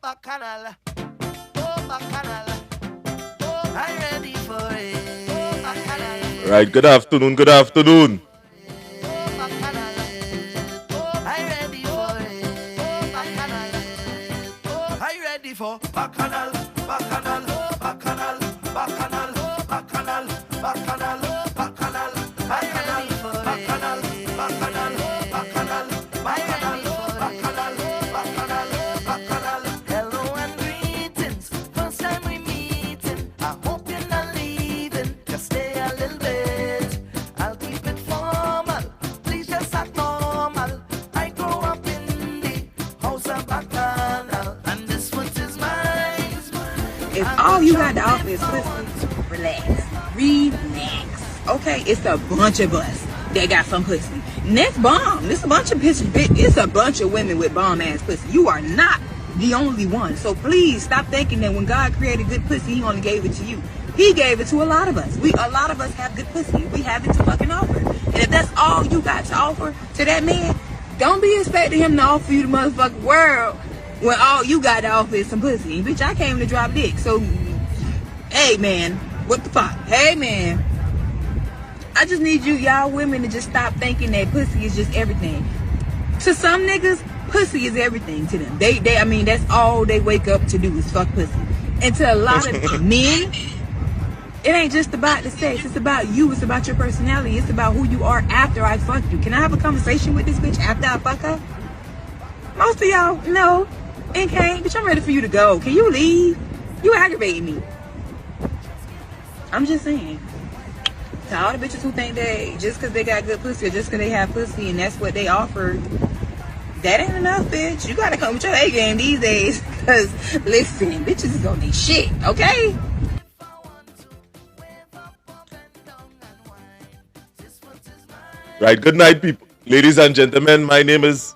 bacchanal. Oh, bacchanal. Oh, I'm ready for it. Oh, bacchanal. Right, good afternoon, good afternoon. Oh, bacchanal. Oh, I'm ready for it. Oh, bacchanal. Oh, I'm ready for bacchanal. Bacchanal. Bacchanal. Bacchanal. Bacchanal. Bacchanal. Bacchanal. I'm ready for it. Bacchanal. Bacchanal. Bacchanal. Bacchanal. Bacchanal. Hello and greetings. First time we meeting. I hope you're not leaving. Just stay a little bit. I'll keep it formal. Please just act normal. I grew up in the house of Bacchanal, and this foot is mine. If all you got to offer is pussy, relax. Relax. Okay? It's a bunch of us that got some pussy. Next bomb. It's a bunch of pussy. It's a bunch of women with bomb ass pussy. You are not the only one. So please stop thinking that when God created good pussy, he only gave it to you. He gave it to a lot of us. A lot of us have good pussy. We have it to fucking offer. And if that's all you got to offer to that man, don't be expecting him to offer you the motherfucking world when all you got to offer is some pussy. Bitch, I came to drop dick. So, hey man, what the fuck? Hey man, I just need y'all women to just stop thinking that pussy is just everything. To some niggas, pussy is everything to them. I mean, that's all they wake up to do is fuck pussy. And to a lot of men, it ain't just about the sex. It's about you. It's about your personality. It's about who you are after I fuck you. Can I have a conversation with this bitch after I fuck her? Most of y'all, no. And can't. Bitch, I'm ready for you to go. Can you leave? You aggravating me. I'm just saying. To all the bitches who think that just because they got good pussy or just because they have pussy and that's what they offer, that ain't enough, bitch. You gotta come with your A game these days. Because, listen, bitches is on their shit, okay? Right, good night, people. Ladies and gentlemen, my name is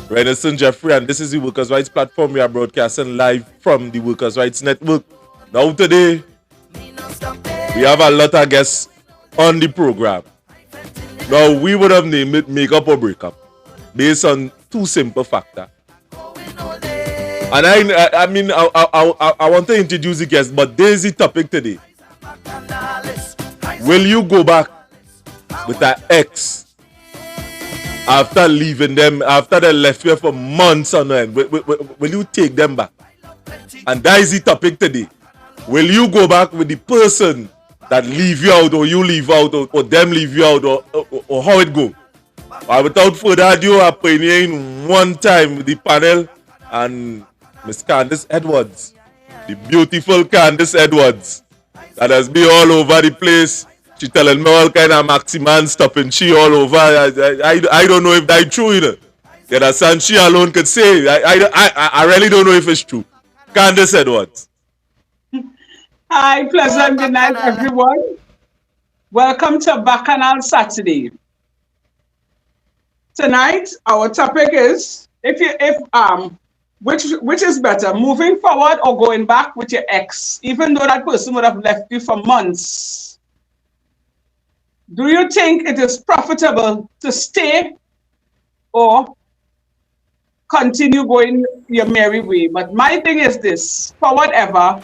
Renison Jeffrey, and this is the Workers' Rights Platform. We are broadcasting live from the Workers' Rights Network. Now today, we have a lot of guests on the program. Now, we would have named it Makeup or Breakup based on two simple factors. And I want to introduce the guests, but there's the topic today. Will you go back with an ex after leaving them, after they left you for months on end? Will you take them back? And that is the topic today. Will you go back with the person that leave you out, or you leave out, or them leave you out, or how it go? Without further ado, I'm pioneering one time with the panel and Miss Candace Edwards, the beautiful Candace Edwards, that has been all over the place. She telling me all kind of Maximan stuff and she all over. I don't know if that's true, you know. You understand? She alone could say. I really don't know if it's true. Candace Edwards. Hi, pleasant good night, everyone. Welcome to Bacchanal Saturday. Tonight, our topic is which is better, moving forward or going back with your ex, even though that person would have left you for months. Do you think it is profitable to stay or continue going your merry way? But my thing is this: forward ever,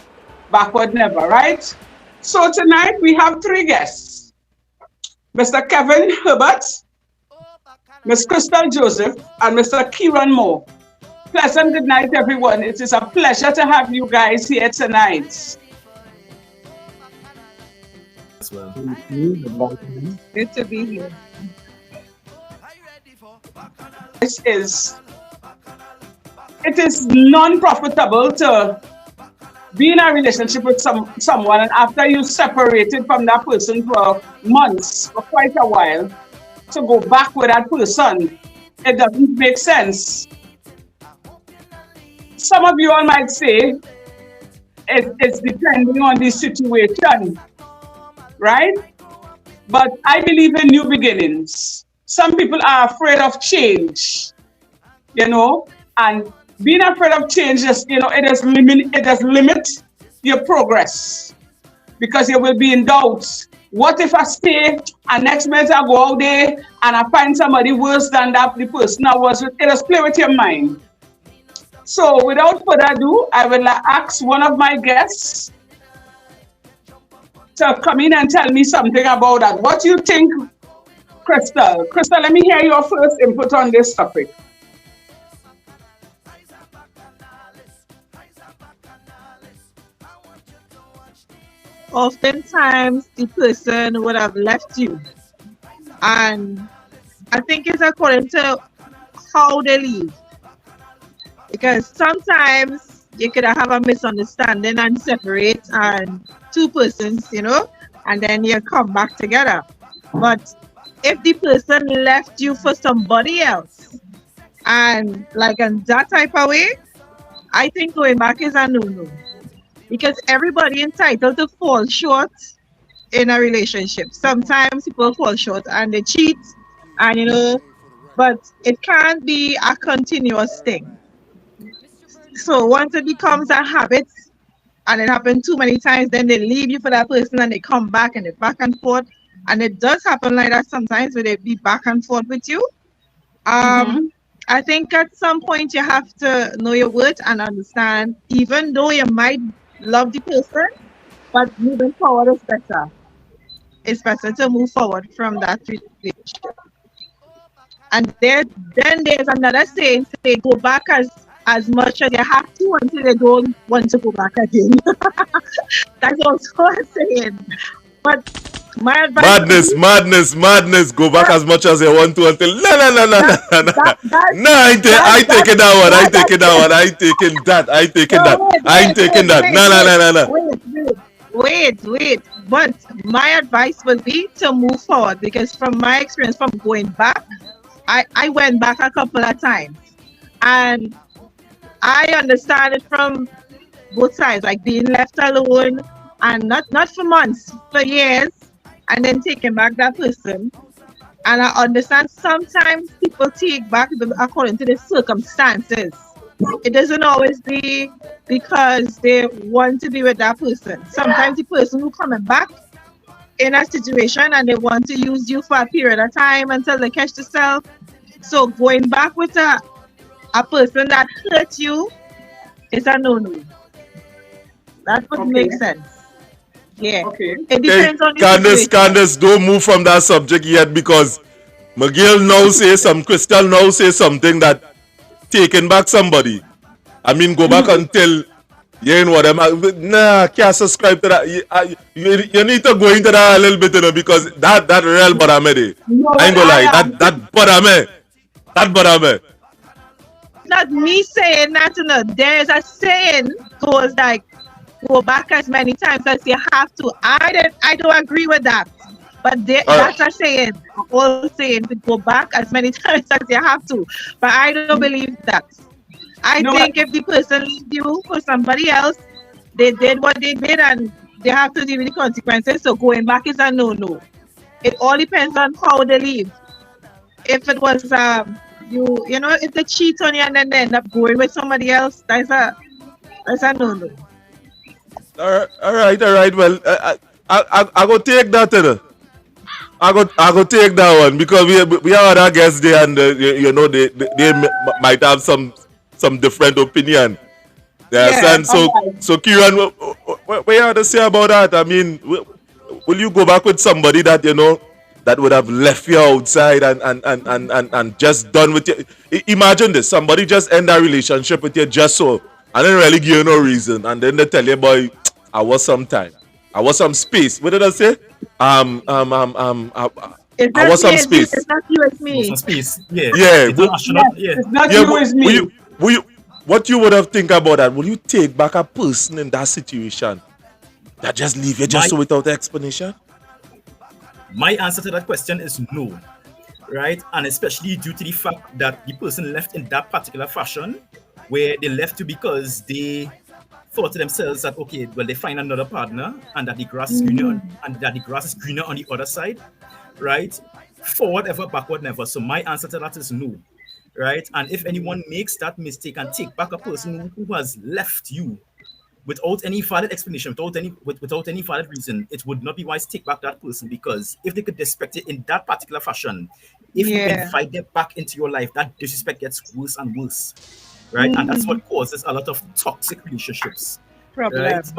backward never, right? So tonight we have three guests: Mr. Kevin Herbert, Ms. Crystal Joseph, and Mr. Kieran Moore. Pleasant good night, everyone. It is a pleasure to have you guys here tonight. Good to be here. It is non-profitable to be in a relationship with someone, and after you separated from that person for months, for quite a while, to go back with that person, it doesn't make sense. Some of you all might say it's depending on the situation, right? But I believe in new beginnings. Some people are afraid of change, and being afraid of change is, it does limit your progress because you will be in doubt. What if I stay and next minute I go out there and I find somebody worse than that the person I was with? It does play with your mind. So without further ado, I will ask one of my guests to come in and tell me something about that. What do you think, Crystal? Crystal, let me hear your first input on this topic. Oftentimes, the person would have left you, and I think it's according to how they leave. Because sometimes you could have a misunderstanding and separate, and two persons, and then you come back together. But if the person left you for somebody else, and like in that type of way, I think going back is a no-no. Because everybody entitled to fall short in a relationship. Sometimes people fall short and they cheat, and but it can't be a continuous thing. So once it becomes a habit and it happens too many times, then they leave you for that person and they come back and they back and forth. And it does happen like that sometimes where they be back and forth with you. Mm-hmm. I think at some point you have to know your worth and understand, even though you might love the person, but moving forward is better. It's better to move forward from that relationship. And then there's another saying, say go back as much as you have to until you don't want to go back again. That's also a saying. But my advice would Madness, be madness, madness. Go back that as much as you want to until no, no, no, no, that no, no, that no. that No, I that taking that one. I that taking that one. I taking that. I taking no, that. I ain't taking that. No, no, no, no, no. wait. But my advice would be to move forward because from my experience from going back, I went back a couple of times and I understand it from both sides, like being left alone and not for months, for years, and then taking back that person. And I understand sometimes people take back according to the circumstances. It doesn't always be because they want to be with that person. Sometimes the person who coming back in a situation and they want to use you for a period of time until they catch themselves. So going back with a person that hurt you is a no-no. That would Okay. make sense. Yeah. Okay. It Hey, depends on the Candace, situation. Candace, don't move from that subject yet because McGill now say some, Crystal now say something that taking back somebody. I mean, go back Mm-hmm. until you ain't what nah, can't subscribe to that. You need to go into that a little bit, because that real bother me there. No, I ain't but gonna lie, I that bother me. That bother me. Not me saying that, there's a saying goes like go back as many times as you have to. I don't agree with that. But Alright. that's a saying, a whole saying to go back as many times as you have to. But I don't believe that. I no, but think if the person leave you for somebody else, they did what they did and they have to deal with the consequences. So going back is a no-no. It all depends on how they leave. If it was if they cheat on you and then they end up going with somebody else, that's a no-no. All right. Well, I go take that. I go take that one because we have other guests there, and they might have some different opinion. You Yeah. understand? all So right. so Kieran, what you have to say about that? I mean, will you go back with somebody that that would have left you outside and just done with you? Imagine this: somebody just end a relationship with you just so, and then really give you no reason, and then they tell you, boy, I was some time, I was some space. What did I say? Um um um um I, It's I not was me, some it's space. not you, it's Was some me. space. Yeah. Yeah, International. Yes, Yeah. it's not yeah. you, it's me. What you would have think about that? Will you take back a person in that situation that just leave you just My so without explanation? my answer to that question is no. Right? And especially due to the fact that the person left in that particular fashion, where they left you because they thought to themselves that okay, well they find another partner and that the grass is greener and that the grass is greener on the other side, right? Forward ever, backward never. So my answer to that is no. Right? And if anyone makes that mistake and take back a person who has left you without any valid explanation, without any valid reason, it would not be wise to take back that person because if they could disrespect it in that particular fashion, if you Yeah. invite them back into your life, that disrespect gets worse and worse. right? And that's what causes a lot of toxic relationships, right? Problems.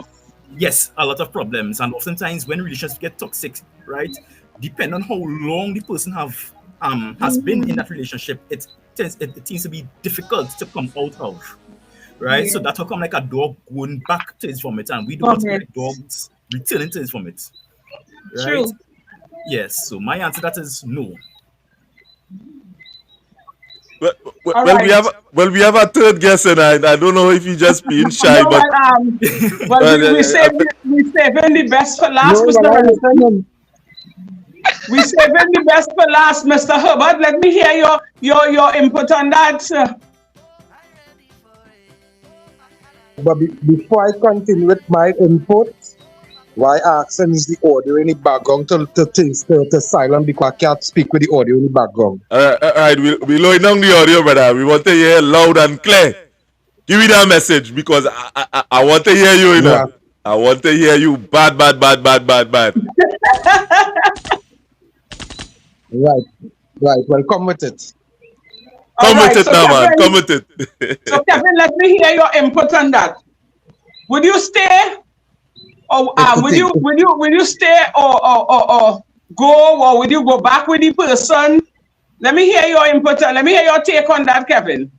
Yes, a lot of problems. And oftentimes when relationships get toxic, right, depend on how long the person has been in that relationship, it tends to be difficult to come out of, right? So that will come like a dog going back to its vomit, and we don't want to be like dogs returning to its vomit, right? True. Yes. So my answer to that is no. Well, All well, right. we have a third guest, and I don't know if you just being shy, No, but we saving the best for last, No, Mr. well, I Herbert. listen. We saving the best for last, Mr. Herbert. Let me hear your input on that. But before I continue with my input, why asking is the audio in the background to silent because I can't speak with the audio in the background. all right, we lowering down the audio, brother. We want to hear loud and clear. Give me that message because I want to hear you, you know. Yeah. I want to hear you bad. Right. Well, come with it. Come All with right, it so now, man. Kevin, Come with it. so Kevin, let me hear your input on that. Would you stay, or will you stay, or go, or would you go back with the person? Let me hear your input. Let me hear your take on that, Kevin.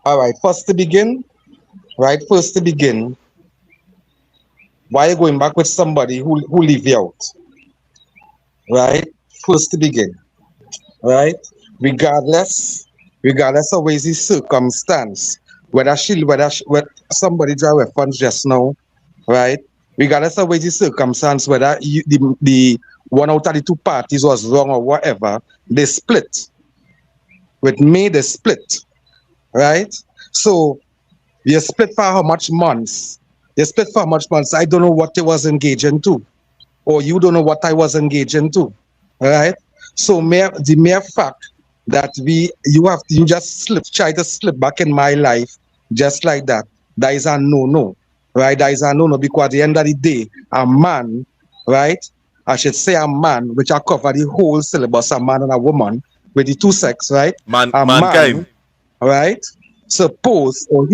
All right. First to begin, why are you going back with somebody who leave you out? Right? First to begin. Right? Regardless of what is the circumstance, whether somebody drive weapons just now, right? Regardless of what is the circumstance, whether the one out of the two parties was wrong or whatever, they split. With me, they split, right? So you split for how much months? You split for how much months? I don't know what they was engaging to, or you don't know what I was engaging to, right? So the mere fact that you just try to slip back in my life just like that is a no, right? That is a no because at the end of the day, a man, right? I should say a man, which I cover the whole syllabus, a man and a woman with the two sex, right? A Mankind. man, right? Supposed to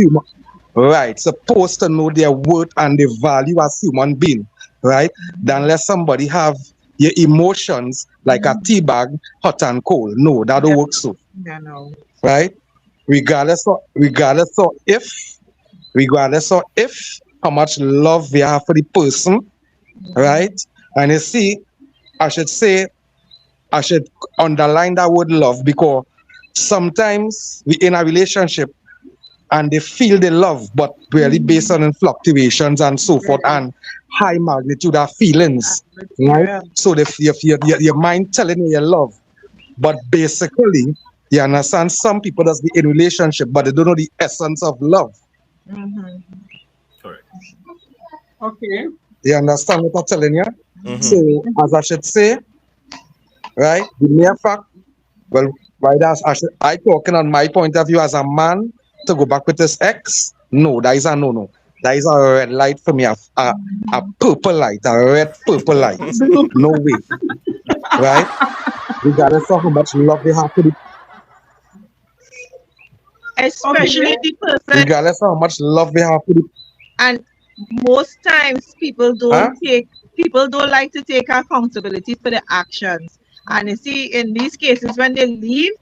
know their worth and their value as human being, right? Then let somebody have your emotions like a tea bag, hot and cold. No, that don't work so. Yeah, no. Right? Regardless of if how much love we have for the person, right? And you see, I should underline that word love because sometimes we in a relationship and they feel they love, but really based on fluctuations and so forth and high magnitude of feelings, right? So your mind telling you love, but basically, you understand, some people just be in relationship, but they don't know the essence of love. Correct. Okay. You understand what I'm telling you? So, as I should say, right, the mere fact, well, why that's I talking on my point of view as a man to go back with his ex? No, that is a no. That is a red light for me, a purple light, a red purple light. No way. Right? Regardless of how much love they have for the Especially the person, regardless of how much love they have for the and most times people don't like to take accountability for their actions. And you see, in these cases, when they leave,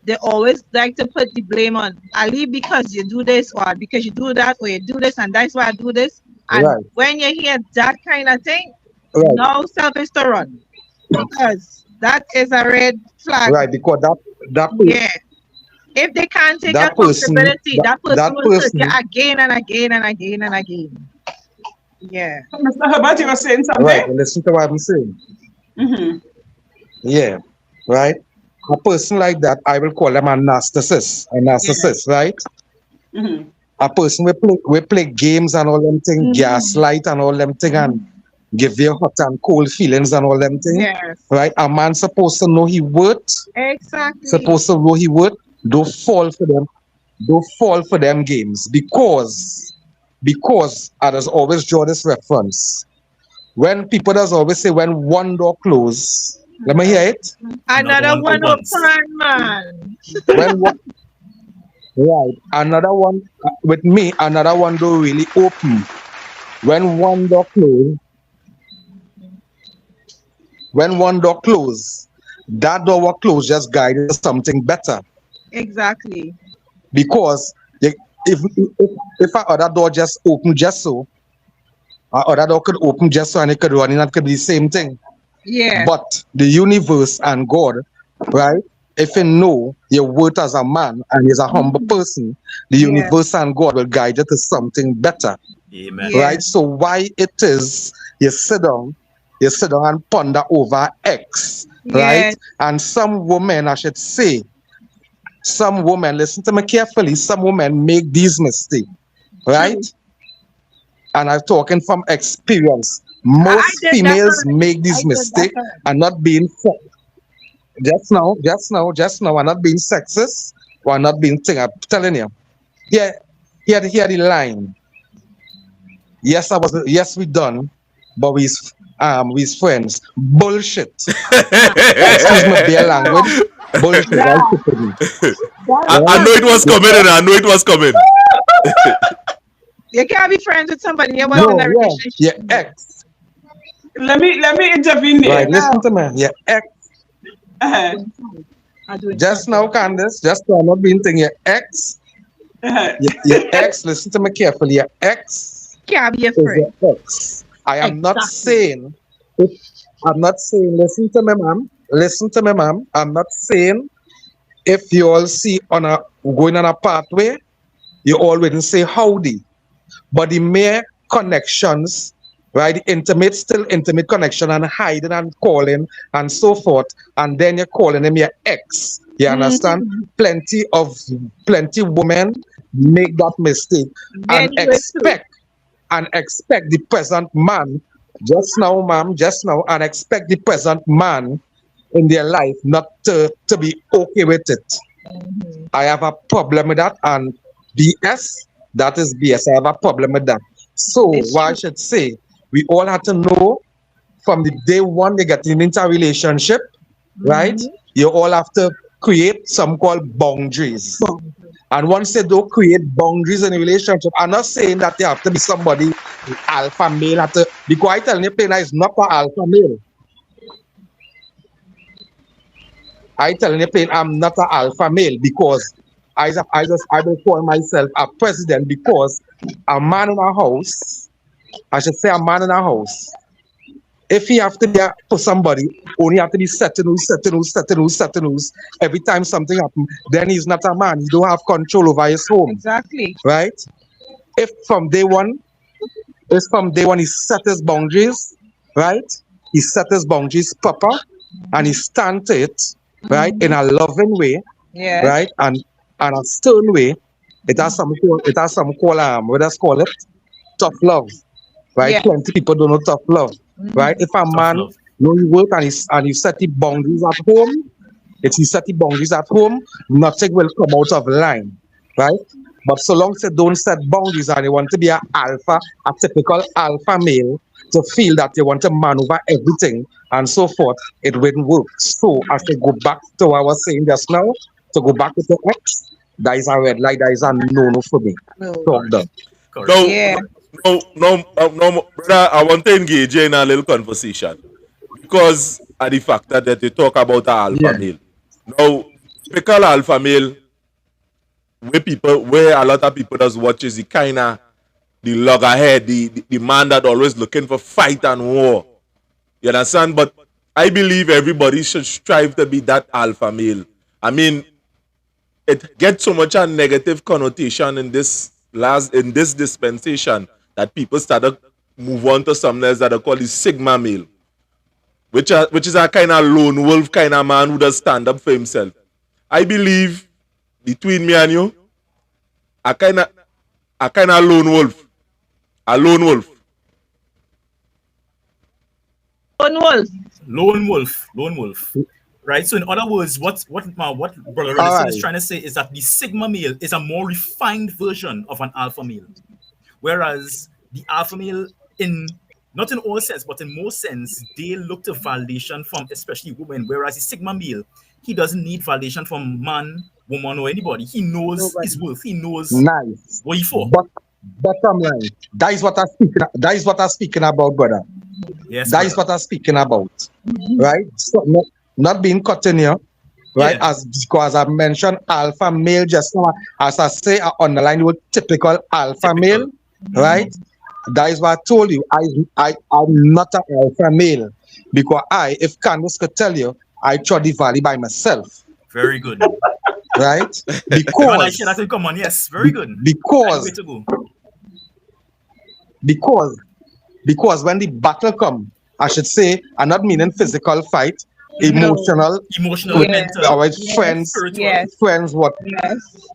they always like to put the blame on, I leave because you do this, or because you do that, or you do this, and that's why I do this. And when you hear that kind of thing, no selfish to run, because that is a red flag. Right, because that if they can't take accountability, that person will hurt you again and again and again and again. Yeah. Mr. Herbert, you were saying something? Right, well, listen to what I'm saying. Yeah, right? A person like that, I will call them a narcissist, right? A person we play games and all them things, gaslight and all them things, and give you hot and cold feelings and all them things. Right? A man supposed to know his worth. Exactly. Supposed to know his worth. Don't fall for them. Don't fall for them games because I just always draw this reference. When people does always say when one door closes, let me hear it. Another one open, man. When one, right, another one with me, another one door really open. When one door close, when one door close, that door was closed just guided to something better. Exactly. Because if a other door just open just so, a other door could open just so and it could run in and could be the same thing. Yeah. But the universe and God, right? If you know your worth as a man and is a humble person, the Yeah. universe and God will guide you to something better. Amen. Yeah. Right? So why it is you sit down and ponder over X, right? Yeah. And some women, I should say, some women, listen to me carefully, some women make these mistakes, right? True. And I'm talking from experience. I Most did that females already. make I these did that mistakes already. and not being just now, we're not being sexist, we're not being thing. I'm telling you. Yeah, hear the line. Yes, we done, but we's friends. Bullshit. Excuse my bare language. Bullshit, right? Yeah. That's I Right? know it true. was coming, and I know it was coming. You can't be friends with somebody you was in No, a yeah. Your relationship. ex. Let me intervene Right, there. listen to me. Your ex. Uh-huh. I do it Just now, Candace, just now, I'm not being thing. Your ex. Uh-huh. Your ex, listen to me carefully. Your ex Can't be a is friend. your ex. I am not Exactly. saying, if, I'm not saying, listen to me, ma'am. Listen to me, ma'am. I'm not saying if you all see on a going on a pathway, you all wouldn't say howdy. But the mere connections, right? The intimate, still intimate connection and hiding and calling and so forth. And then you're calling him your ex. You understand? Mm-hmm. Plenty women make that mistake Men and do it too. expect the present man just now, ma'am, just now, and expect the present man in their life not to be okay with it. I have a problem with that, and BS, that is BS. I have a problem with that. So, It's what I true. should say, we all have to know from the day one they get into a relationship, right? Mm-hmm. You all have to create some called boundaries. And once they don't create boundaries in a relationship, I'm not saying that they have to be somebody alpha male. Because I tell you, plain, is not an alpha male. I telling you plain, I'm not an alpha male because I will call myself a president because a man in a house, I should say a man in a house, if he have to be for somebody, only have to be setting rules every time something happens, then he's not a man. He don't have control over his home, Exactly. right? If from day one, he set his boundaries, right? He set his boundaries proper and he stand to it, right? In a loving way, Yeah. right? And a stern way. It has some call what does call it? Tough love. Right? Yeah. Plenty people don't know tough love. Right? If a Tough man love. know he work and he set the boundaries at home, if he set the boundaries at home, nothing will come out of line. Right? But so long as you don't set boundaries and you want to be a typical alpha male, to feel that you want to man over everything and so forth, it wouldn't work. So as I go back to what I was saying just now, to go back to the X, that is a red light, that is a no-no for me. No. Talk done. Correct. No, Yeah. no, brother, I want to engage you in a little conversation because of the fact that you talk about a alpha Yeah. male. Now, typical alpha male, where a lot of people does watch is the kind of the loggerhead, the man that always looking for fight and war. You understand? But I believe everybody should strive to be that alpha male. I mean, it gets so much a negative connotation in this dispensation that people started move on to something else that they call the sigma male, which is a kind of lone wolf kind of man who does stand up for himself. I believe between me and you, a kind of lone wolf, a lone wolf. Lone wolf. Lone wolf. Right. So in other words, what Brother All Renison is right. trying to say is that the sigma male is a more refined version of an alpha male, whereas the alpha male, in not in all sense, but in most sense, they look to validation from especially women, whereas the sigma male, he doesn't need validation from man woman or anybody. He knows his worth. He knows Nice. what he for. But bottom line, that is what I'm speaking about, brother. Yes, That is brother. what I'm speaking about. Right? So not being cut in here. Right? Yeah. Because I mentioned alpha male just now. As I say, I underline the word typical alpha male. Right? That is what I told you. I'm not an alpha male. Because if Candace could tell you, I trod the valley by myself. Very good. Right? You and I share that in common. Yes, very good. Way Because to go. because when the battle come, I should say, I'm not meaning physical fight, emotional, Emotional, with mental, our friends, spiritual. friends, what,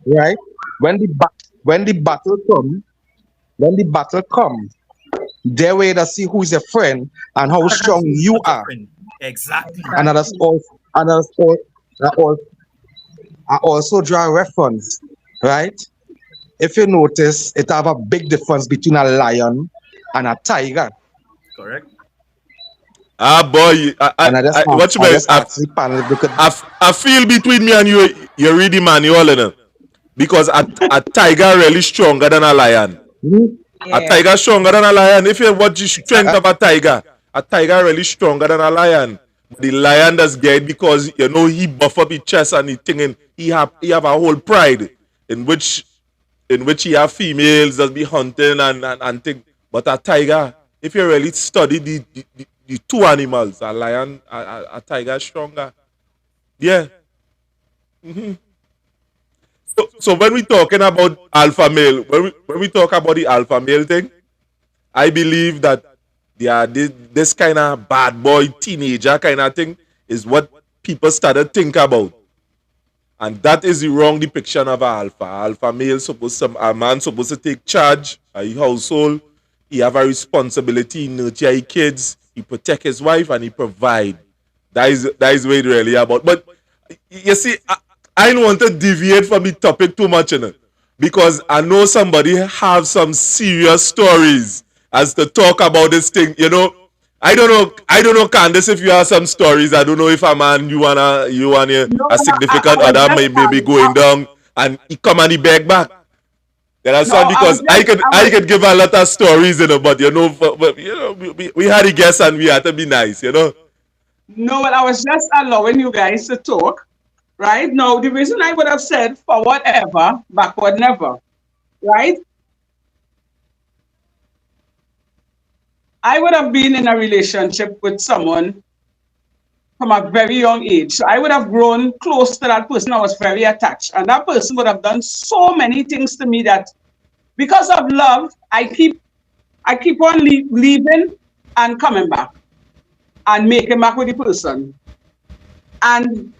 right? When the battle come, their way to see who's your friend and how strong you Not your are. friend. Exactly. And I also draw a reference, right? If you notice, it have a big difference between a lion and a tiger. Correct. Ah, boy, And I just watch I me. just ask the panel if they could. I feel between me and you read the manual, you know, because a tiger really stronger than a lion. A tiger stronger than a lion. If you watch the strength of a tiger really stronger than a lion. The lion does get because you know he buff up his chest and he thinking he have a whole pride in which he have females that be hunting and thing. But a tiger, if you really study the two animals, a lion, a tiger is stronger. Yeah. So when we talking about alpha male, when we talk about the alpha male thing, I believe that this kind of bad boy teenager kind of thing is what people started think about. And that is the wrong depiction of an alpha. Alpha male a man supposed to take charge of his household. He have a responsibility, he nurture his kids, he protect his wife, and he provide. That is what it really about. But you see, I don't want to deviate from the topic too much, you know, because I know somebody have some serious stories as to talk about this thing, you know. I don't know, Candace, if you have some stories. I don't know if a man you and No, a significant I was other just may be going down and he come and he beg back. You no, understand? I was Because just I I was could give a lot of stories, you know, but you know, we had a guest and we had to be nice, you know. no, but I was just allowing you guys to talk. Right? Now, the reason I would have said forward ever, backward never, right? I would have been in a relationship with someone from a very young age. So I would have grown close to that person. I was very attached. And that person would have done so many things to me that because of love, I keep on leaving and coming back and making back with the person. And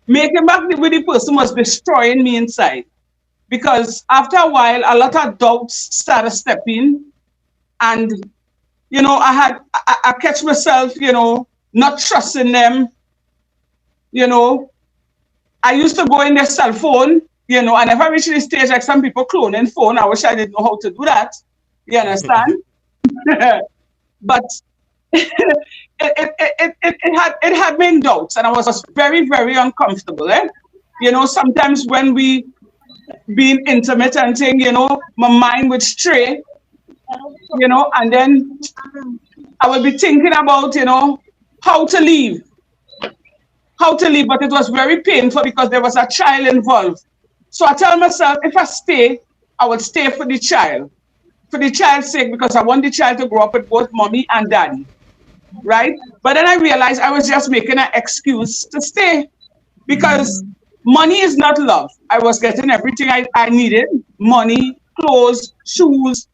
making back with the person was destroying me inside. Because after a while, a lot of doubts started stepping. And, you know, I catch myself, you know, not trusting them. You know, I used to go in their cell phone, you know, and if I reach the stage like some people cloning phone, I wish I didn't know how to do that. You understand? But it had me in doubts, and I was very, very uncomfortable. You know, sometimes when we being intimate and thing, you know, my mind would stray, you know, and then I would be thinking about, you know, how to leave, but it was very painful because there was a child involved. So I tell myself, if I stay, I will stay for the child's sake, because I want the child to grow up with both mommy and daddy, right? But then I realized I was just making an excuse to stay because money is not love. I was getting everything I needed, money, clothes, shoes,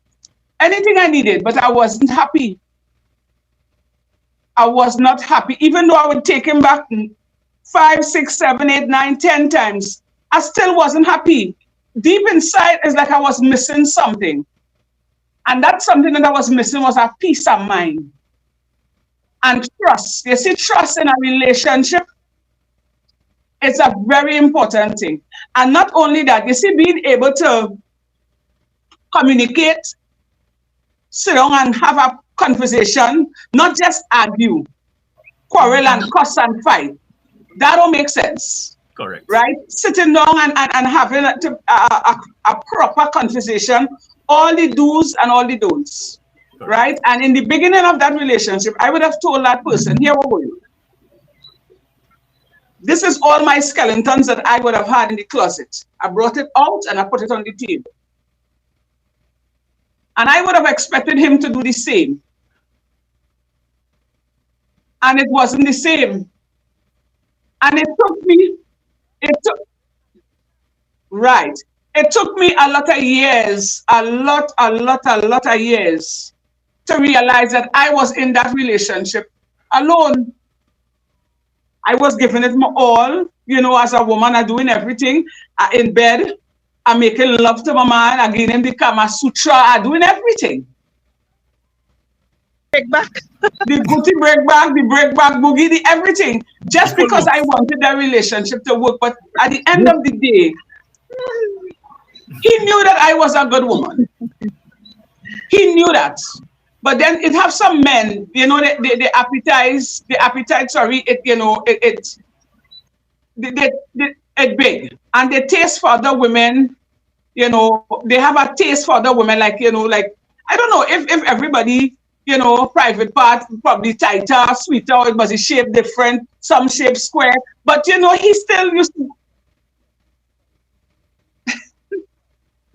anything I needed, but I wasn't happy. I was not happy. Even though I would take him back 5, 6, 7, 8, 9, 10 times, I still wasn't happy. Deep inside, it's like I was missing something. And that something that I was missing was a peace of mind and trust. You see, trust in a relationship, it's a very important thing. And not only that, you see, being able to communicate, sit down and have a conversation, not just argue, quarrel and cuss and fight. That don't make sense. Correct. Right? Sitting down and having a proper conversation, all the do's and all the don'ts. Correct. Right? And in the beginning of that relationship, I would have told that person, here we go. This is all my skeletons that I would have had in the closet. I brought it out and I put it on the table. And I would have expected him to do the same. And it wasn't the same. And it took me a lot of years, a lot of years to realize that I was in that relationship alone. I was giving it my all, as a woman, I'm doing everything in bed. I'm making love to my man, I'm giving him the Kama Sutra, I'm doing everything. Break back. The booty break back, the break back boogie, the everything. Just because I wanted that relationship to work. But at the end of the day, he knew that I was a good woman. He knew that. But then it have some men, the appetite, sorry, it big. And they taste for other women, they have a taste for other women, like, I don't know if everybody, private part, probably tighter, sweeter, or it was a shape different, some shape square. But, he still used to.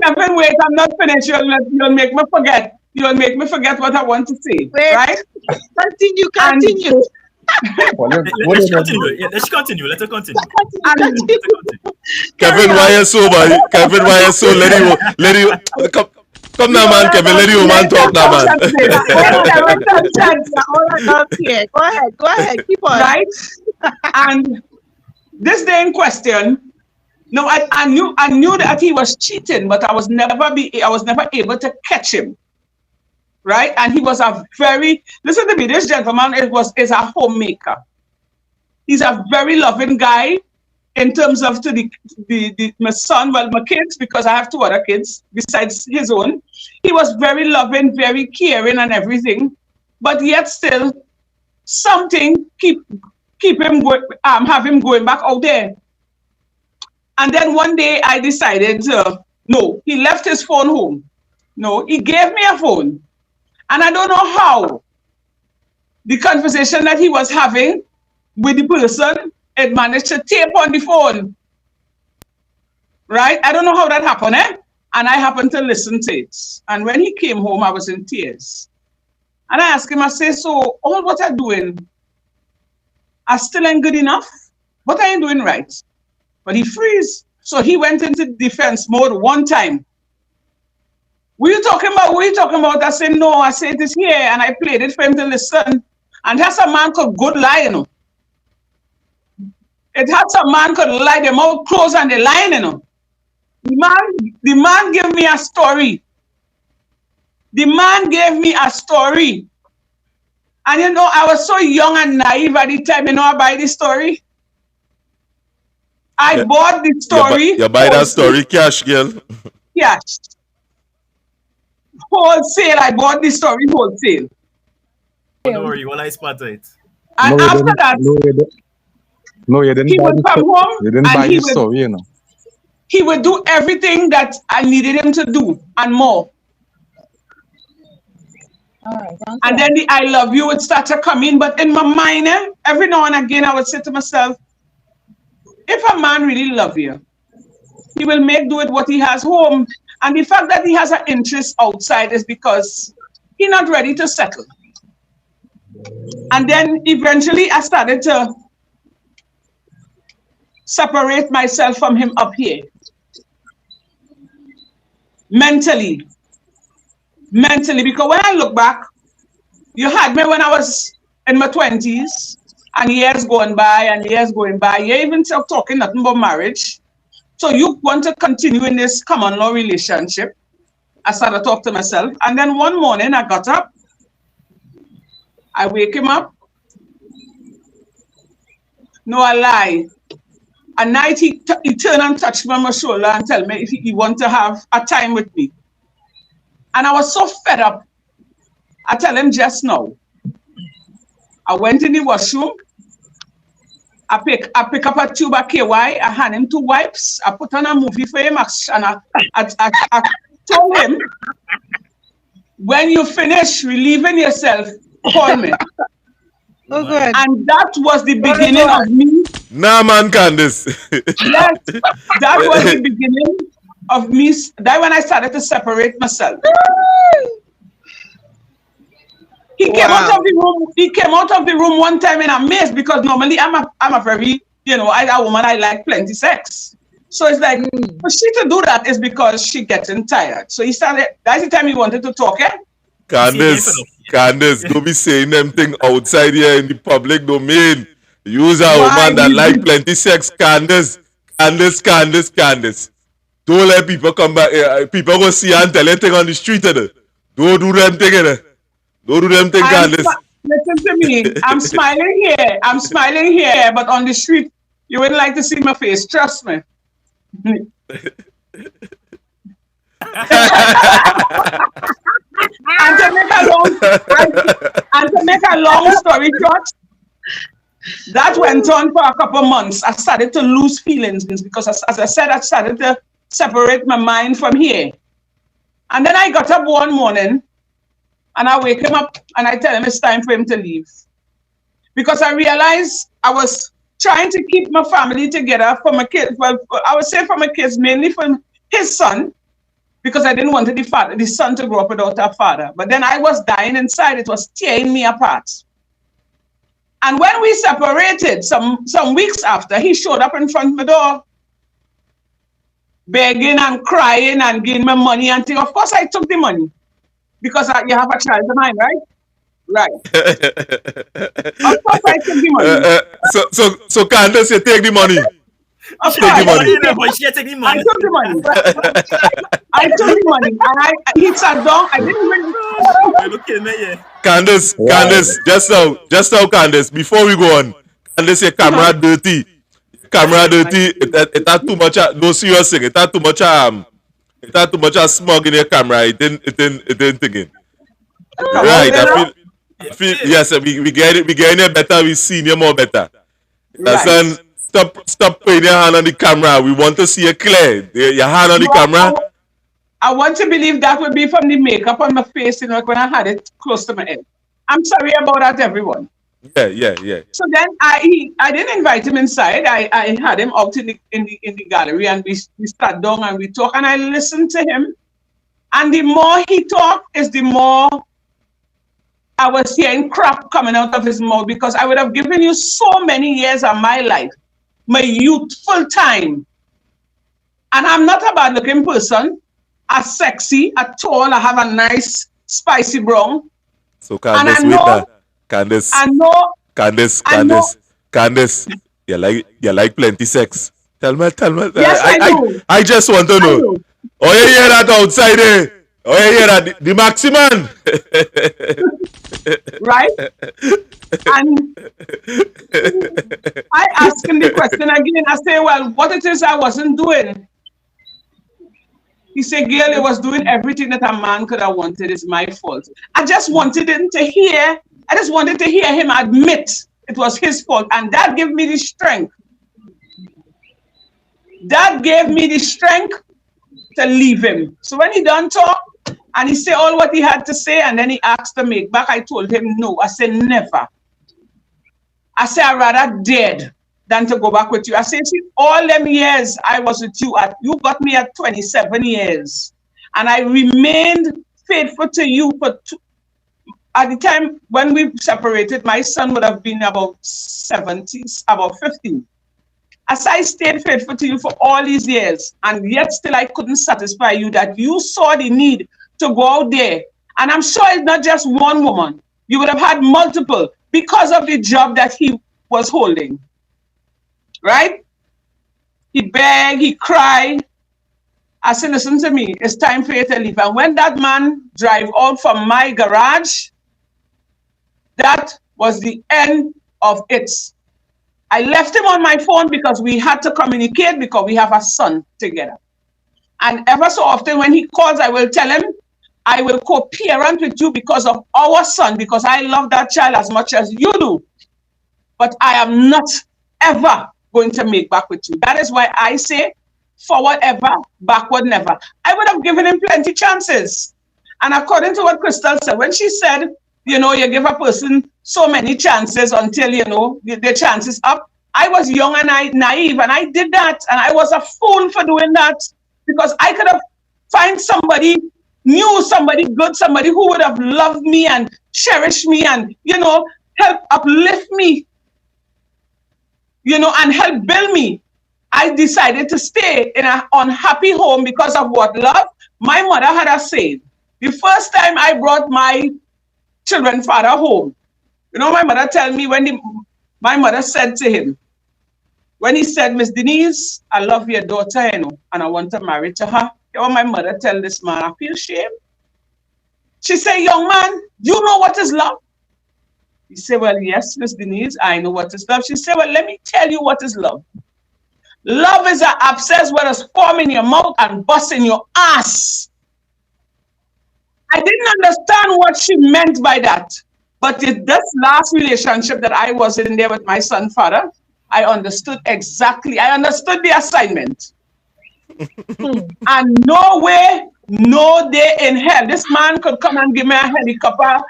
Kevin, wait, I'm not finished. You'll make me forget. You'll make me forget what I want to say. Wait. Right? Continue. Let's continue. Yeah, let's continue. Let her continue. Kevin, why you so bad? Kevin, why you so? Let you come now, man. Kevin, let you man talk now, man. Go ahead. Keep on. Right? And this day in question, no, I knew that he was cheating, but I was never able to catch him. Right? And he was listen to me, this gentleman is a homemaker. He's a very loving guy in terms of to my son, my kids, because I have 2 other kids besides his own. He was very loving, very caring and everything. But yet still something keep him have him going back out there. And then one day I decided no, he left his phone home. No, he gave me a phone. And I don't know how the conversation that he was having with the person, it managed to tape on the phone. Right? I don't know how that happened, And I happened to listen to it. And when he came home, I was in tears. And I asked him, I say, so all what I'm doing, I still ain't good enough? What are you doing right? But he freeze. So he went into defense mode one time. What are you talking about? I said, no, I said it is here. And I played it for him to listen. And that's a man could good lie, It has a man could lie, their mouth closed and they lying, The man gave me a story. The man gave me a story. And I was so young and naive at the time, I buy the story. I bought the story. You buy that story cash, girl? Cash. Wholesale. I bought the story wholesale. Don't worry, I spot it. And after that, you didn't. He would come home. You didn't buy the story, He would do everything that I needed him to do and more. All right, and then the I love you would start to come in. But in my mind, every now and again, I would say to myself, if a man really loves you, he will make do with what he has home. And the fact that he has an interest outside is because he's not ready to settle. And then eventually I started to separate myself from him up here. Mentally, because when I look back, you had me when I was in my 20s, and years going by, you even talking nothing about marriage. So you want to continue in this common law relationship. I started to talk to myself, and then one morning I got up, I wake him up. No, I lie. At night he turned and touched me on my shoulder and tell me if he want to have a time with me. And I was so fed up. I tell him just now. I went in the washroom. I pick up a tube of KY, I hand him 2 wipes, I put on a movie for him, and I told him, when you finish relieving yourself, call me. Oh, good. And that was the beginning of me. Nah, man, Candace. Yes, that was the beginning of me. That when I started to separate myself. He came out of the room. He came out of the room one time in a maze because normally I'm a very, a woman, I like plenty sex. So it's like for she to do that is because she getting tired. So he started. That's the time he wanted to talk. Candace, don't be saying them thing outside here in the public domain. Use a Why? woman that like plenty sex, Candace. Don't let people come back. People go see and tell anything on the street. Don't do them thing. Don't do them thing, Candace. Listen to me. I'm smiling here. But on the street, you wouldn't like to see my face. Trust me. And to make a long story short, that went on for a couple months. I started to lose feelings because, as I said, I started to separate my mind from here. And then I got up one morning and I wake him up and I tell him it's time for him to leave. Because I realized I was trying to keep my family together for my kids. Well, I would say for my kids, mainly for his son, because I didn't want the son to grow up without a father. But then I was dying inside. It was tearing me apart. And when we separated, some weeks after, he showed up in front of my door, begging and crying and giving me money and things. Of course, I took the money because you have a child of mine, right? Right. Of course, I took the money. So Candace, you take the money. Of Take the money. I took the money. I took the money, and he sat down. I didn't really. Candace, just now, Candace. Before we go on, Candace, your camera dirty. It had too much. No serious thing. It had too much. Smog in your camera. It didn't think it. Right. I feel. Yes, we get it. We getting it better. We seeing you more better. Right. Stop putting your hand on the camera. We want to see you clear. Your hand on the camera. I want to believe that would be from the makeup on my face, when I had it close to my head. I'm sorry about that, everyone. Yeah. So then I didn't invite him inside. I had him out in the gallery, and we sat down and we talked, and I listened to him. And the more he talked, is the more I was hearing crap coming out of his mouth, because I would have given you so many years of my life, my youthful time. And I'm not a bad looking person. I'm sexy, I'm tall, I have a nice spicy brown. So Candace, Candace, you like plenty sex. Tell me. Yes, I do. I just want to know. Oh, you hear that outside there? Oh, you hear that? The maximum. Right? And I asked him the question again. I say, well, what it is I wasn't doing? He said, girl, I was doing everything that a man could have wanted. It's my fault. I just wanted him to hear him admit it was his fault. And that gave me the strength. That gave me the strength to leave him. So when he done talk, and he said all what he had to say, and then he asked to make back, I told him no. I said, never. I said, I'd rather dead than to go back with you. I said, see, all them years I was with you, you got me at 27 years. And I remained faithful to you at the time when we separated, my son would have been about 15. As I stayed faithful to you for all these years, and yet still I couldn't satisfy you, that you saw the need to go out there. And I'm sure it's not just one woman. You would have had multiple because of the job that he was holding. Right? He begged, he cried. I said, listen to me, it's time for you to leave. And when that man drive out from my garage, that was the end of it. I left him on my phone because we had to communicate, because we have a son together. And ever so often when he calls, I will tell him, I will co-parent with you because of our son, because I love that child as much as you do. But I am not ever going to make back with you. That is why I say forward ever, backward never. I would have given him plenty chances. And according to what Crystal said, when she said, you give a person so many chances until, the chances up, I was young and naive, and I did that. And I was a fool for doing that because I could have find somebody new, somebody good, somebody who would have loved me and cherished me and, help uplift me, and help build me. I decided to stay in an unhappy home because of what? Love. My mother had a saying. The first time I brought my children's father home, my mother tell me my mother said to him, when he said, Miss Denise, I love your daughter, and I want to marry to her. My mother tell this man, I feel shame. She said, young man, you know what is love? He said, well, yes, Miss Denise, I know what is love. She said, well, let me tell you what is love. Love is an abscess where it's form in your mouth and bust in your ass. I didn't understand what she meant by that. But this last relationship that I was in there with my son's father, I understood exactly. I understood the assignment. And no way, no day in hell, this man could come and give me a helicopter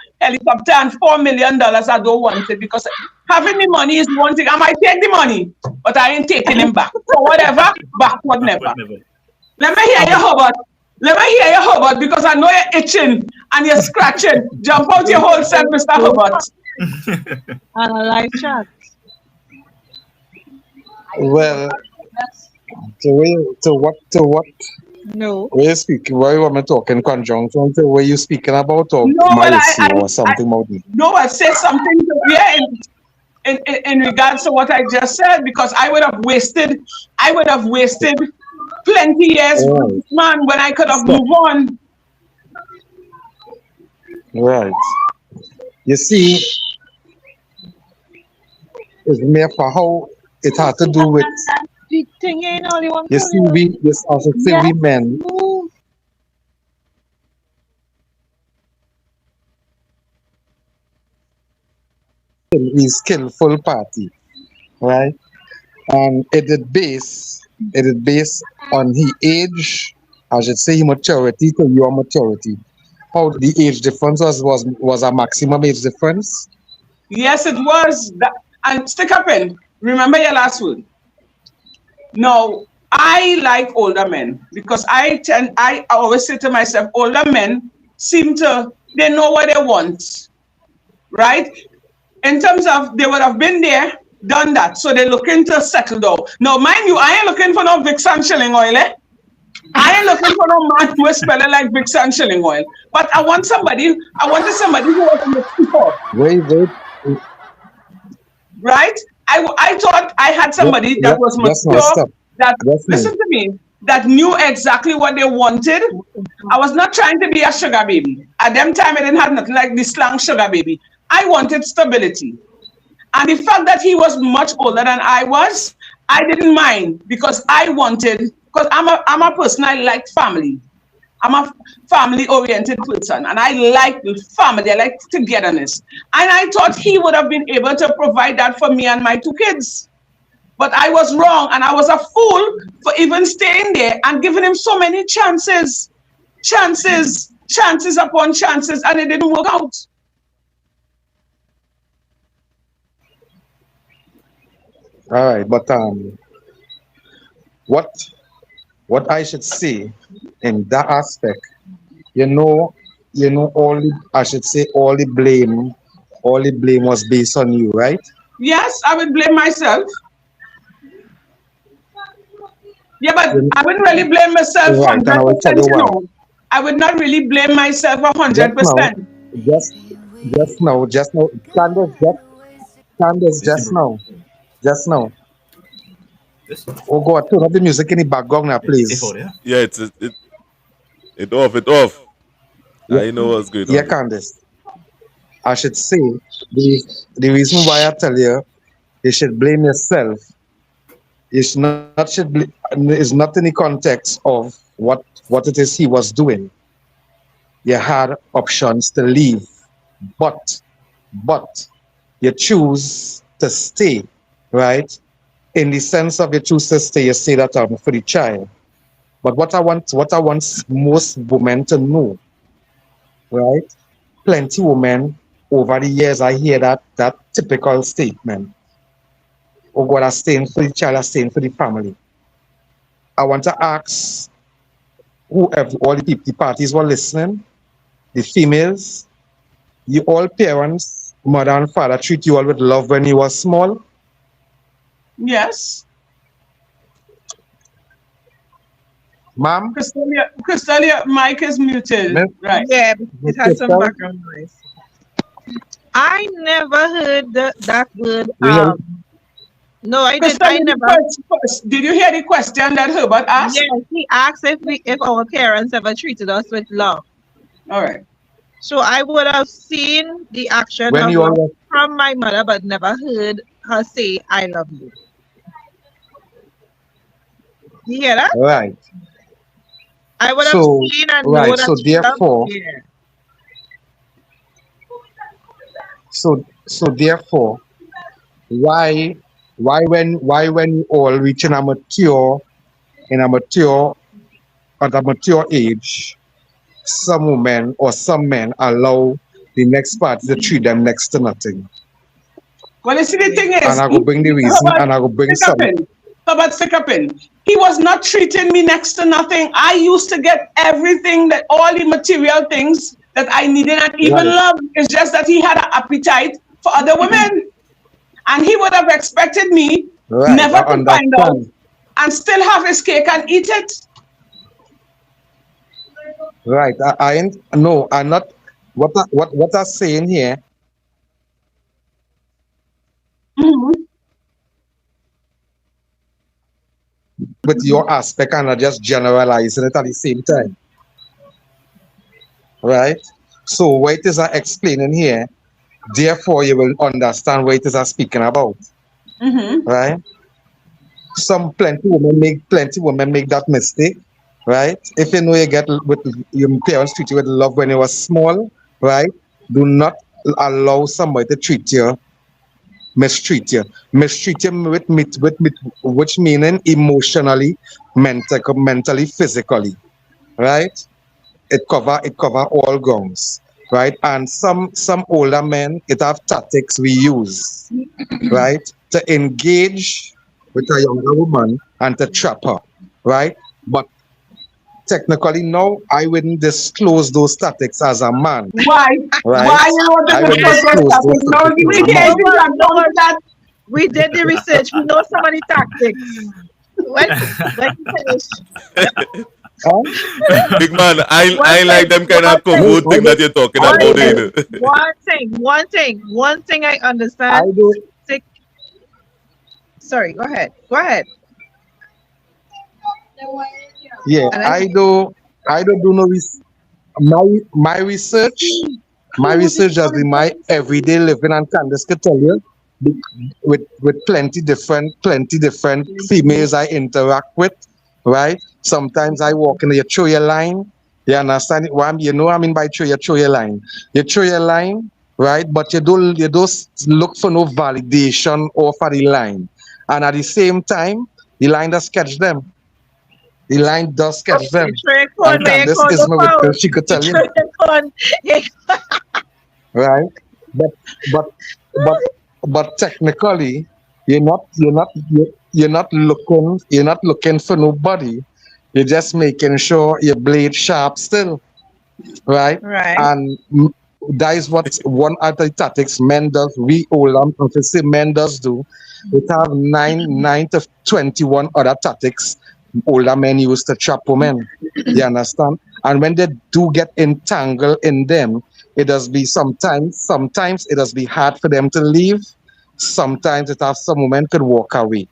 and $4 million. I don't want it because having the money is one thing. I might take the money, but I ain't taking him back. So whatever, backward never. Let me hear you, Hubert. Let me hear you, Hubert, because I know you're itching and you're scratching. Jump out your whole self, Mr. Hubert. And a live chat. Well, to what? No. Were you speaking? Why you want me to talk in conjunction to were you speaking about or No, my issue or something about it? No, I said something in regards to what I just said because I would have wasted plenty years with this man when I could have moved on. Right. You see, it's mere for how it had to do with. The thing ain't only one. You see, we men. Is skillful party, right? And it is based on his age, I should say maturity to your maturity. How the age difference was a maximum age difference? Yes, it was. And stick up in. Remember your last word. No, I like older men because I always say to myself, older men they know what they want, right? In terms of they would have been there, done that. So they're looking to settle down. Now, mind you, I ain't looking for no Vixen shilling oil, eh? I ain't looking for no man who is spelling like Vixen shilling oil. But I wanted somebody who was in the people. Wait. Right? I thought I had somebody that was mature, listen to me, that knew exactly what they wanted. I was not trying to be a sugar baby. At them time, I didn't have nothing like the slang sugar baby. I wanted stability. And the fact that he was much older than I was, I didn't mind because I'm a person, I like family. I'm a family-oriented person, and I like family. I like togetherness. And I thought he would have been able to provide that for me and my two kids. But I was wrong, and I was a fool for even staying there and giving him so many chances upon chances, and it didn't work out. All right, but what I should say in that aspect, all the blame was based on you, right? Yes, I would blame myself. Yeah, but I wouldn't really blame myself 100%. I would not really blame myself 100%. Just now, Candace, just now. Oh God, turn up the music in the background now, please. Yeah, it off. Yeah. I know what's going on. Yeah, Candace. I should say the reason why I tell you should blame yourself is not in the context of what it is he was doing. You had options to leave, but you choose to stay, right? in the sense of you choose to stay, you say that for the child. But what I want most women to know, right? Plenty women over the years, I hear that typical statement. Oh God, I'm staying for the child, I'm staying for the family. I want to ask whoever, all the people, the parties were listening, the females, you all parents, mother and father treat you all with love when you were small. Yes. Ma'am, Crystal, your mic is muted. Miss Right. Yeah, it has some Crystal, background noise. I never heard that word. you hear? No, I did. Crystal, I never. did you hear the question that Herbert asked? Yes, he asked if our parents ever treated us with love. All right. So I would have seen the action When of you all love were from my mother, but never heard her say, "I love you." You hear that? right. I would have So seen and know right. that So she loved. therefore, Yeah. so therefore, why when you all reach in a mature at a mature age, some women or some men allow the next party to treat them next to nothing. Well, you see, the thing And is, I go bring the reason Herbert, and I go bring stick up some. in. Herbert, stick up in. He was not treating me next to nothing. I used to get everything, that all the material things that I needed and even Right, love. It's just that he had an appetite for other women. And he would have expected me right. never I to find out understand. and still have his cake and eat it. Right. I ain't no, I'm not what I'm saying here Mhm. with your aspect and I just generalizing it at the same time. Right? So what it is I explaining here, therefore you will understand what it is I speaking about. Mhm. Right? Plenty women make that mistake, right? If you know you get with your parents treat you with love when you were small, right? Do not allow somebody to mistreat you with which meaning emotionally, mentally, physically, right? It cover all grounds, right? And some older men, it have tactics we use, right, to engage with a younger woman and to trap her, right? But technically now I wouldn't disclose those tactics as a man, Why? right? Why you want to I wouldn't discuss your disclose those topic? Now tactics give as me a the man. agent and down to that. We did the research. We know some of the tactics. When you finish, Huh? Big man, one I like thing, them kind one of No, thing, covert thing that you're talking I about, one don't you thing, know. one thing I I understand. don't Sick. Sorry, go ahead. Go ahead. yeah, And then I don't do no my research, my research has been my everyday living, and Candace could tell you be- with plenty different females I interact with, right? Sometimes I walk in, you throw your line, you understand it? What I mean by throw your line. You throw your line, right? But you don't look for no validation or for the line. And at the same time, the line does catch them. The line does catch you them. try corn And where you Candace call is the my foul. witness, she could You tell you, try corn. right? But but but but technically, you're not looking for nobody. You're just making sure your blade sharp still, right? Right. And that is what one other tactics men does. We all say men does do. It have nine to 21 other tactics older men use to trap women. You understand? And when they do get entangled in them, it does be sometimes it does be hard for them to leave. Sometimes it has some women could walk away.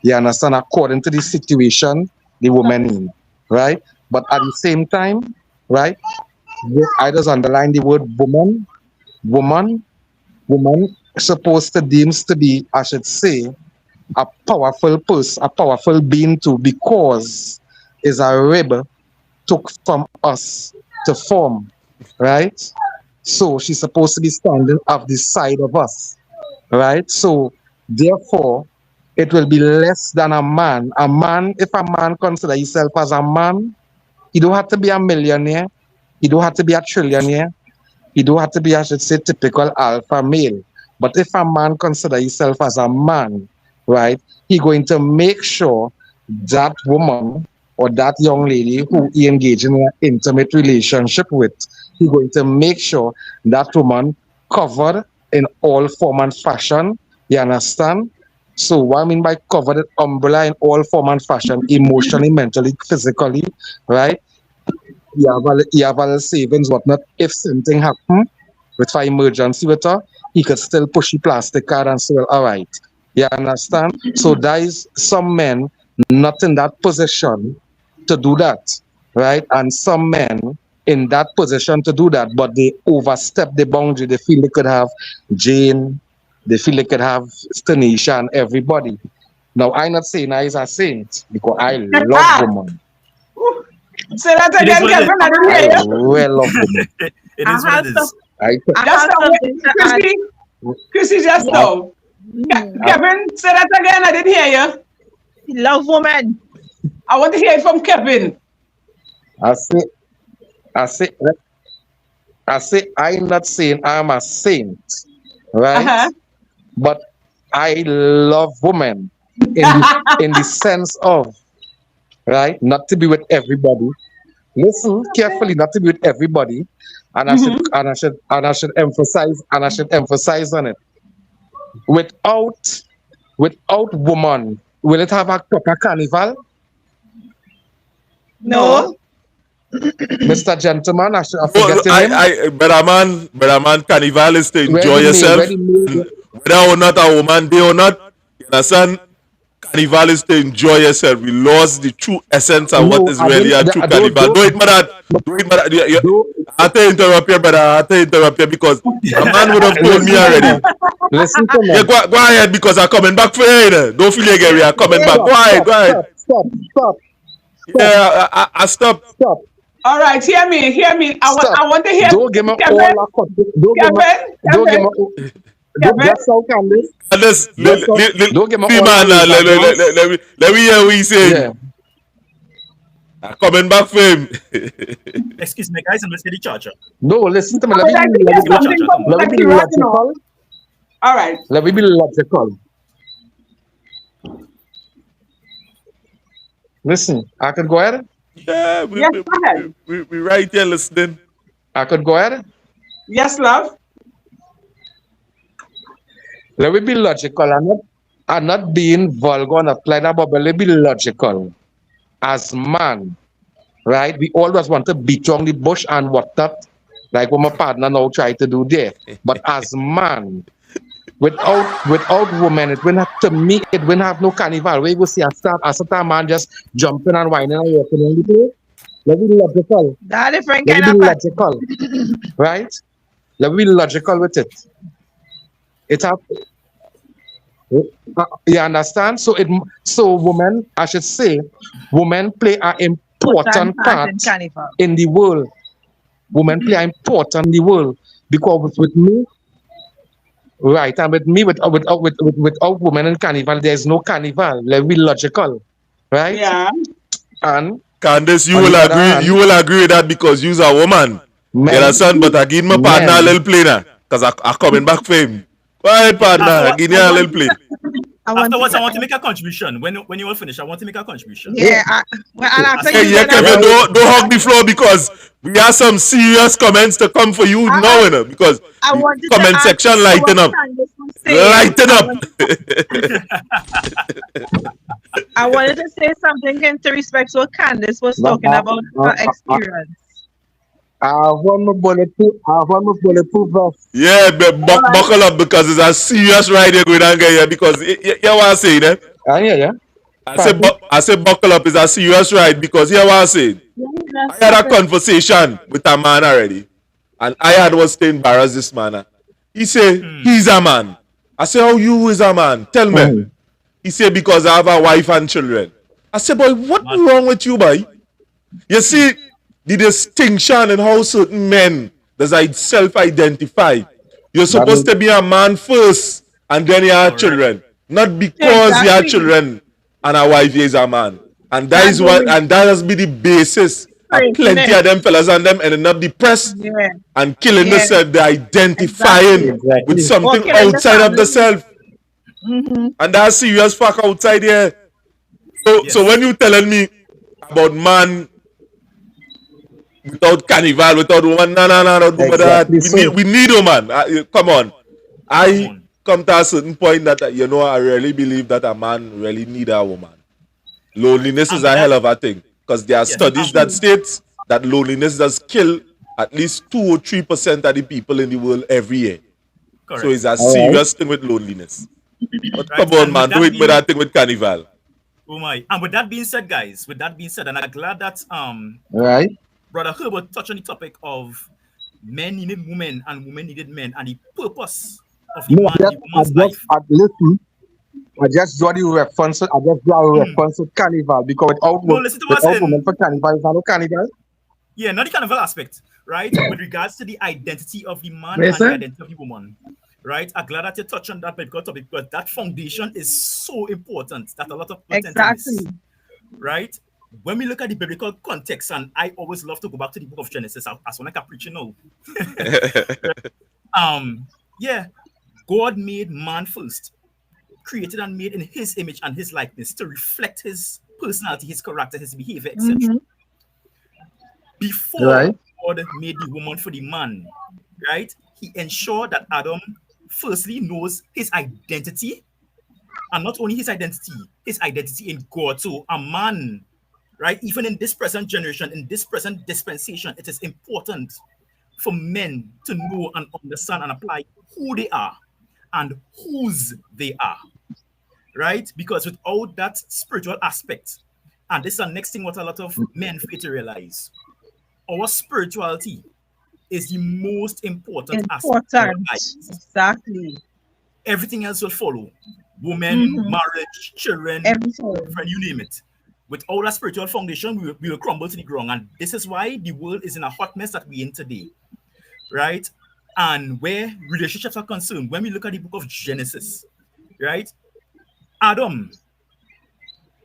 You understand? According to the situation the woman in, right? But at the same time, right? I just underline the word woman. Woman, woman supposed to deems to be, I should say, a powerful person, a powerful being too, because is a rib took from us to form, right? So she's supposed to be standing off the side of us, right? So therefore, it will be less than a man. A man, if a man consider himself as a man, he don't have to be a millionaire. He don't have to be a trillionaire. He don't have to be, I should say, typical alpha male. But if a man consider himself as a man, right, he going to make sure that woman or that young lady who he engaged in an intimate relationship with, he going to make sure that woman covered in all form and fashion. You understand? So what I mean by covered in umbrella in all form and fashion, emotionally, mentally, physically, right? You have a savings, whatnot. If something happen with an emergency with her, he could still push the plastic card and say, well, all right. You understand? So there is some men not in that position to do that, right? And some men in that position to do that, but they overstep the boundary. They feel they could have Jane, they feel they could have Tanisha and everybody. Now, I'm not saying I is a saint because I love women. Say that It is again, what it is. Kevin. I didn't I hear you. really love women. It is what it is. I, I Just have now, something to add. Chrissy, just now. Kevin, say that again. I didn't hear you. Love woman. I want to hear it from Kevin. I say, I'm not saying I'm a saint, right? Uh-huh. But I love women in the sense of, right, not to be with everybody. Listen carefully, not to be with everybody, and I should emphasize on it. Without woman, will it have a proper carnival? No. Mr. Gentleman, I should Well, forget him. brother man, carnival is to enjoy Ready, yourself. ready, ready. Whether or not a woman, day or not, you understand? Carnival is to enjoy yourself. We lost the true essence of what No, is I really a didn't. true carnival. Don't it matter. Don't it matter. I have to interrupt you, brother. I have to interrupt you because a man would have told me already. Listen to me. Yeah, go ahead because I'm coming back for you. You know. Don't feel like we are coming back. Go ahead. Stop. Yeah, I stop. All right, hear me. I want to hear Don't give me Kevin. all don't give me just so Candice. Don't give me see, all man. the Let me hear what he saying. Yeah. I'm coming back for him. Excuse me, guys, I'm going to say the charger. No, listen to me. I would like to hear something from Let me be Shakira, you know. logical. All right. Let me be logical. Listen, I could go ahead. Yeah, Yes, go ahead. we right here listening. I could go ahead. Yes, love. Let me be logical. I'm not being vulgar and apply that, but let me be logical. As man, right? We always want to beat on the bush and what that, like what my partner now try to do there. But as man, without women, it will not to me, it will have no carnival. Where you go see a certain man just jumping and whining and walking on the place. Let me be logical. That different Let kind me be of logical. Right? Let me be logical with it. It have you understand? So women, I should say, women play an important part in carnival. in the world. Women play an important in the world because with me, right, and with me, without women in carnival, there's no carnival. Let me be logical, right? Yeah. And Candice, you on will the other agree. hand, You will agree with that because you're a woman. You understand? But I give my partner a little play now because I coming back for him. Go ahead, partner. I give you a little play. Afterwards, I want to make a contribution. When you all finish, I want to make a contribution. Yeah. And after Hey, you yeah, get Kevin, don't hug the floor because we have some serious comments to come for you now, you know, because I the wanted comment to section add lighten what up. Candice was saying. Lighten up. I wanted to say something in respect to what Candice was talking about her experience. I want my bulletproof vest. Yeah, but buckle up because it's a serious ride you're going to get here because you what I say, eh? Yeah. I say buckle up is a serious ride because you what I say. I had a conversation with a man already, and I had was to embarrass this man. He said he's a man. I said, how you is a man? Tell me. He said because I have a wife and children. I said, boy, what wrong with you, boy? You see the distinction in how certain men that self-identify. You're supposed to be a man first, and then you have children. not because he had Exactly. children and a wife is a man. And that That is what, woman and that has been the basis of plenty craziness. of them fellas and them ending up depressed Yeah. and killing Yeah. themselves. They're Exactly. identifying with Exactly. Or something killing the outside of the family. self. And that's serious fuck outside here. So when you telling me about man without carnival, without woman, no, don't do that. Exactly. So We need woman. Come on. Come I on. come to a certain point that I really believe that a man really need a woman. Loneliness is And a with hell that, of a thing because there are yes, studies that states that loneliness does kill at least 2 or 3% of the people in the world every year. So correct. it's a all right. serious thing with loneliness. But Right. come on, And with man, do that it with being, that thing with carnival. oh my, and with that being said, guys, with that being said, and I'm glad that All right. Brother Herbert touched on the topic of men needed women and women needed men and the purpose of the No, man in the I woman's just, life. listen. I just draw the reference. I just draw a reference to carnival because No, listen to us without women in. for carnival, is not no carnival. Yeah, not the carnival aspect, right? With regards to the identity of the man Yes, and the sir. identity of the woman, right? I'm glad that you touched on that particular topic because that foundation is so important that a lot of people tend to miss, Exactly. right? When we look at the biblical context, and I always love to go back to the book of Genesis, as one I can preach, yeah, God made man first, created and made in his image and his likeness to reflect his personality, his character, his behavior, etc. Before Right. God made the woman for the man, right? He ensured that Adam firstly knows his identity, and not only his identity in God. So a man, right? Even in this present generation, in this present dispensation, it is important for men to know and understand and apply who they are and whose they are, right? Because without that spiritual aspect, and this is the next thing what a lot of men fail to realize, our spirituality is the most important aspect of our Important. lives. Exactly. Everything else will follow. Women, marriage, children, Everything. friend, you name it. Without a spiritual foundation, we will crumble to the ground. And this is why the world is in a hot mess that we're in today, right? And where relationships are concerned, when we look at the book of Genesis, right? Adam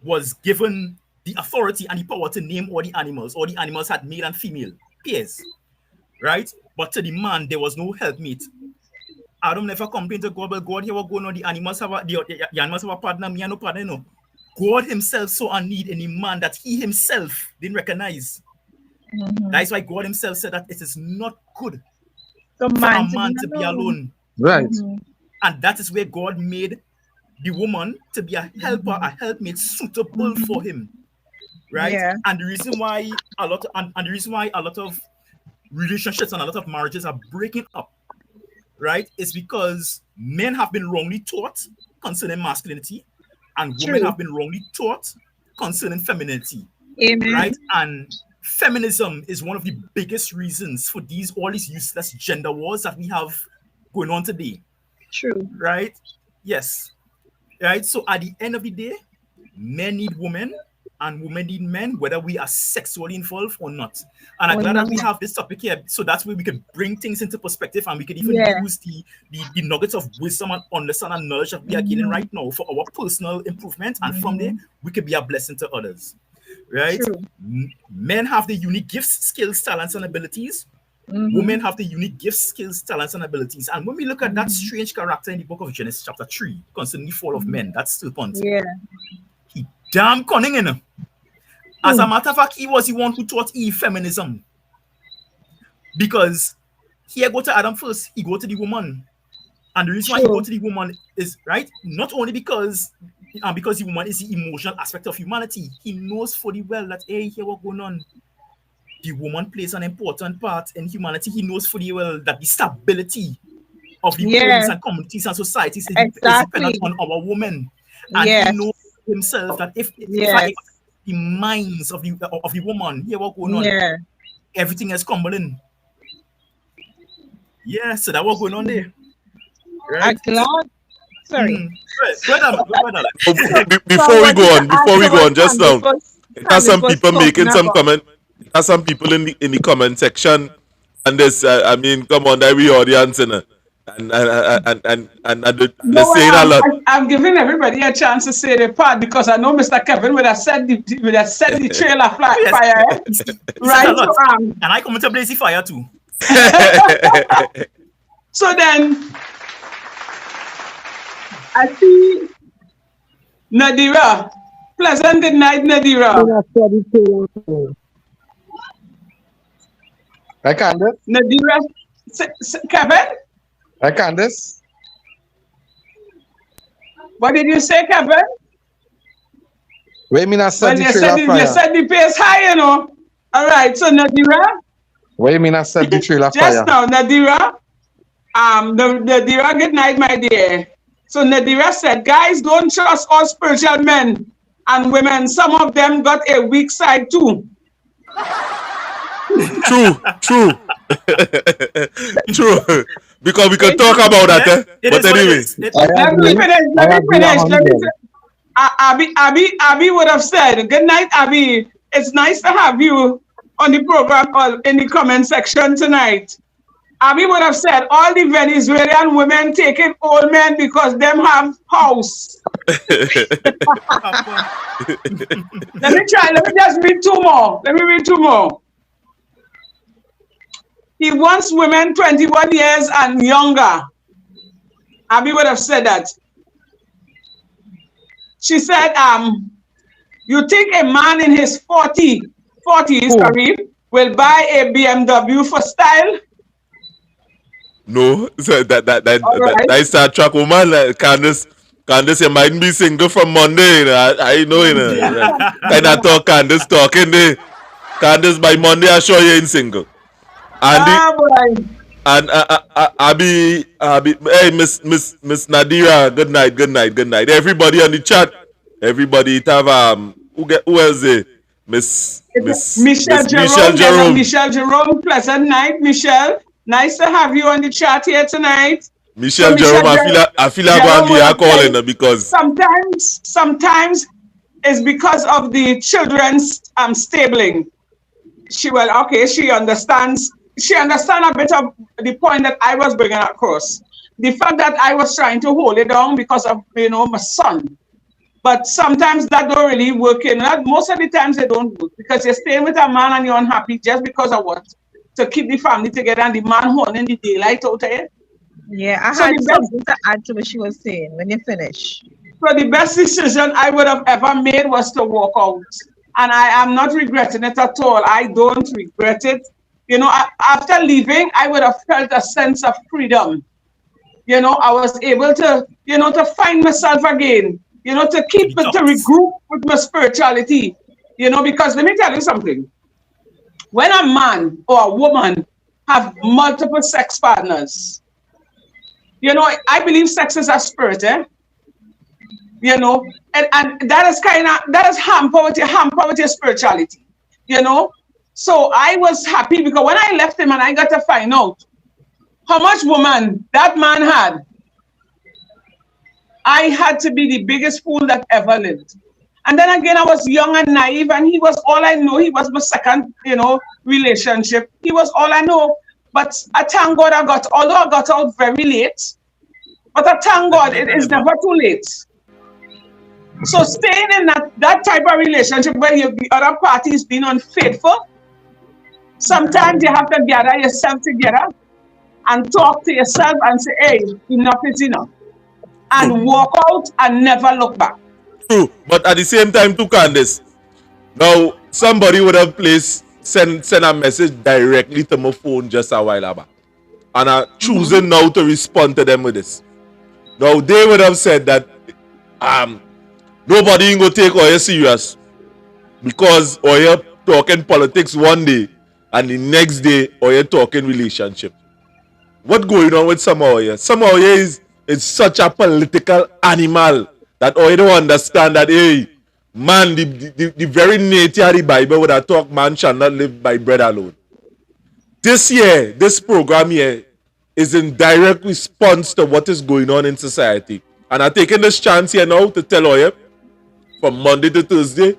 was given the authority and the power to name all the animals. All the animals had male and female pairs, right? But to the man, there was no helpmeet. Adam never complained to God, but God, here what going on? The animals have the animals have a partner, me and no partner, no. God himself saw a need in a man that he himself didn't recognize. That's why God himself said that it is not good So for a man man to be alone. Right. And that is where God made the woman to be a helper, a helpmate suitable for him. Right? Yeah. And the reason why a lot of relationships and a lot of marriages are breaking up, right, is because men have been wrongly taught concerning masculinity and women True. have been wrongly taught concerning femininity. Amen. Right? And feminism is one of the biggest reasons for all these useless gender wars that we have going on today. True. Right? Yes. Right? So at the end of the day, men need women and women need men, whether we are sexually involved or not. And I'm glad that we have this topic here, so that's where we can bring things into perspective and we can even use the nuggets of wisdom and understanding and knowledge that we are gaining right now for our personal improvement. And from there, we can be a blessing to others. Right? True. Men have the unique gifts, skills, talents, and abilities. Women have the unique gifts, skills, talents, and abilities. And when we look at that strange character in the book of Genesis, chapter 3, concerning the fall of men, that's still point. Yeah. He damn cunning in him. As a matter of fact, he was the one who taught Eve feminism. Because he go to Adam first, he go to the woman. And the reason why he go to the woman is, right, not only because the woman is the emotional aspect of humanity, he knows fully well that, hey, here what's going on. The woman plays an important part in humanity. He knows fully well that the stability of the homes and communities and societies is dependent on our women. And he knows himself that if I the minds of the woman, here what going on, everything is crumbling. Yeah, so that was going on there. Right? Sorry. Before we go on, just now, it has some people making some comment. It has some people in the comment section, and this, I mean, come on, that we audience, And No, they're saying a lot. I'm giving everybody a chance to say their part because I know Mr. Kevin would have set the trailer Yes, fire, he said a right? So lot. And I come to blaze the fire too. so then I see Nadira. Pleasant good night, Nadira. Hi, Candace. Nadira, Kevin, Hi, Candace. what did you say, Kevin? What you mean I set Well, the you trailer fire? said the pace high, you know. All right, so Nadira, What you mean I set the trailer just fire? now, Nadira, Nadira, good night, my dear. So Nadira said, guys, don't trust all spiritual men and women. Some of them got a weak side too. True. True. Because we can talk about that, Yes, it But is what it anyway. is. I Let me agree. finish. I Let me agree finish. Let me 100. say, Abby would have said, good night, Abby. It's nice to have you on the program or in the comment section tonight. Abby would have said, all the Venezuelan women taking old men because them have house. Let me just read two more. Let me read two more. He wants women 21 years and younger. Abby would have said that. She said, you think a man in his 40s, sorry, will buy a BMW for style? No, so All right. that Star Trek woman, Candace, you might be single from Monday. You know, I know, you know. Kind of talk Candace talking there. Candace by Monday, I show you ain't single. And the, Ah, boy. and Abby, hey, Miss Nadira, good night. Everybody on the chat, everybody it have who else there? Michelle Michelle Jerome. There's a Jerome. Michelle Jerome. Pleasant night, Michelle. Nice to have you on the chat here tonight. So Michelle Jerome, I feel I go and Jerome give would her a have call said, in because sometimes it's because of the children's stabling. She understands. She understands a bit of the point that I was bringing across. The fact that I was trying to hold it down because of my son. But sometimes that don't really work in. Most of the times they don't work because you're staying with a man and you're unhappy just because of what? To keep the family together and the man holding the daylight out there. Yeah, I So had the best something to add to what she was saying when you finish. So the best decision I would have ever made was to walk out. And I am not regretting it at all. I don't regret it. After leaving, I would have felt a sense of freedom. I was able to, to find myself again, to regroup with my spirituality, because let me tell you something. When a man or a woman have multiple sex partners, I believe sex is a spirit, and that is hamper with your spirituality, So I was happy because when I left him and I got to find out how much woman that man had, I had to be the biggest fool that ever lived. And then again, I was young and naive, and he was all I know. He was my second, relationship. He was all I know. But I thank God although I got out very late, but I thank God it is never too late. So staying in that type of relationship where the other party is being unfaithful, sometimes you have to gather yourself together and talk to yourself and say, hey, enough is enough. And walk out and never look back. true. But at the same time, too, Candace. Now, somebody would have send a message directly to my phone just a while back. And I'm choosing now to respond to them with this. Now, they would have said that nobody ain't gonna take Oya serious because Oya talking politics one day and the next day Oya talking relationship. What going on with some Oya? Some Oya is such a political animal that Oya don't understand that, hey, man, the very nature of the Bible would have talk man shall not live by bread alone. This program here is in direct response to what is going on in society. And I'm taking this chance here now to tell you from Monday to Thursday,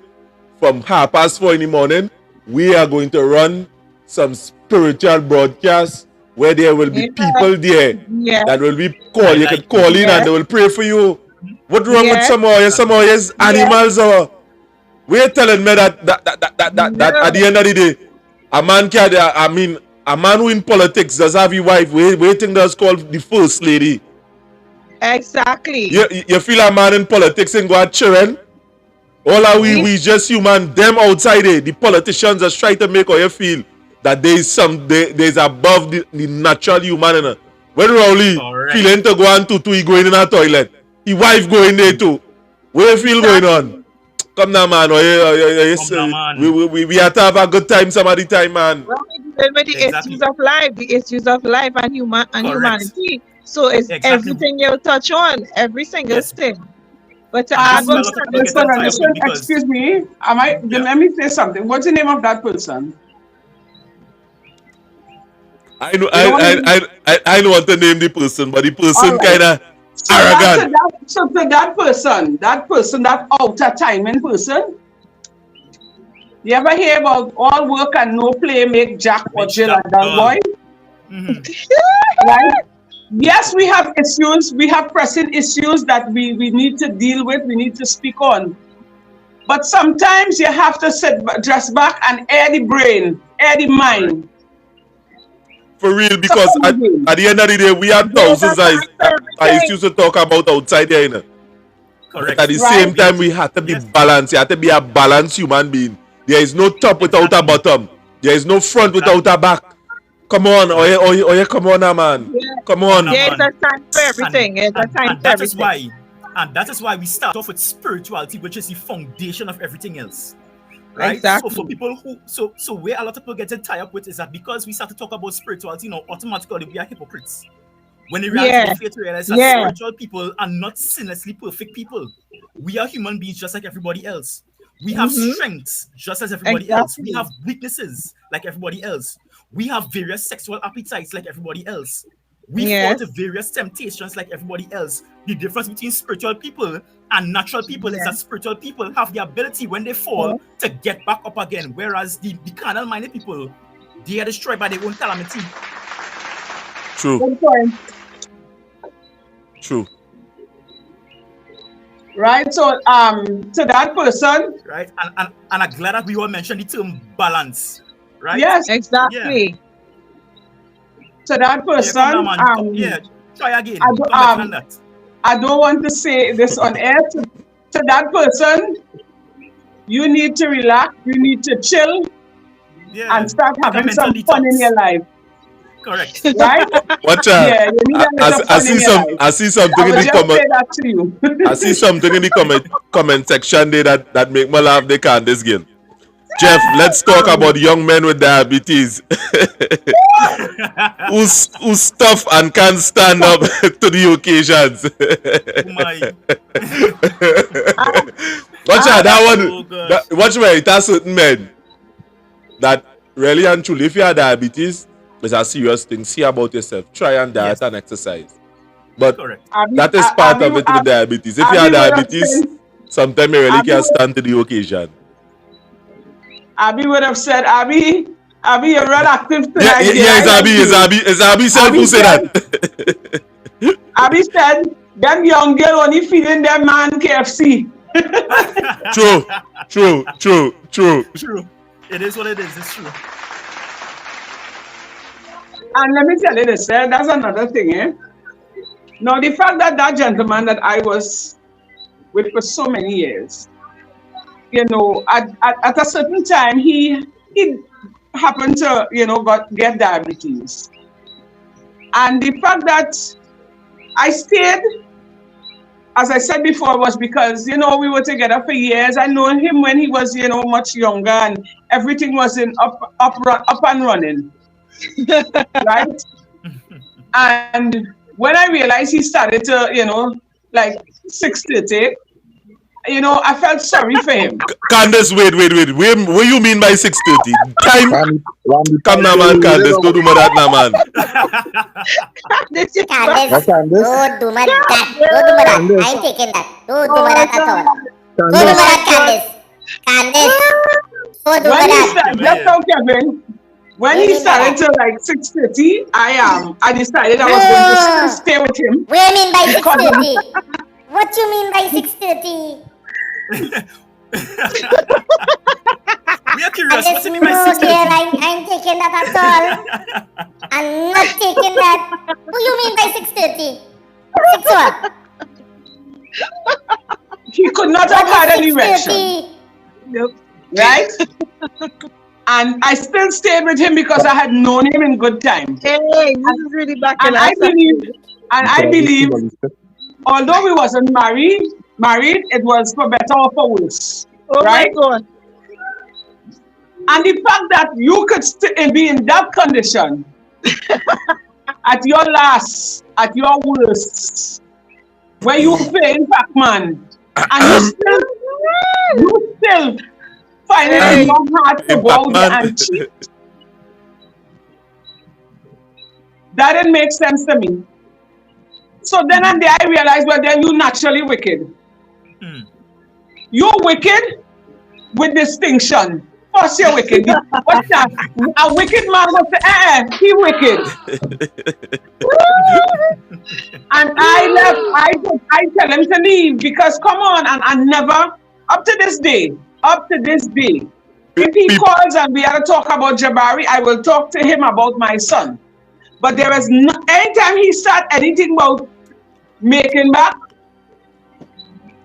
from 4:30 in the morning, we are going to run some spiritual broadcasts where there will be people there Yeah. that will be I you like can call in Yeah. and they will pray for you. What wrong with Yeah. some of you? Some of you animals or we're telling me that at the end of the day, a man can a man who in politics does have a wife. We think that's called the first lady. Exactly. You feel a man in politics and go at children? All are we just human. Them outside there, the politicians just try to make you feel that there's above the natural human. In when Rowley feeling to go and he going in a toilet, his wife going there too. Where you feel going on? Come now, man. We have to have a good time some of the time, man. Well, with the issues of life, and humanity. So it's everything you touch on, every single thing. But excuse me, let me say something. What's the name of that person? I don't want to name the person, but the person kind of arrogant. So that person, that outer timing person, you ever hear about all work and no play make Jack or Jill a dull boy? Right? Yes, we have issues. We have pressing issues that we need to deal with. We need to speak on. But sometimes you have to sit just back and air the brain, air the mind. For real, because at the end of the day, we have thousands I used to talk about outside here. You know? Correct. But at the same time, we have to be balanced. You have to be a balanced human being. There is no top without a bottom. There is no front without a back. Come on, come on, man. Yeah. Come on. There's a time for everything. There's a time for everything. That is why we start off with spirituality, which is the foundation of everything else. Right? Exactly. So for people who so where a lot of people get tied up with is that because we start to talk about spirituality, automatically we are hypocrites. When in reality, we fail to realize that spiritual people are not sinlessly perfect people. We are human beings just like everybody else. We have strengths just as everybody else. We have weaknesses like everybody else. We have various sexual appetites like everybody else. We fall to various temptations like everybody else. The difference between spiritual people and natural people is that spiritual people have the ability when they fall to get back up again, whereas the carnal-minded people, they are destroyed by their own calamity. True. True. Right, so to that person, right, and I'm glad that we all mentioned the term balance, right? Yes, exactly. Yeah. To that person, try again. I don't want to say this on air. To that person, you need to relax. You need to chill, and start having some fun in your life. Correct. Right? Watch out. Yeah, you need I see something in the comment. Say that to you. I see something in the comment section there that make me laugh. They can't this game. Jeff, let's talk about young men with diabetes who stuff and can't stand up to the occasions. Watch out, that one. Watch me, it has certain men that really and truly, if you have diabetes, it's a serious thing. See about yourself. Try and diet and exercise. But that is part of it with diabetes. If you have diabetes, sometimes you really can't stand to the occasion. Abby would have said, Abby, you're real active tonight. It's Abby self who said that. Abby said, them young girl only feeding them man KFC. True. It is what it is. It's true. And let me tell you this, that's another thing. Now, the fact that gentleman that I was with for so many years, at a certain time, he happened to, get diabetes. And the fact that I stayed, as I said before, was because, we were together for years. I known him when he was, much younger, and everything was up and running. Right? And when I realized he started to, like 6:30, I felt sorry for him. Candace, wait. What you mean by 6:30? Time? Come now, man, Candace. Don't do more that now, man. Candace, don't do more that. I ain't taking that. Don't do more that at all. Don't do more that, Candace. Don't do more that. Just now, Kevin. When he started till like 6:30, I decided I was going to still stay with him. What do you mean by 6:30? What do you mean by 6:30? We are curious. What do you mean by No, 6:30? dear, I'm taking that at all. I'm not taking that. What do you mean by 6:30? 6 what? He could not have had an erection. Nope. Right? And I still stayed with him because I had known him in good time. Hey, this is really back in I believe, although we wasn't married, it was for better or for worse. Oh right? my God. And the fact that you could be in that condition at your last, at your worst, where you playing Pac-Man, and you still find it in your heart to go out there and cheat. That didn't make sense to me. So then and there I realized, well, then you're naturally wicked. You're wicked with distinction. First, you're wicked. What's that? A wicked man was he wicked. And I tell him to leave because come on, and I never, up to this day, if he calls and we have to talk about Jabari, I will talk to him about my son. But there is no, anytime he start anything about making back,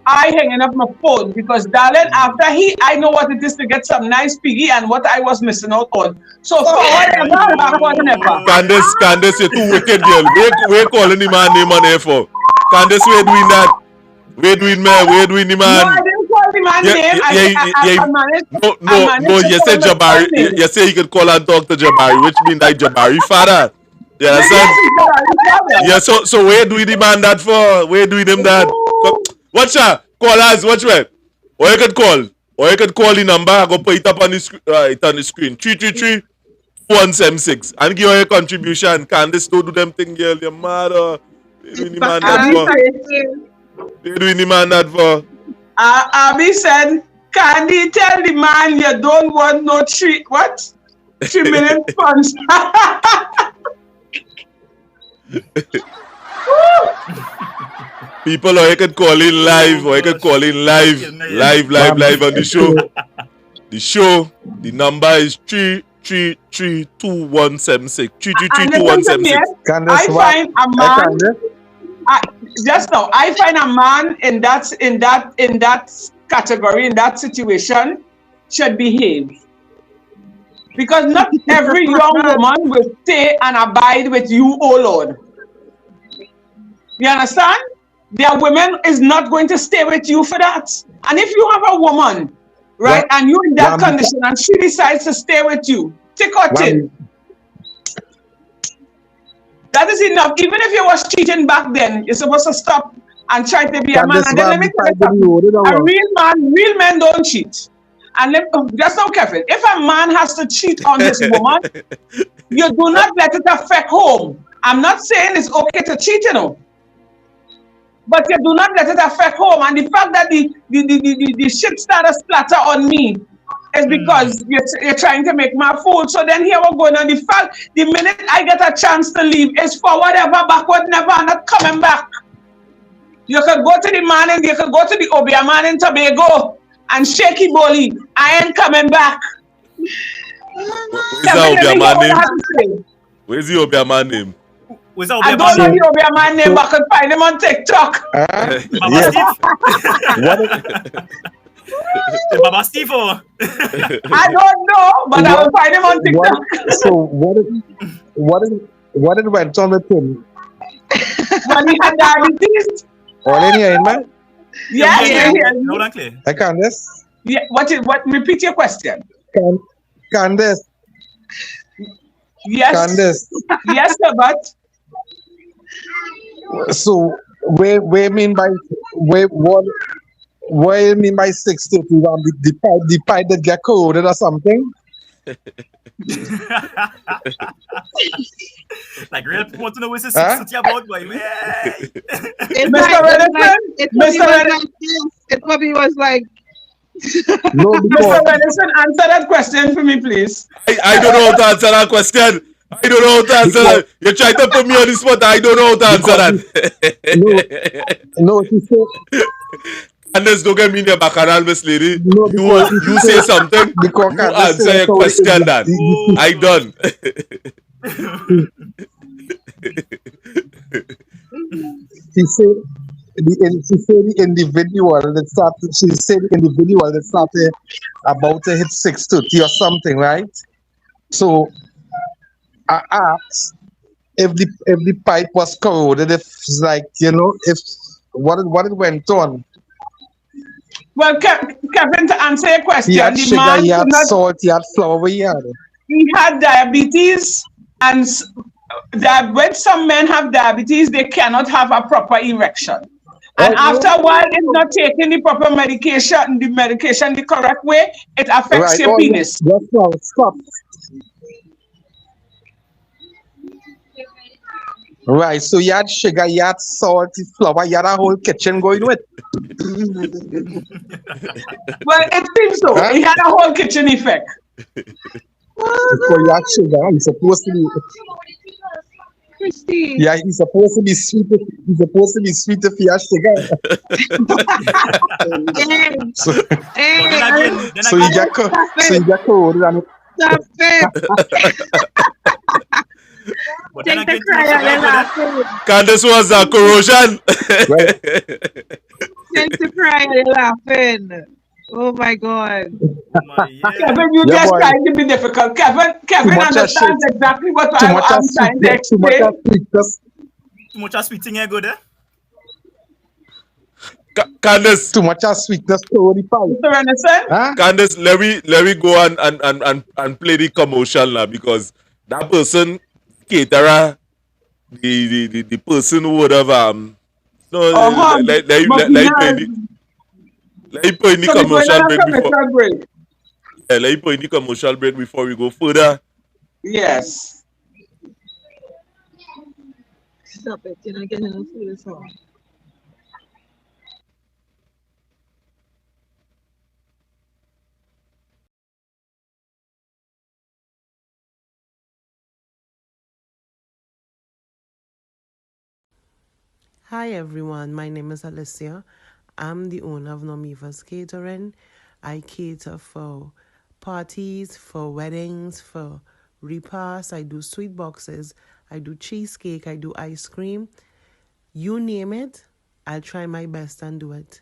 I hanging up my phone because darling, after I know what it is to get some nice piggy and what I was missing out on. So forward and backward never. Candace, you're too wicked, girl. We're calling the man name on here for. Candace, we're doing that. We're doing the man. No, I didn't call the man name. No, you said Jabari. You say you could call and talk to Jabari, which means like Jabari father. You understand? Yeah, so we're doing the man that for. We're doing him that. Watch out, call us, watch it. Or you could call the number, I go put it up on the screen, on the screen. 333-176. And give your contribution. Candace, don't do them thing, girl. You're mad. They're doing the man that for. Abby said, Candy, tell the man you don't want no 3 minute funds. People, or you could call in live, live on the show. The number is 333-2176. 333-2176. I find a man. I find a man in that category, in that situation, should behave. Because not every young woman will stay and abide with you, oh Lord. You understand? Their women is not going to stay with you for that. And if you have a woman, right, and you're in that condition and she decides to stay with you, take her tin. That is enough. Even if you was cheating back then, you're supposed to stop and try to be a man. And then let me tell you something. A real men don't cheat. And just so careful. If a man has to cheat on his woman, you do not let it affect home. I'm not saying it's okay to cheat, you know. But you do not let it affect home. And the fact that the shit started splatter on me is because you're trying to make my food. So then here we're going on. The fact, the minute I get a chance to leave, is forward ever, backward never, I'm not coming back. You could go to the man and you could go to the Obia man in Tobago and shaky Boli. I ain't coming back. Where's the Obia man name? Where's the Obia man name? I don't know the Obia man name, but I could find him on TikTok. Baba Steve. I don't know, but I will find him on TikTok. So what went on with him? When he had diabetes. All in here, man? Yes. I Candace? Yeah, repeat your question. Candace. Yes. Candace. Yes, sir, but. So what you mean by 6:30? The pipe that get corroded or something? Like real people want to know what's this 6:30 about, boy. It probably was like No, Mr. because Venison, answer that question for me, please. I don't know how to answer that question. I don't know how to answer because that. You're trying to put me on the spot. I don't know how to answer because no, that. no, she said Candace, don't get me in the bacchanal, Miss Lady. no You say something. because You Candace answer went your out question, Dan. I done. she said the individual that started. She said the individual that started about to hit 6:30 or something, right? So I asked if the pipe was corroded, if like if what it went on. Well, Kevin, to answer your He question, had the sugar, man he could had not, salt, he had flour. What he had? he had diabetes, and that when some men have diabetes, they cannot have a proper erection. And Right? after a while, if not taking the proper medication, the correct way, it affects Right. your Oh, penis. just now, stop. Right. So you had sugar, you had salt, flour, you had a whole kitchen going with. Well, it seems so. Huh? It had a whole kitchen effect. So you had sugar. He's supposed to be. Christy. Yeah, he's supposed to be sweet. He's supposed to be sweet if he has sugar. So, Hey, so you get stop so you it. get corroded and Stop it. But then Take the again, too cry much and sugar, the you go there. laughing. Candace was a corrosion. right. Take the cry and the laughing. Oh my God. My, yeah. Kevin, you Yeah, just boy. trying to be difficult. Kevin Too much of shit. understands exactly what Too much of I'm trying to sweetness. Too much explain. of sweetness. Too much of sweet thing you go there. Candace, Too much of sweetness to the pipe. Mr. Renison? Huh? Candace, let me go and play the commercial now, because that person, caterer, the person who would have no, let me play Martina. the So we're going commercial on a break before. commercial break. Yeah, let me play the commercial break before we go further. Yes. Stop it. You're not getting enough food this song. Hi everyone, my name is Alicia. I'm the owner of Nomiva's Catering. I cater for parties, for weddings, for repasts. I do sweet boxes, I do cheesecake, I do ice cream. You name it, I'll try my best and do it.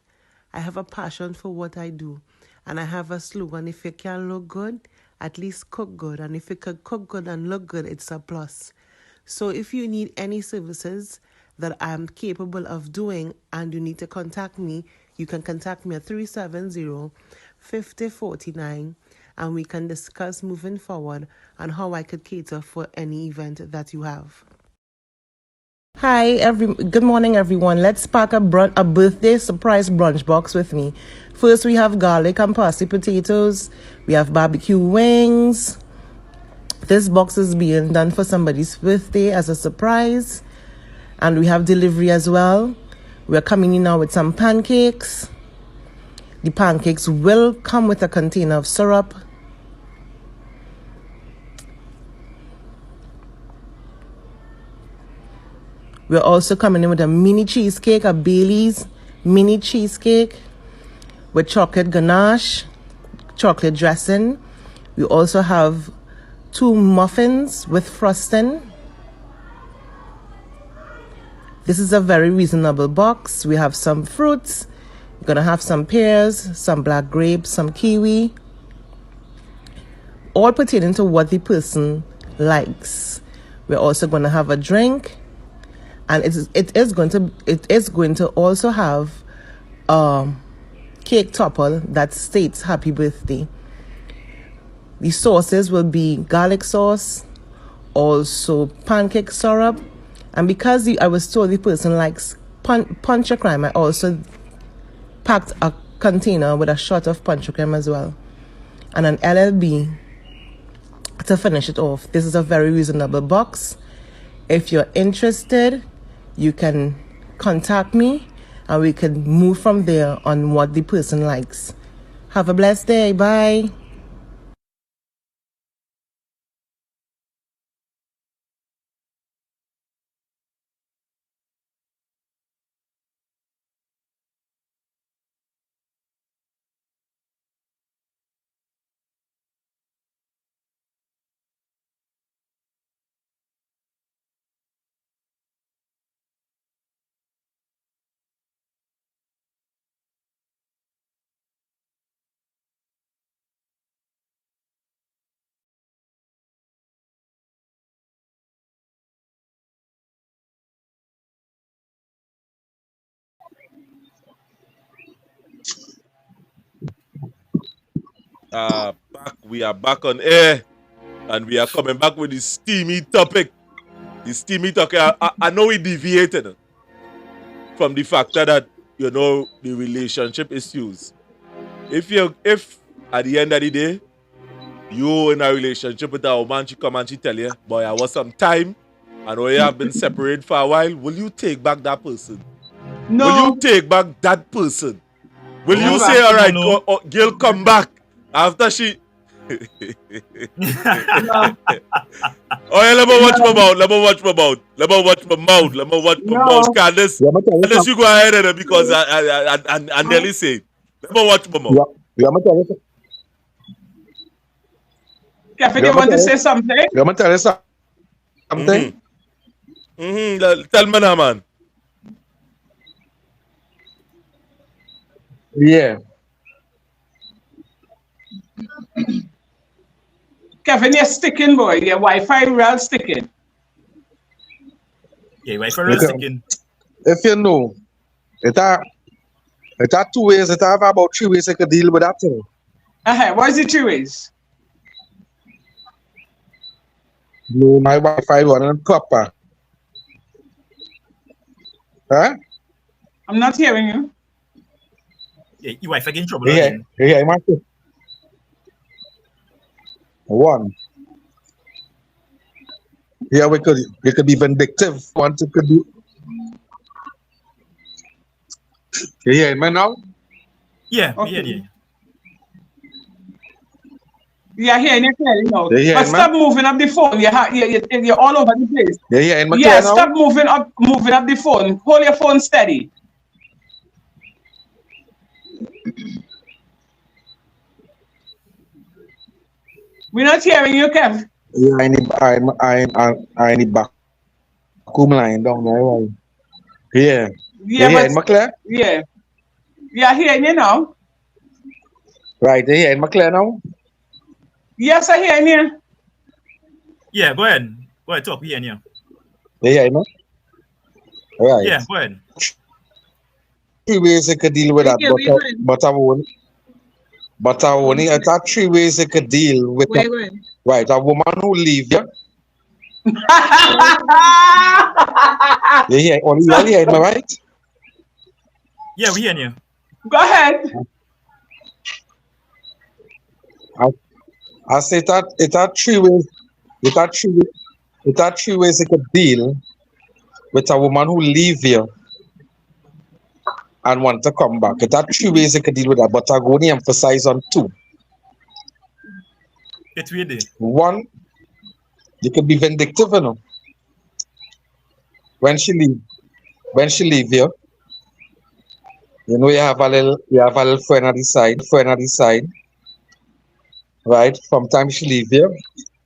I have a passion for what I do, and I have a slogan: if you can look good, at least cook good. And if you can cook good and look good, it's a plus. So if you need any services that I'm capable of doing and you need to contact me, you can contact me at 370-5049, and we can discuss moving forward on how I could cater for any event that you have. Hi, good morning, everyone. Let's pack a birthday surprise brunch box with me. First, we have garlic and parsley potatoes. We have barbecue wings. This box is being done for somebody's birthday as a surprise. And we have delivery as well. We're coming in now with some pancakes. The pancakes will come with a container of syrup. We're also coming in with a mini cheesecake, a Bailey's mini cheesecake with chocolate ganache, chocolate dressing. We also have 2 muffins with frosting. This is a very reasonable box. We have some fruits. We're going to have some pears, some black grapes, some kiwi, all pertaining to what the person likes. We're also going to have a drink, and it is going to also have a cake topper that states happy birthday. The sauces will be garlic sauce, also pancake syrup, and because I was told the person likes punch crème, I also packed a container with a shot of punch crème as well, and an LLB to finish it off. This is a very reasonable box. If you're interested, you can contact me and we can move from there on what the person likes. Have a blessed day. Bye. We are back on air, and we are coming back with the steamy topic. The steamy topic. I know we deviated from the factor that the relationship issues. If at the end of the day you in a relationship with a woman, she come and she tell you, boy, I was some time, and we have been separated for a while. Will you take back that person? No. Will you take back that person? Will you say, all right, girl, come back after she? Oh yeah, let me watch my mouth. Candace, you go ahead and because I nearly say, let me watch my mouth. Kevin, you want to say something? Let me tell you something. Tell me now, man. Yeah. Kevin, you're sticking, boy. Your Wi-Fi real sticking. Yeah, Wi-Fi real sticking. If you know, it are 2 ways. It have about 3 ways you could deal with that thing. What is the 3 ways? No, my Wi-Fi running proper. Huh? I'm not hearing you. Yeah, your Wi-Fi getting trouble Yeah, again. yeah, my 1. Yeah, we could be vindictive. Want to could do. You hearing me now? Yeah, Okay. yeah. Yeah, hearing you clearly now. Yeah, but stop moving up the phone. You're all over the place. Yeah, in my yeah, stop moving up the phone. Hold your phone steady. We're not hearing you, Kev. Yeah, I need back line down there. Yeah. Yeah, yeah, in my clear? Yeah. Yeah, hearing you now. Right, yeah, in my clear now? Yes, I hear you. Yeah, go ahead. Go ahead, talk. We hear you. Yeah, you know? Right. Yeah, go ahead. 3 ways you could deal with that, but I won't. But I only it's 3 ways you could deal with that. Right, a woman who leave you. Yeah, only you hear me, right? Yeah, we hear you. Go ahead. I say that it are 3 ways. It are 3 ways you could deal with a woman who leave you and want to come back. It are 3 ways you could deal with that, but I go only emphasize on 2. It's weird. 1, you could be vindictive, you know. When she leave you, you know you have a little friend at the side, right? From time she leave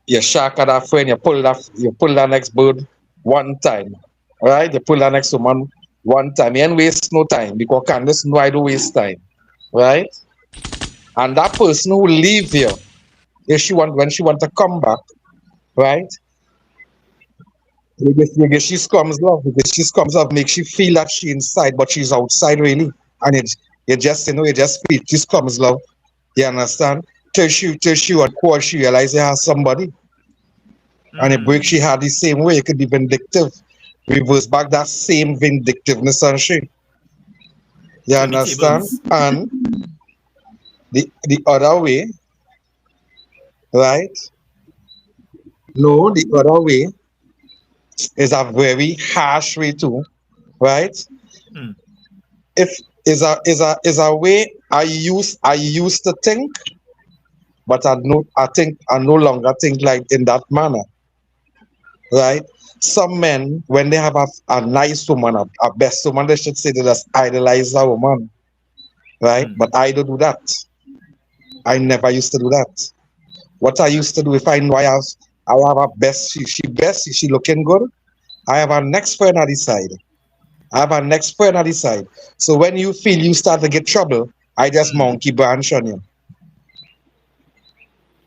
you shock at that friend, you pull that next bird 1 time, right? You pull that next woman 1 time. You ain't waste no time because Candace know I don't waste time, right? And that person who leave you, when she want to come back, right? You get she comes love, makes you feel that she inside, but she's outside really. And you just speak, she comes love. You understand? Till she and call, she realize you have somebody. And it breaks she had the same way. You could be vindictive. Reverse back that same vindictiveness and shit. You understand? And the other way, right? No, the other way is a very harsh way too, right? If is a way I used to think, but I no longer think like in that manner. Right? Some men, when they have a nice woman, a best woman, they should say they just idolize a woman. Right? But I don't do that. I never used to do that. What I used to do, if I know I have a best, she looking good, I have a next friend at the side. I have a next friend at the side. So when you feel you start to get trouble, I just monkey branch on you.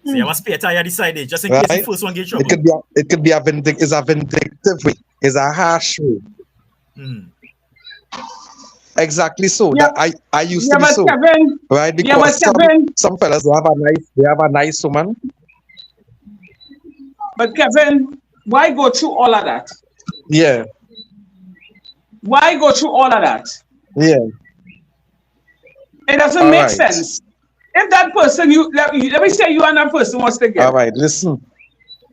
So you must spare tire decided just in case the first one get trouble. It could be a vindictive way. It's a harsh way. Exactly so. Yeah. That I used to be so. Kevin, right? Because some fellas they have a nice woman. But Kevin, why go through all of that? Yeah. Why go through all of that? Yeah. It doesn't make sense. If that person, let me say you and that person was together. All right, listen.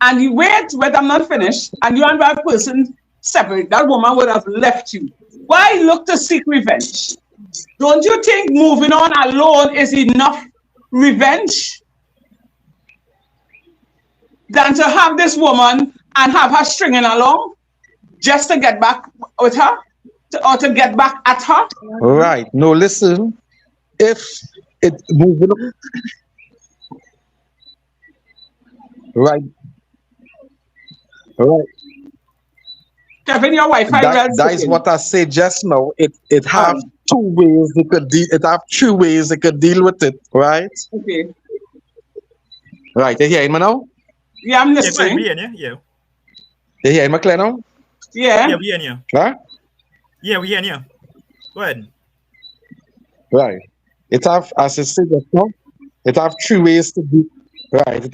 And you wait, I'm not finished, and you and that person separate, that woman would have left you. Why look to seek revenge? Don't you think moving on alone is enough revenge than to have this woman and have her stringing along just to get back with her or to get back at her? Right. No, listen. If it moving on, right. Kevin, your Wi-Fi. That is what I said just now. It have two ways they could deal. It have two ways they could deal with it. Right. Okay. Right. You hearing me now? Yeah, I'm listening. Yeah. You hearing me clear now? Yeah. Yeah, we hearing you. Huh? Yeah, we hearing you. Go ahead. Right. It have, as I said just now, it have three ways to deal. Right. It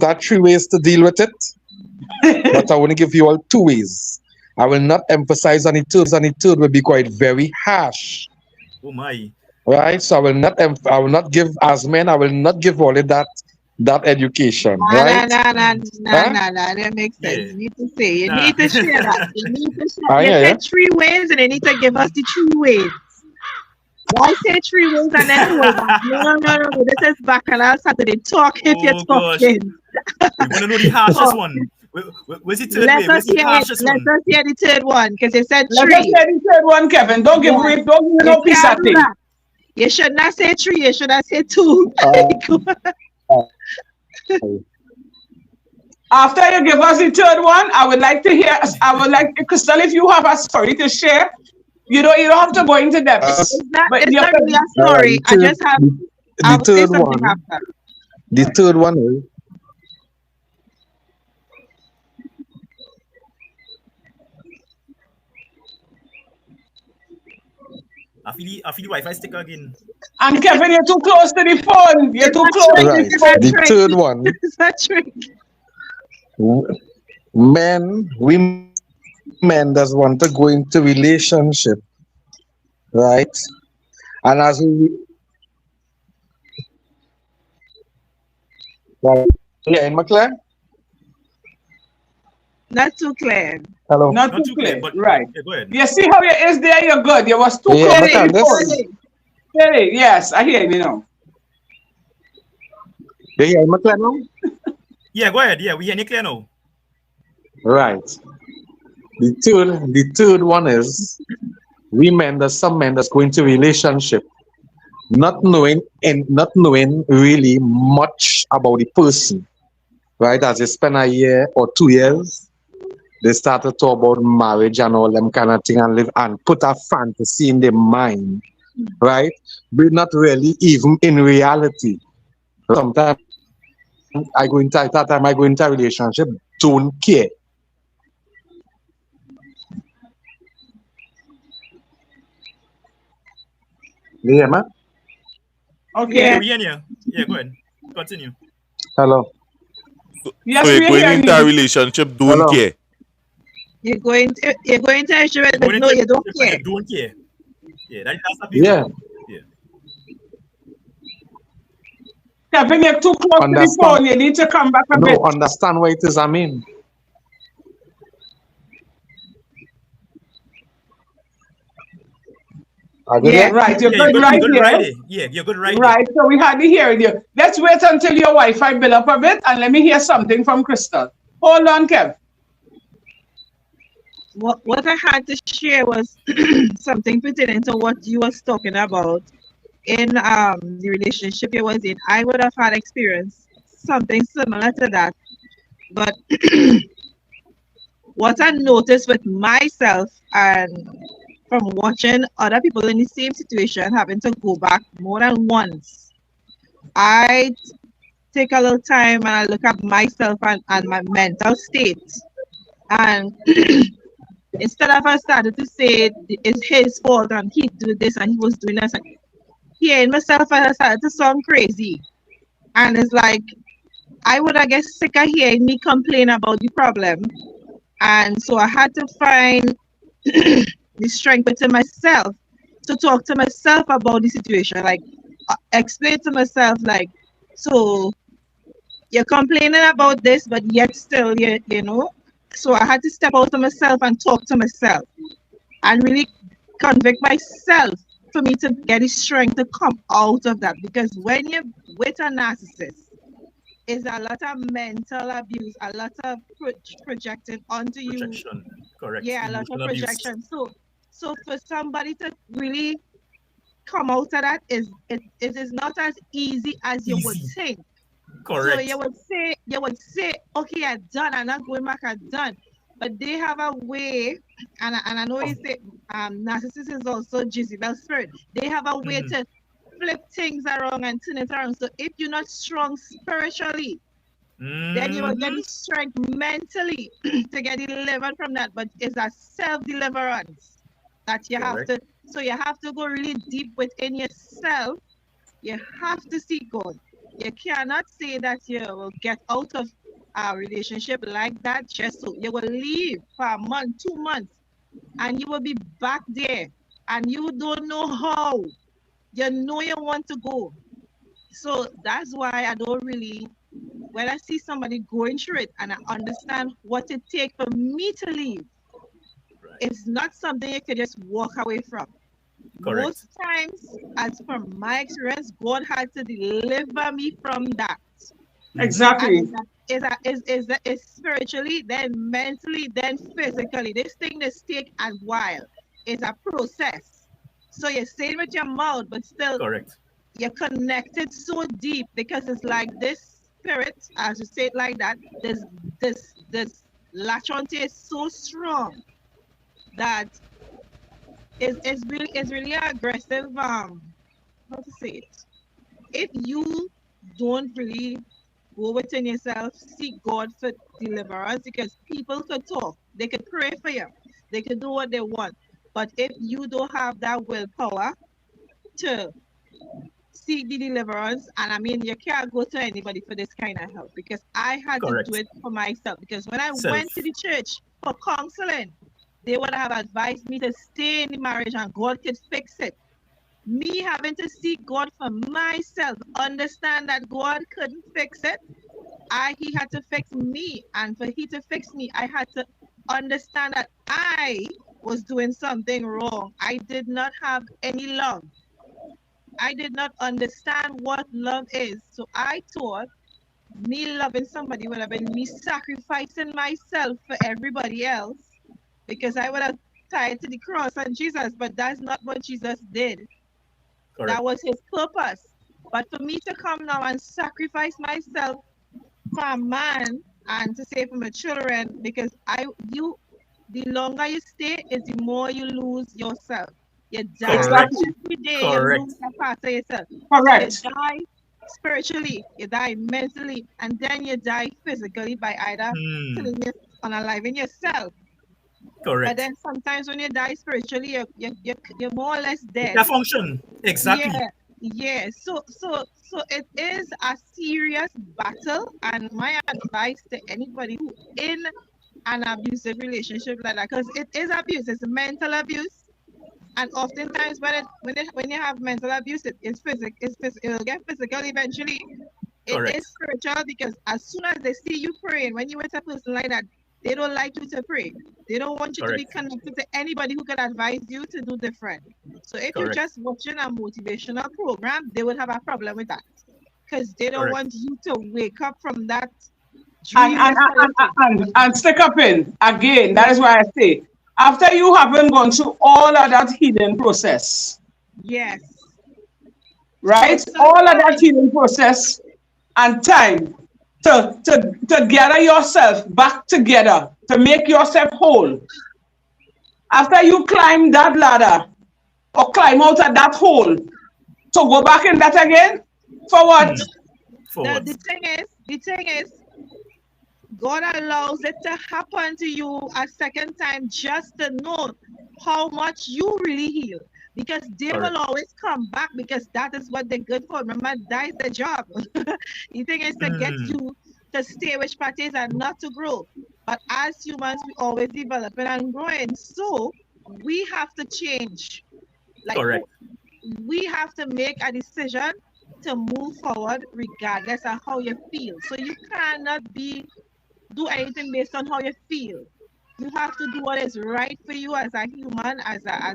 have three ways to deal with it. But I want to give you all two ways. I will not emphasize on the third. On the third will be quite very harsh. Oh my. Right. So I will not give, as men, I will not give all of that education. Right? Nah. That makes sense. Yeah. You need to say. You need to share that. You need to share. You Yeah. said 3 ways, and they need to give us the 3 ways. Why say 3 ways and then no. This is Bacchanal Saturday. Talk if you're talking. We want to know the harshest one. Where's the third way? Where's the harshest one? Let's hear the third one, because they said 3. Let's hear the third one, Kevin. Don't give me no piece of thing. You should not say 3. You should not say 2. After you give us the third one, I would like, Crystal, if you have a story to share, you don't have to go into depth. It's not really a story. I just have the third one. The third one is I feel the Wi-Fi sticker again. And Kevin, you're too close to the phone. You're too close. Right. The third one. It's a trick. Women does want to go into relationship, right? And as we in McLean? Not too clear. Hello. Not too clear, but right. Yeah, go ahead. You see how it is there? You're good. You was too close to the phone. Yes, I hear you now. You hear me clear now? Yeah, go ahead. Yeah, we hear you clear now. Right. The third one is some men that's going to relationship, not knowing really much about the person. Right? As they spend a year or 2 years, they start to talk about marriage and all them kind of thing and put a fantasy in their mind. Right? But not really even in reality. Sometimes I go into a relationship, don't care. Yeah, man. Okay. Yeah, we hear you. Yeah, go ahead. Continue. Hello. Yes, so you're going into a relationship, don't care. You're going to a relationship, but no, you don't care. You don't care. Yeah, that's yeah. Kevin, you're too close to the phone. You need to come back a bit. No, understand what it is I mean. Yeah, right. You're good right you're good here. right there. Yeah, you're good right there. Right. So we hardly hearing you. Let's wait until your Wi-Fi build up a bit and let me hear something from Crystal. Hold on, Kev. What I had to share was something pertaining to what you was talking about in the relationship you was in. I would have had experience something similar to that, but what I noticed with myself and from watching other people in the same situation having to go back more than once, I take a little time and I look at myself and my mental state. And instead of I started to say it's his fault and he did this and he was doing this, and hearing myself, I started to sound crazy. And it's like, I would, I guess, sick of hearing me complain about the problem. And so I had to find the strength within myself to talk to myself about the situation. Like, explain to myself, like, so you're complaining about this, but yet still, you know. So I had to step out of myself and talk to myself and really convict myself for me to get the strength to come out of that. Because when you're with a narcissist, it's a lot of mental abuse, a lot of projecting onto Projection. you. Correct. Yeah, a lot of Emotional abuse. projection. So for somebody to really come out of that it is not as easy as you would think. Correct. So you would say, okay, I'm done. I'm not going back. I'm done. But they have a way, and I know you say narcissism is also Jezebel's spirit. They have a way to flip things around and turn it around. So if you're not strong spiritually, then you will get the strength mentally to get delivered from that. But it's a self-deliverance that you have to. So you have to go really deep within yourself. You have to seek God. You cannot say that you will get out of a relationship like that just so. You will leave for a month, 2 months, and you will be back there, and you don't know how. You know you want to go. So that's why I don't really, when I see somebody going through it and I understand what it takes for me to leave, it's not something you can just walk away from. Correct. Most times, as from my experience, God had to deliver me from that. Exactly. It's spiritually, then mentally, then physically. This thing that's take a while. It's a process. So you say it with your mouth, but still you're connected so deep because it's like this spirit, as you say it like that, this latch onto is so strong that it's really aggressive. How to say it? If you don't really go within yourself, seek God for deliverance, because people could talk, they could pray for you, they could do what they want, but if you don't have that willpower to seek the deliverance, and I mean, you can't go to anybody for this kind of help, because I had to do it for myself. Because when I went to the church for counseling, they would have advised me to stay in the marriage and God could fix it. Me having to seek God for myself, understand that God couldn't fix it. He had to fix me, and for he to fix me, I had to understand that I was doing something wrong. I did not have any love. I did not understand what love is. So I thought me loving somebody would have been me sacrificing myself for everybody else, because I would have tied to the cross and Jesus, but that's not what Jesus did. Correct. That was his purpose. But for me to come now and sacrifice myself for a man and to save for my children, because the longer you stay is the more you lose yourself. You die every day, you lose a part of yourself. Correct. So you die spiritually, you die mentally, and then you die physically by either killing unaliving yourself. Correct. But then sometimes when you die spiritually, you're more or less dead. That function. Exactly. Yeah. So it is a serious battle, and my advice to anybody who in an abusive relationship like that, because it is abuse, it's mental abuse, and oftentimes when you have mental abuse, it'll get physical eventually. It is spiritual, because as soon as they see you praying, when you with a person like that, They don't like you to pray. They don't want you to be connected to anybody who can advise you to do different. So if you're just watching a motivational program, they would have a problem with that because they don't want you to wake up from that dream. And stick up in again. That is why I say, after you haven't gone through all of that healing process. Yes. Right? All of that healing process and time to gather yourself back together, to make yourself whole. After you climb that ladder or climb out of that hole, to go back in that again, for what? The thing is, God allows it to happen to you a second time just to know how much you really heal. Because they will always come back because that is what they're good for. Remember, that is the job. The thing is to get you to stay with parties and not to grow. But as humans, we always developing and growing. So we have to change. We have to make a decision to move forward regardless of how you feel. So you cannot do anything based on how you feel. You have to do what is right for you as a human, as a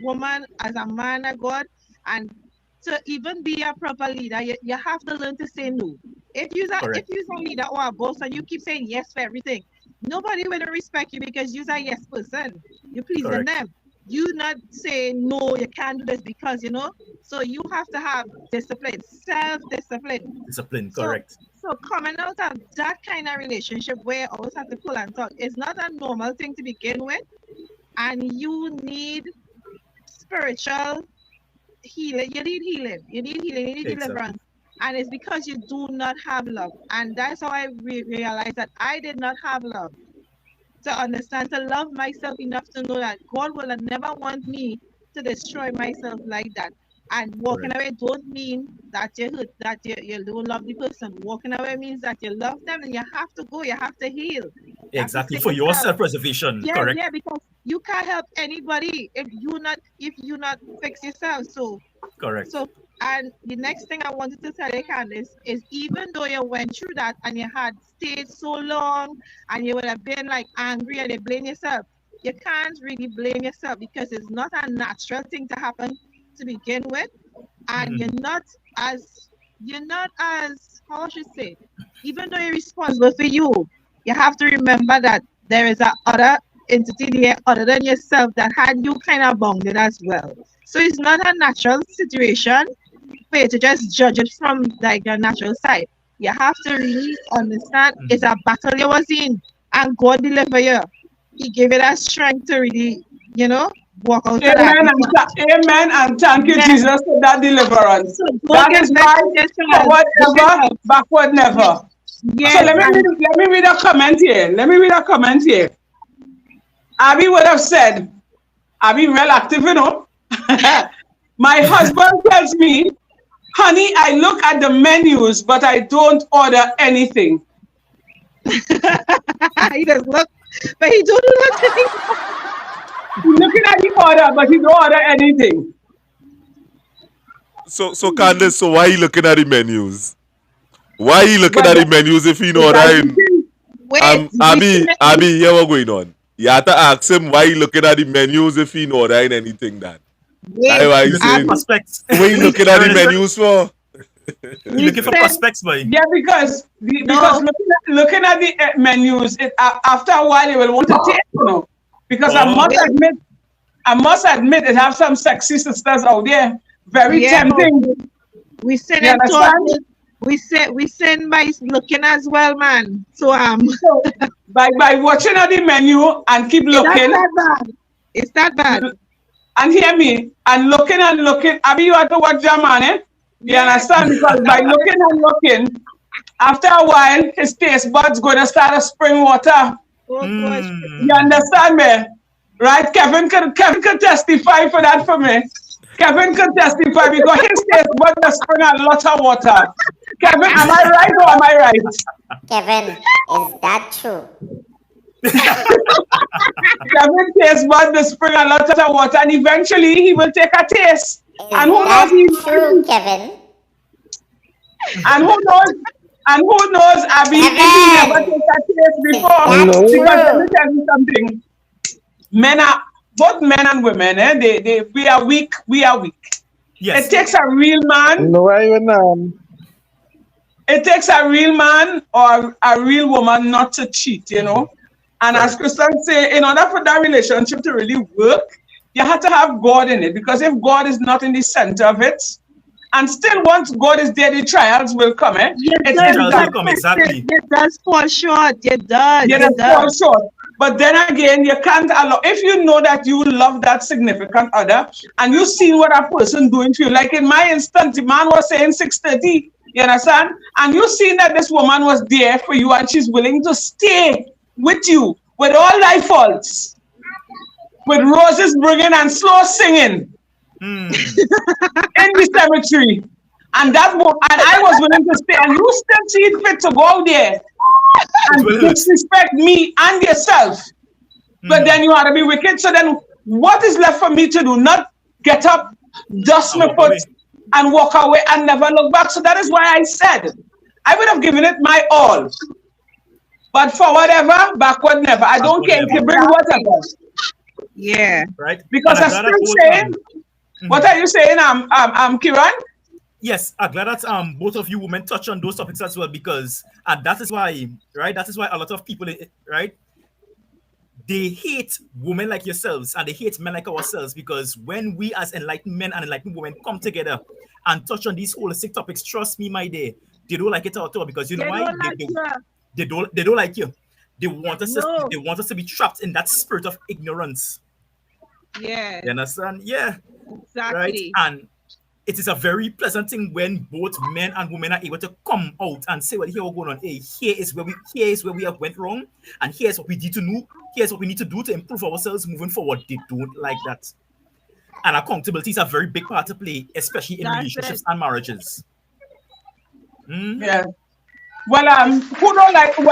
woman, as a man of God, and to even be a proper leader, you have to learn to say no. If you're a leader or a boss and you keep saying yes for everything, nobody will respect you because you're a yes person. You're pleasing them. You not say no, you can't do this because So you have to have discipline, self-discipline. Correct. So coming out of that kind of relationship where you always have to pull and talk is not a normal thing to begin with. And you need spiritual healing. You need healing. You need deliverance. And it's because you do not have love. And that's how I realized that I did not have love. To understand, to love myself enough to know that God will never want me to destroy myself like that. And walking away don't mean that you hurt, that you don't love the person. Walking away means that you love them and you have to go, you have to heal. Exactly, for your self-preservation. Correct. Yeah, because you can't help anybody if you not fix yourself. So correct. So and the next thing I wanted to tell you, Candice, is even though you went through that and you had stayed so long and you would have been like angry and you blame yourself, you can't really blame yourself because it's not a natural thing to happen to begin with, and you're not as how I should say, even though you're responsible for you have to remember that there is a other entity there other than yourself that had you kind of bounded as well. So it's not a natural situation for you to just judge it from like the natural side. You have to really understand it's a battle you was in, and God deliver you. He gave you that strength to really, walk out. Amen, and thank you, Jesus, for that deliverance. So that is why forward ever, backward never. Yes, so let me read a comment here. Abby would have said, Abby real active, My husband tells me, honey, I look at the menus, but I don't order anything. He does look, but he don't look at anything. He's looking at the order, but he don't order anything. So Candice, so why are you looking at the menus? Why are you looking at the menus if he not ordering? Abby, here what's going on? You have to ask him why he looking at the menus if he not ordering anything then. That's why he's saying, prospects. What are you looking at the menus for? You're looking for prospects, boy. Yeah, because looking at the menus, after a while you will want to taste, Because I must admit, it have some sexy sisters out there. Very tempting. We send we send by looking as well, man. So by watching at the menu and keep looking. It's not bad. And hear me, and looking. Abby, you have to watch your man, eh? You understand? Because by looking, after a while, his taste buds gonna start to spring water. You understand me? Right? Kevin could testify for that for me. Kevin could testify because his taste buds spring a lot of water. Kevin, am I right or am I right? Kevin, is that true? Kevin taste buds spring a lot of water, and eventually he will take a taste. Is and who knows? True, Kevin. And who knows? And who knows, Abby, if he never took a taste before. That's Because let me true. tell you something. Both men and women, we are weak. We are weak. Yes. It takes a real man. No, I even It takes a real man or a real woman not to cheat, you know. And as Christians say, in order for that relationship to really work, you have to have God in it. Because if God is not in the center of it, and still once God is there, the trials will come. It Exactly. It does fall short. It does. Yeah, It fall does. short. But then again, you can't allow, if you know that you love that significant other and you see what a person doing to you, like in my instance, the man was saying 6:30, you understand? And you see that this woman was there for you and she's willing to stay with you with all thy faults, with roses bringing and slow singing in the cemetery. And I was willing to stay, and you still see it fit to go there and disrespect me and yourself. But then you ought to be wicked. So then what is left for me to do? Not get up, dust my foot, and walk away and never look back. So that is why I said I would have given it my all. But for whatever, backward never. I don't care if you bring whatever. Yeah. Right. Because I'm still saying, what are you saying, Kiran? Yes, I'm glad that both of you women touch on those topics as well, because that is why, right? That is why a lot of people, right? They hate women like yourselves and they hate men like ourselves, because when we as enlightened men and enlightened women come together and touch on these holistic topics, trust me, my dear, they don't like it at all, because you know why? They don't like you. They want us to be trapped in that spirit of ignorance. Yeah. You understand? Yeah. Exactly. Right. And it is a very pleasant thing when both men and women are able to come out and say, well, here we're going on. Hey, here is where we have went wrong, and here's what we need to know. Here's what we need to do to improve ourselves moving forward. They don't like that. And accountability is a very big part to play, especially in relationships and marriages. Yeah. Well, who don't like who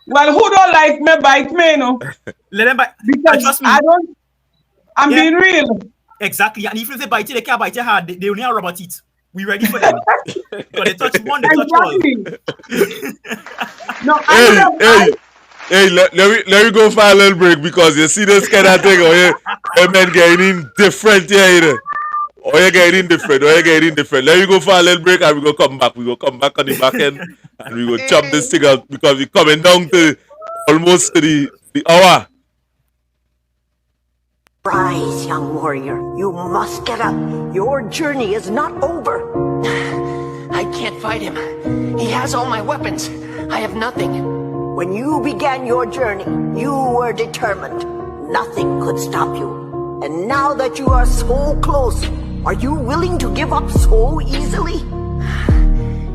don't like me bite me, you know? Let them bite. Because trust me. I'm being real. Exactly. And if they bite you, they can't bite you hard. They only have rubber teeth. We ready for them. But they touch one, they touch all. No, Hey, let me go for a little break, because you see this kind of thing, or men getting different here, you know. Or you're getting different. Let me go for a little break and we go come back. We go come back on the back end and we go chop this thing out, because we're coming down to almost to the hour. Rise, young warrior. You must get up. Your journey is not over. I can't fight him. He has all my weapons. I have nothing. When you began your journey, you were determined. Nothing could stop you. And now that you are so close, are you willing to give up so easily?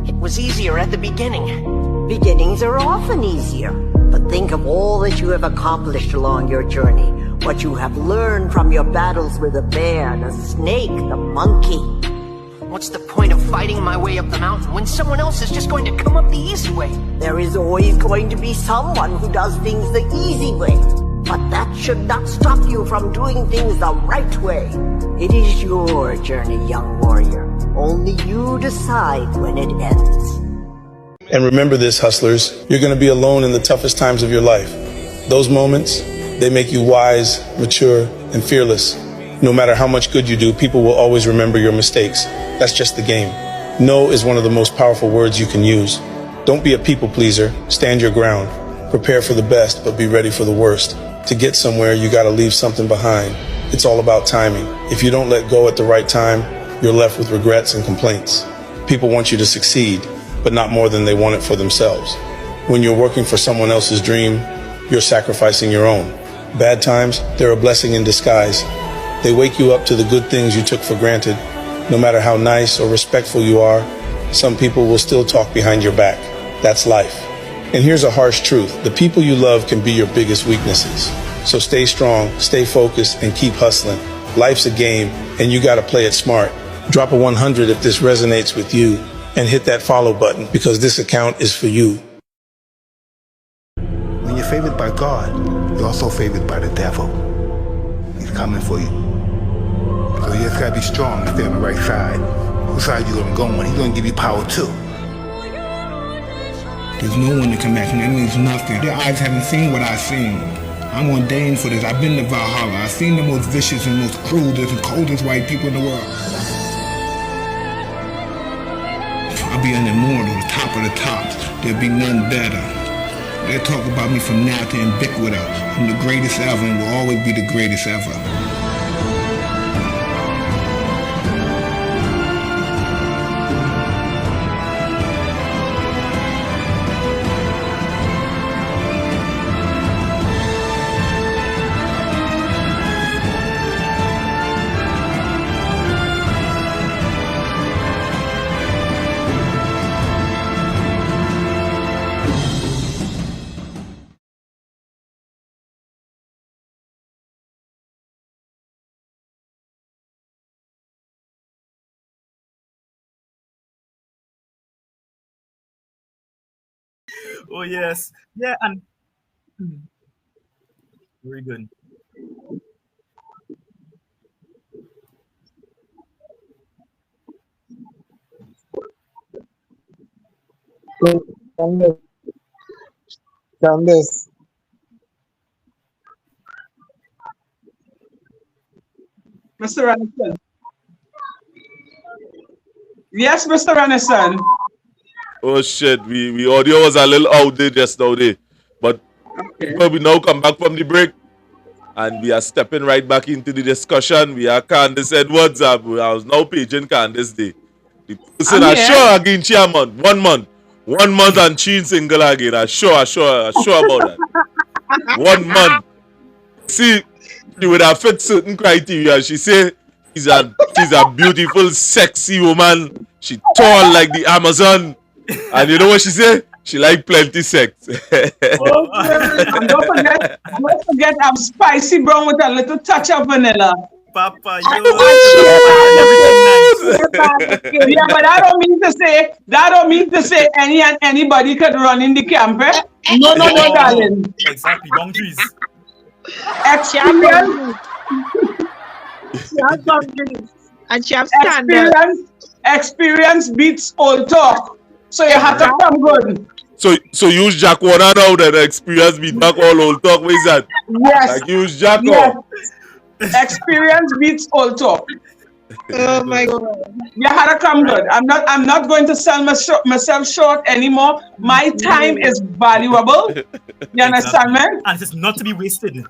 It was easier at the beginning. Beginnings are often easier. But think of all that you have accomplished along your journey. What you have learned from your battles with the bear, the snake, the monkey. What's the point of fighting my way up the mountain when someone else is just going to come up the easy way? There is always going to be someone who does things the easy way. But that should not stop you from doing things the right way. It is your journey, young warrior. Only you decide when it ends. And remember this, hustlers, you're going to be alone in the toughest times of your life. Those moments, they make you wise, mature, and fearless. No matter how much good you do, people will always remember your mistakes. That's just the game. No is one of the most powerful words you can use. Don't be a people pleaser. Stand your ground. Prepare for the best, but be ready for the worst. To get somewhere, you got to leave something behind. It's all about timing. If you don't let go at the right time, you're left with regrets and complaints. People want you to succeed, but not more than they want it for themselves. When you're working for someone else's dream, you're sacrificing your own. Bad times, they're a blessing in disguise. They wake you up to the good things you took for granted. No matter how nice or respectful you are, some people will still talk behind your back. That's life. And here's a harsh truth. The people you love can be your biggest weaknesses. So stay strong, stay focused, and keep hustling. Life's a game, and you gotta play it smart. Drop a 100 if this resonates with you, and hit that follow button, because this account is for you. When you're favored by God, you're also favored by the devil. He's coming for you. So you just gotta be strong and stay on the right side. whose side you gonna go on? He's gonna give you power too. There's no one that can match me. That means nothing. Their eyes haven't seen what I've seen. I'm ordained for this. I've been to Valhalla. I've seen the most vicious and most cruelest and coldest white people in the world. I'll be an immortal, the top of the tops. There'll be none better. They'll talk about me from now to ubiquitous. I'm the greatest ever and will always be the greatest ever. Oh yes, yeah, and very good. Candace. Mr. Ranison. Yes, Mr. Ranison. Oh shit, we audio was a little out there just now there. But we now come back from the break and we are stepping right back into the discussion. We are Candace Edwards. I was now paging Candace Day. The person I sure again chairman. 1 month. 1 month and she single again. I sure about that. 1 month. See, she would have fit certain criteria. She say she's a beautiful, sexy woman. She tall like the Amazon. And you know what she say? She like plenty sex. And don't forget, I'm spicy brown with a little touch of vanilla. Papa, Yeah, but I don't mean to say anybody could run in the camp. Eh? No, darling. Exactly, boundaries. Experience. And she has standards. Experience beats old talk. So you have to come good. So use Jack Warner now that experience beat back all old talk. What is that? Yes. Like use Jack yes. Experience beats old talk. Oh my God. You had to come good. I'm not going to sell myself short anymore. My time is valuable. You understand, man? And it's not to be wasted.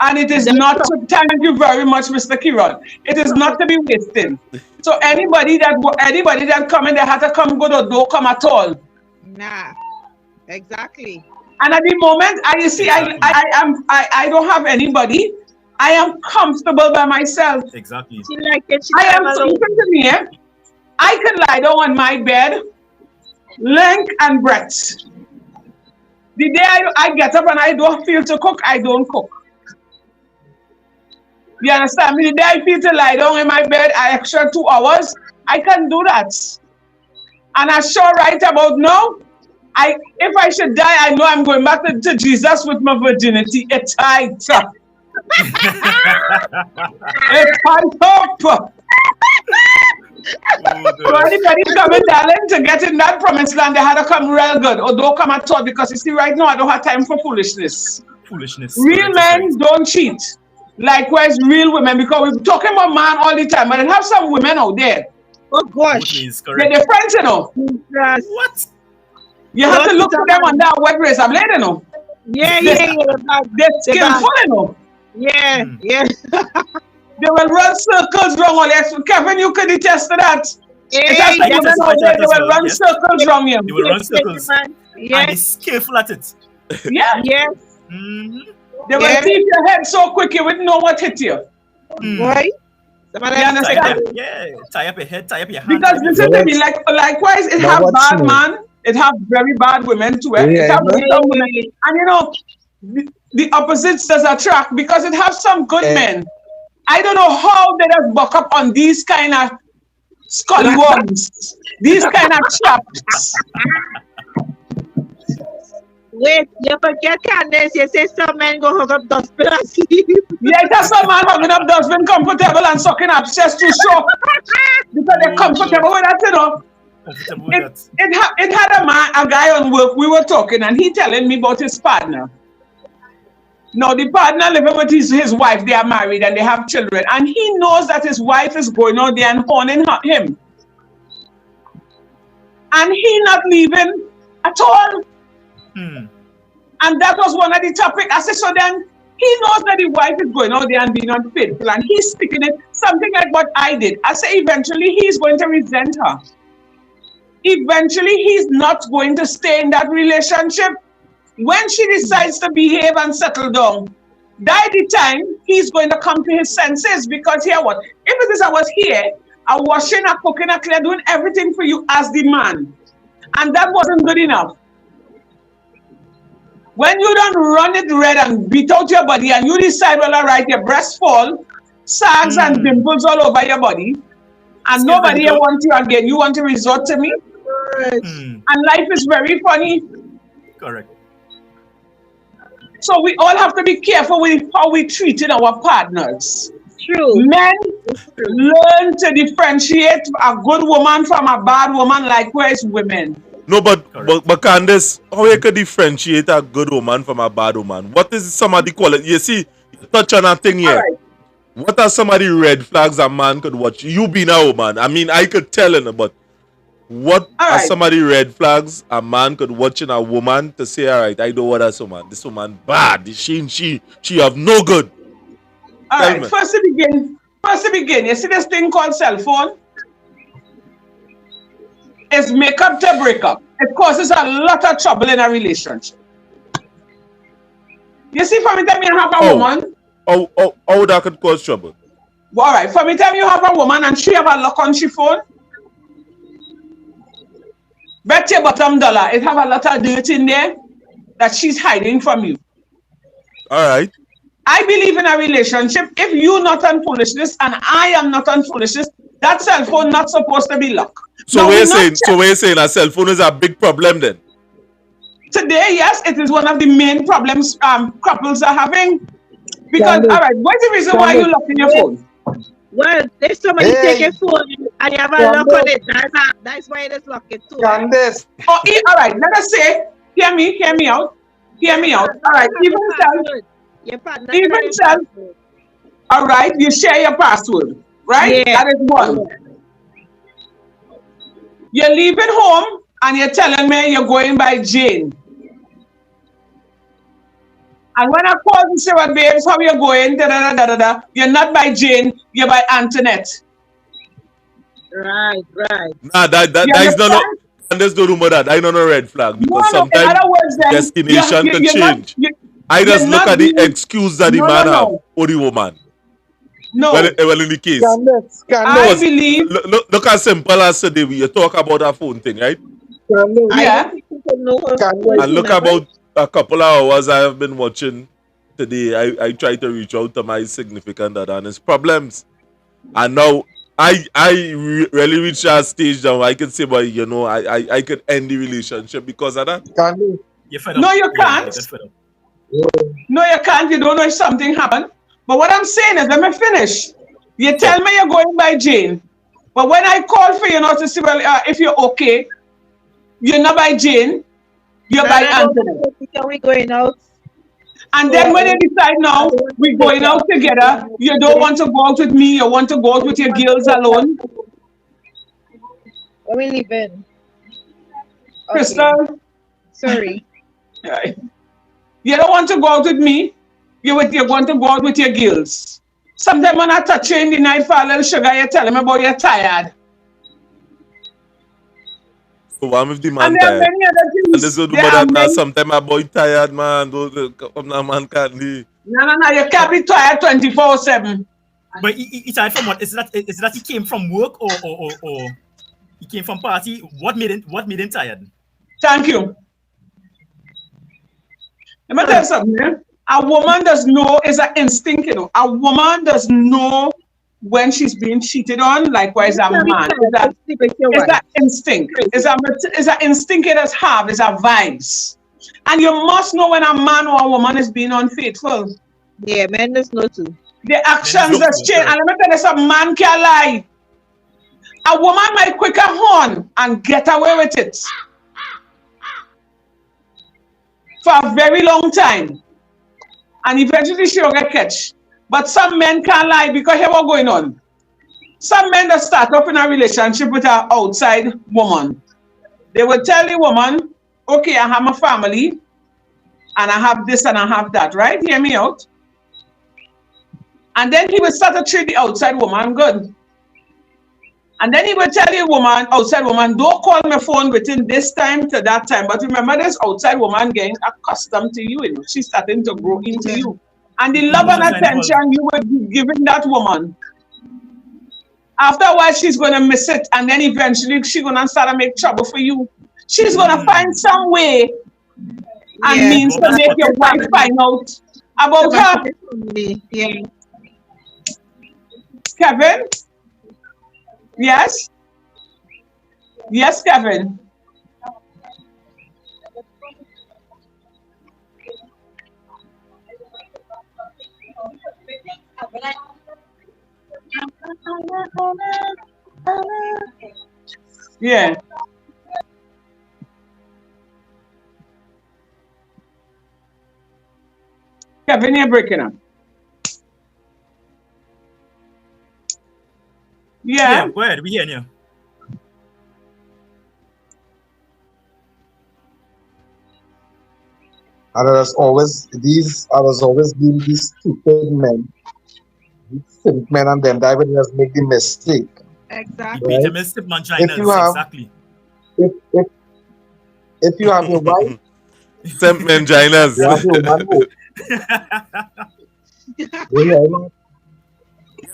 And it is not to, thank you very much, Mr. Kiran. It is not to be wasted. So anybody that come in, they have to come good or don't come at all. Nah, exactly. And at the moment, I don't have anybody. I am comfortable by myself. Exactly. I am listen to me. I can lie down on my bed, length and breadth. The day I get up and I don't feel to cook, I don't cook. You understand me? The day I feel to lie down in my bed, I extra 2 hours, I can do that. And I'm sure right about now, if I should die, I know I'm going back to Jesus with my virginity. It's tight. It's tight up. So anybody coming, darling, to get in that promised land, they had to come real good. Or don't come at all, because you see, right now, I don't have time for foolishness. Real men don't cheat. Likewise, real women, because we're talking about man all the time, but I have some women out there. Oh gosh, they're different, you know. Yes. What? You have to look for them on that wet race. I'm letting you know. Yeah. They're skillful, you know. Yeah. They will run circles wrong on you. Kevin, you could attest to that. Hey, they will run circles wrong you. They will run circles. And they're skillful at it. Yeah. Yes. Mm-hmm. They will keep your head so quick you wouldn't know what hit you. Right? You understand? Tie up your head, tie up your hand. Because listen to me, likewise, it have bad man, it have very bad women too. It have women. And you know, the opposites does attract because it have some good men. I don't know how they just buck up on these kind of scallywags, these kind of chaps. Wait, you forget, Candace, you say some men go hook up dustbin and sleep. Yeah, that's some man hooking up dustbin comfortable and sucking up chest too short. because they're comfortable with that, you know. It had a guy on work, we were talking, and he telling me about his partner. Now, the partner living with his wife, they are married and they have children, and he knows that his wife is going out there and horning him. And he not leaving at all. And that was one of the topics. I said, so then he knows that the wife is going out there and being unfaithful, and he's sticking it, something like what I did. I said, eventually he's going to resent her. Eventually he's not going to stay in that relationship. When she decides to behave and settle down, by the time he's going to come to his senses, because here what? If it is I was here, I washing, I cooking, I clean, doing everything for you as the man, and that wasn't good enough. When you don't run it red and beat out your body, and you decide, well, all right, your breasts fall, sags and dimples all over your body, and nobody wants you again, you want to resort to me? And life is very funny. Correct. So we all have to be careful with how we treat our partners. True. Men learn to differentiate a good woman from a bad woman, likewise women. No, but Candace, how you can differentiate a good woman from a bad woman? What is some of the quality? You see, you touch on a thing here. Right. What are some of the red flags a man could watch? You being a woman, I mean, I could tell him, but what are some of the red flags a man could watch in a woman to say, all right, I know what that's woman. This woman bad. She have no good. All right, first to begin, you see this thing called cell phone? It's make up to break up. It causes a lot of trouble in a relationship. You see, for me, tell me you have a woman. Oh, that could cause trouble. All right, for me, tell me you have a woman and she have a lock on she phone. Bet your bottom dollar, it have a lot of dirt in there that she's hiding from you. All right. I believe in a relationship. If you're not on foolishness and I am not on foolishness, that cell phone not supposed to be locked. So we're saying a cell phone is a big problem then? Today, yes, it is one of the main problems couples are having. Because, all right, what's the reason why you locking your phone? Well, if somebody take your phone and you have a lock on it, that's why it's locked too. Candace. Oh, all right, let us say, hear me out. All right, even self, all right, you share your password, right? Yeah. That is one. You're leaving home and you're telling me you're going by Jane. And when I call and say, well, babes, how you going? You're not by Jane, you're by Antoinette. Right. Nah, that is not. Candace don't remember that. I don't know red flag because sometimes destination can change. I just look at the excuse that the man have or the woman. No. Well, in the case. Candace. I believe. Look as simple as today. You talk about a phone thing, right? Yeah. And look about a couple of hours I have been watching today. I try to reach out to my significant other and his problems. And now I really reached that stage now I can say, well, you know, I could end the relationship because of that. No, you can't. No, you can't. You don't know if something happened. But what I'm saying is, let me finish. You tell me you're going by Jane. But when I call for you now to see, well, if you're okay, you're not by Jane, you're by Anthony. Are we going out? And then when you decide now, we're going out together, you don't want to go out with me, you want to go out with your girls alone. Are we leaving? Crystal? Sorry. You don't want to go out with me, you're going to go out with your girls. Sometimes when I touch you in the night for a little sugar, you tell me about you're tired. So what if the man tired? And this is that sometimes my boy tired, man. Man can't leave. No, you can't be tired 24/7. But he tired from what? Is that he came from work or he came from party? What made him tired? Thank you. Let me tell you something. A woman does know, it's an instinct, you know. A woman does know when she's being cheated on, likewise a man. It's that instinct. It's an instinct it does have, it's a vibes. And you must know when a man or a woman is being unfaithful. Yeah, men does know too. The actions has changed. And let me tell you something, man can't lie. A woman might quick a horn and get away with it for a very long time. And eventually she'll get catch. But some men can't lie because here's what's going on. Some men that start up in a relationship with an outside woman, they will tell the woman, okay, I have a family, and I have this and I have that, right? Hear me out. And then he will start to treat the outside woman good. And then he will tell the woman, outside woman, don't call my phone within this time to that time. But remember, this outside woman getting accustomed to you, she's starting to grow into you. And the love and attention you were giving that woman, after a while, she's going to miss it. And then eventually, she's going to start to make trouble for you. She's going to find some way and means to make your wife find out about her. Yeah. Kevin? Yes? Yes, Kevin? Yeah. Kevin, you're breaking up. Yeah. Go ahead. We hear you. And there's always been these stupid men, these simp men, and them that would just make the mistake. Exactly. Right? If you have, exactly. If you have your wife, simp manginas. You have your woman home.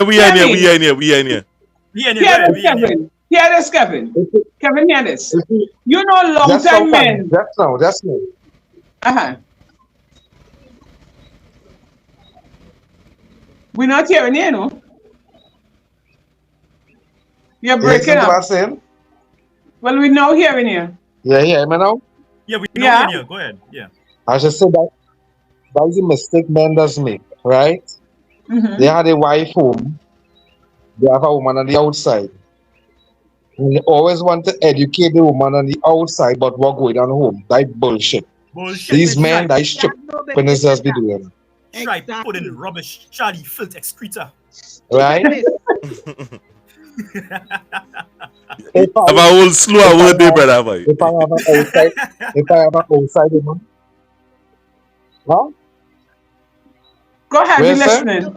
We are here. Hear this, Kevin. Kevin, hear this. You know long-time men. That's now. Uh-huh. We're not hearing you, no? You're breaking up. What I'm saying? Well, we're now hearing you. Yeah, hear me now? Yeah, we know hearing you. Go ahead. Yeah. I just said that is a mistake men does make, right? Mm-hmm. They had a wife home. They have a woman on the outside. And they always want to educate the woman on the outside about what going on home. That bullshit. These men, that stupidness just be doing. Try putting rubbish, Charlie, filth excreta. Right? Have a whole slew of word there, brother boy. If I have an outside woman, huh? Go ahead, we're listening.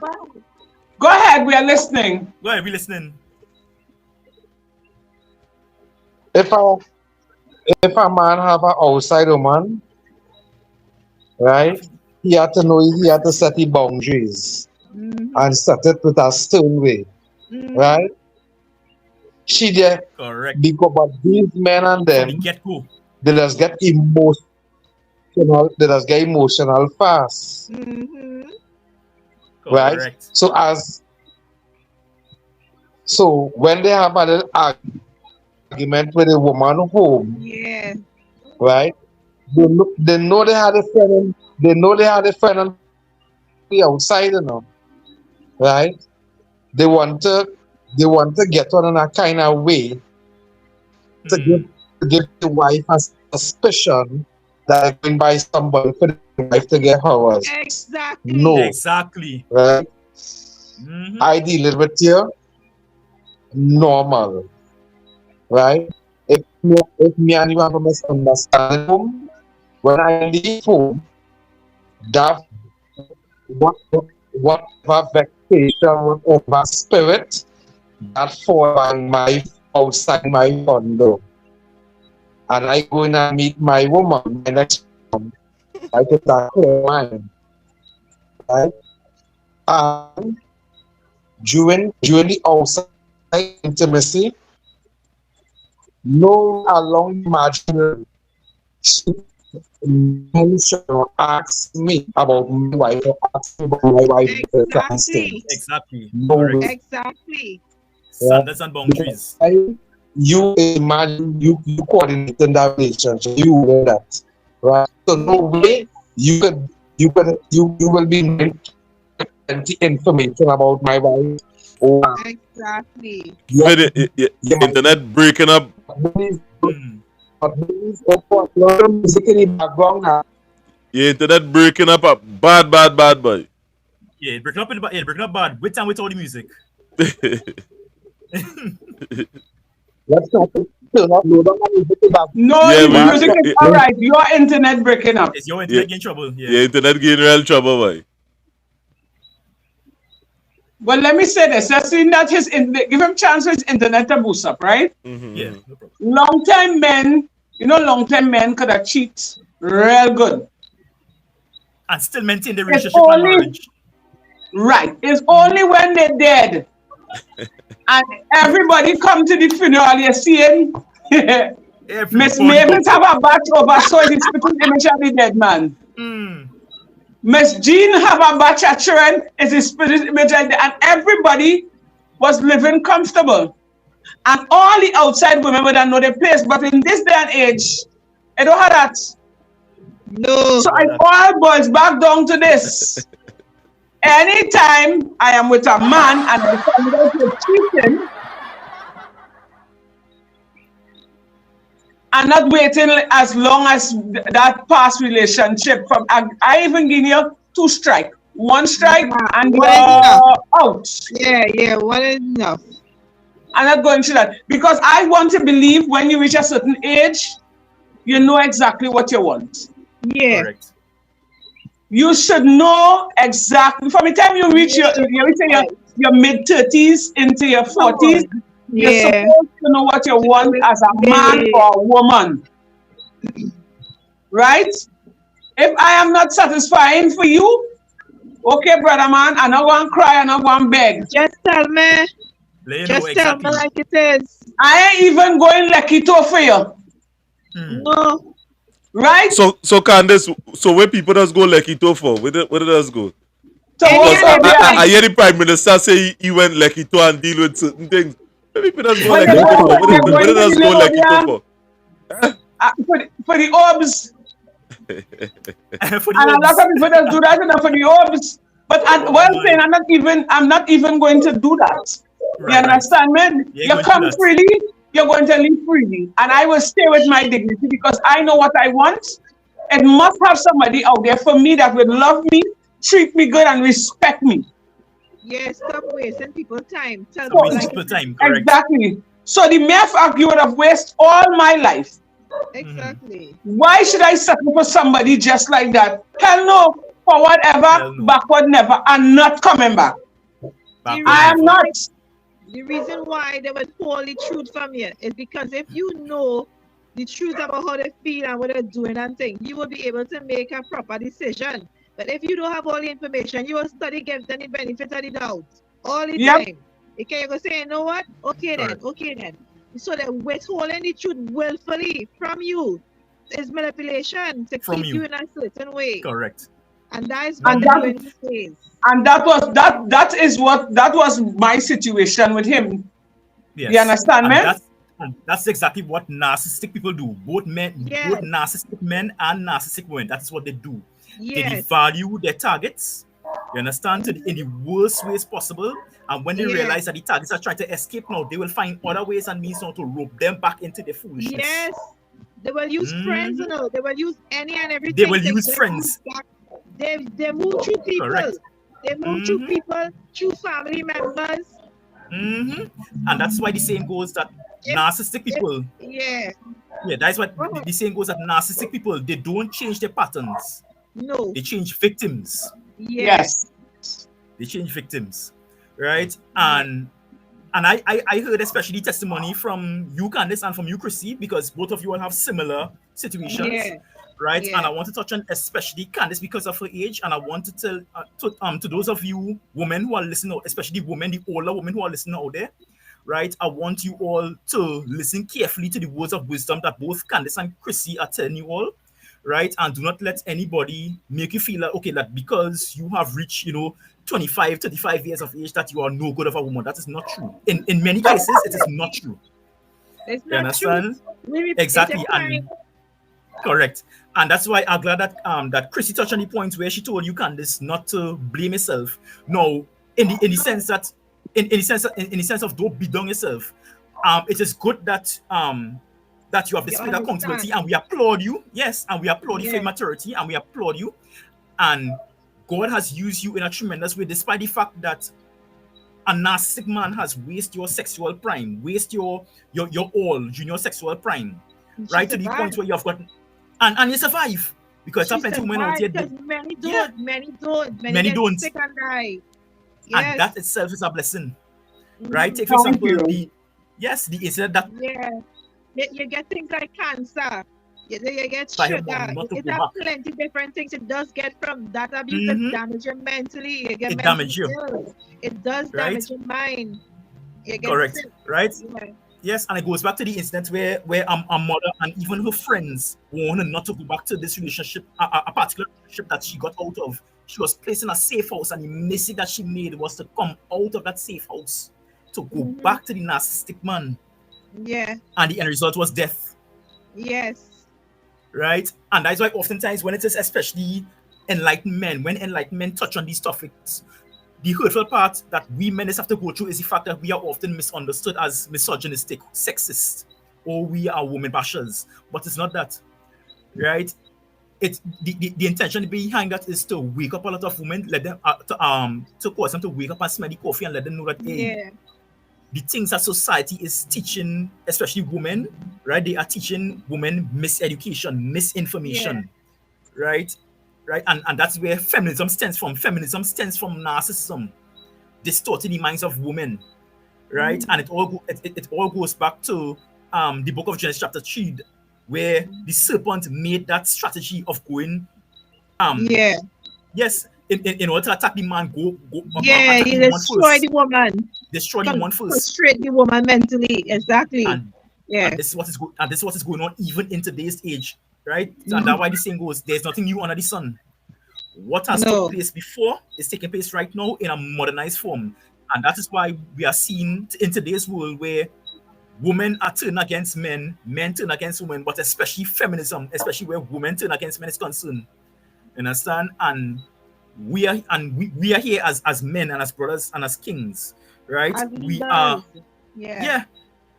Go ahead, we are listening. Go ahead, we're listening. If a man have an outside woman, right? He had to know he had to set the boundaries and set it with a stern way, right? She there, correct. Because but these men and them, they just get emotional. They just get emotional fast, right? Correct. So when they have a little argument with a woman home, right? They know they had a friend. They know they had a friend on the outside, right? They want to get on in a kind of way to give the wife a suspicion that they're going by somebody for the wife to get hers. Exactly. No. Exactly. Right? I deal it with you normal. Right? If me and you have a misunderstanding home, when I leave home, that whatever vexation over spirit that fall on my outside my condo, and I go in and meet my woman, my next woman, I get that clear mind, right? And during the outside intimacy, no along imaginary ask me about my wife or ask me about my wife. Exactly. No way. Exactly. Standards and boundaries. You imagine you coordinating that relationship, you know that, right? So no way you will be plenty information about my wife Exactly. Internet breaking up. Music in the background now. Yeah, internet breaking up bad, boy. Yeah, breaking up breaking up bad. With and without the music. Let's not turn up load on the music in the background. No, Yeah, the music is all right. Your internet breaking up. Is your internet getting trouble? Yeah. Yeah, internet getting real trouble, boy. Well, let me say this. I've seen that give him chance for his internet to boost up, right? Yeah, no problem. Long-time men, long-time men could have cheat real good. And still maintain the relationship and marriage. Right. It's only when they're dead. And everybody come to the funeral, you're seeing Miss Mavis have a batch over so it's spitting image of the dead man. Miss Jean have a batch of children, it's a spirit image of the, and everybody was living comfortable. And all the outside women would know their place. But in this day and age, I don't have that. No. So it all boils back down to this. Anytime I am with a man and I find out he's cheating, I'm not waiting as long as that past relationship. I even give you 2 strikes. 1 strike and you're out. Yeah, one is enough. I'm not going through that. Because I want to believe when you reach a certain age, you know exactly what you want. Yeah. Correct. You should know exactly. From the time you reach your mid-30s into your 40s, you're supposed to know what you want as a man or a woman. Right? If I am not satisfying for you, okay, brother man, I'm not going to cry, I'm not going to beg. Just tell me. Tell me like it is. I ain't even going lucky to for you. No. Right? So Candace, where people does go Lucky to for? Where did us go? So I hear the Prime Minister say he went Lucky to and deal with certain things. Where people does go Lucky to for? Where did us go Lucky to for? For the orbs. And a lot of people that do that for the orbs. But what I'm saying, I'm not even going to do that. You understand, man? You come freely, you're going to live freely. And I will stay with my dignity because I know what I want. It must have somebody out there for me that would love me, treat me good, and respect me. Yes, stop wasting people's time. Correct. Exactly. So the mere fact you would have wasted all my life. Exactly. Why should I settle for somebody just like that? Hell no. Forward ever, backward never, and not coming back. I am not. The reason why they would hold the truth from you is because if you know the truth about how they feel and what they're doing and things, you will be able to make a proper decision. But if you don't have all the information, you will study, give them the benefit of the doubt all the time. Okay, you go say, you know what? Okay then. So they're withholding the truth willfully from you. It's manipulation to keep you in a certain way. Correct. And that is what they're doing these days. And that was my situation with him. Yes. You understand, man? That's exactly what narcissistic people do. Both narcissistic men and narcissistic women. That's what they do. Yes. They devalue their targets. You understand? In the worst ways possible. And when they realize that the targets are trying to escape now, they will find other ways and means now to rope them back into their foolishness. Yes. They will use friends, you know. They will use any and everything. They will use friends. They move through people. Correct. They move through people, through family members. And that's why the saying goes that narcissistic people. That's why the saying goes that narcissistic people, they don't change their patterns. No. They change victims. Yes. They change victims. Right? And I heard especially testimony from you, Candice, and from you, Chrissy, because both of you all have similar situations. Right? And I want to touch on especially Candice because of her age, and I want to tell to those of you women who are listening, especially women, the older women who are listening out there, right? I want you all to listen carefully to the words of wisdom that both Candice and Chrissy are telling you all, right? And do not let anybody make you feel like, okay, that because you have reached, 25, 35 years of age, that you are no good of a woman. That is not true. In many cases, it is not true. It's not you understand? True. Exactly. And correct. And that's why I'm glad that that Chrissy touched on the point where she told you, Candice, not to blame yourself. No, in the sense that in the sense of don't be down yourself. It is good that that you have displayed accountability, and we applaud you. Yes, and we applaud you for your maturity, and we applaud you. And God has used you in a tremendous way, despite the fact that a narcissistic man has wasted your sexual prime, waste your all junior sexual prime, right to the point where you have got and you survive, because there are plenty of women out here. Many don't. Sick and die. Yes. And that itself is a blessing, right? Take for example the incident that you get things like cancer. You get sugar. It has plenty different things. It does get from that abuse. It damages you mentally. You get mental. It does damage your mind. You get correct, sick. Right? Yeah. Yes, and it goes back to the incident where a mother and even her friends wanted not to go back to this relationship, a particular relationship that she got out of. She was placed in a safe house, and the mistake that she made was to come out of that safe house to go back to the narcissistic man. Yeah. And the end result was death. Yes. Right? And that's why oftentimes when it is especially enlightened men, when enlightened men touch on these topics, the hurtful part that we men have to go through is the fact that we are often misunderstood as misogynistic, sexist, or we are woman bashers. But it's not that, right? It's the intention behind that is to wake up a lot of women, let them to cause them to wake up and smell the coffee and let them know that the things that society is teaching, especially women, right? They are teaching women miseducation, misinformation, right? Right, and that's where feminism stems from. Feminism stems from narcissism, distorting the minds of women, right? And it all goes back to the book of Genesis chapter 3, where the serpent made that strategy of going, yes, in order to attack the man, he destroy the woman, frustrate the woman mentally, exactly. And this is what is going on even in today's age. Right? And that's why the saying goes, there's nothing new under the sun. What has taken place before is taking place right now in a modernized form. And that is why we are seeing in today's world where women are turned against men, men turn against women, but especially feminism, especially where women turn against men is concerned. You understand? And we are here as men and as brothers and as kings, right? We are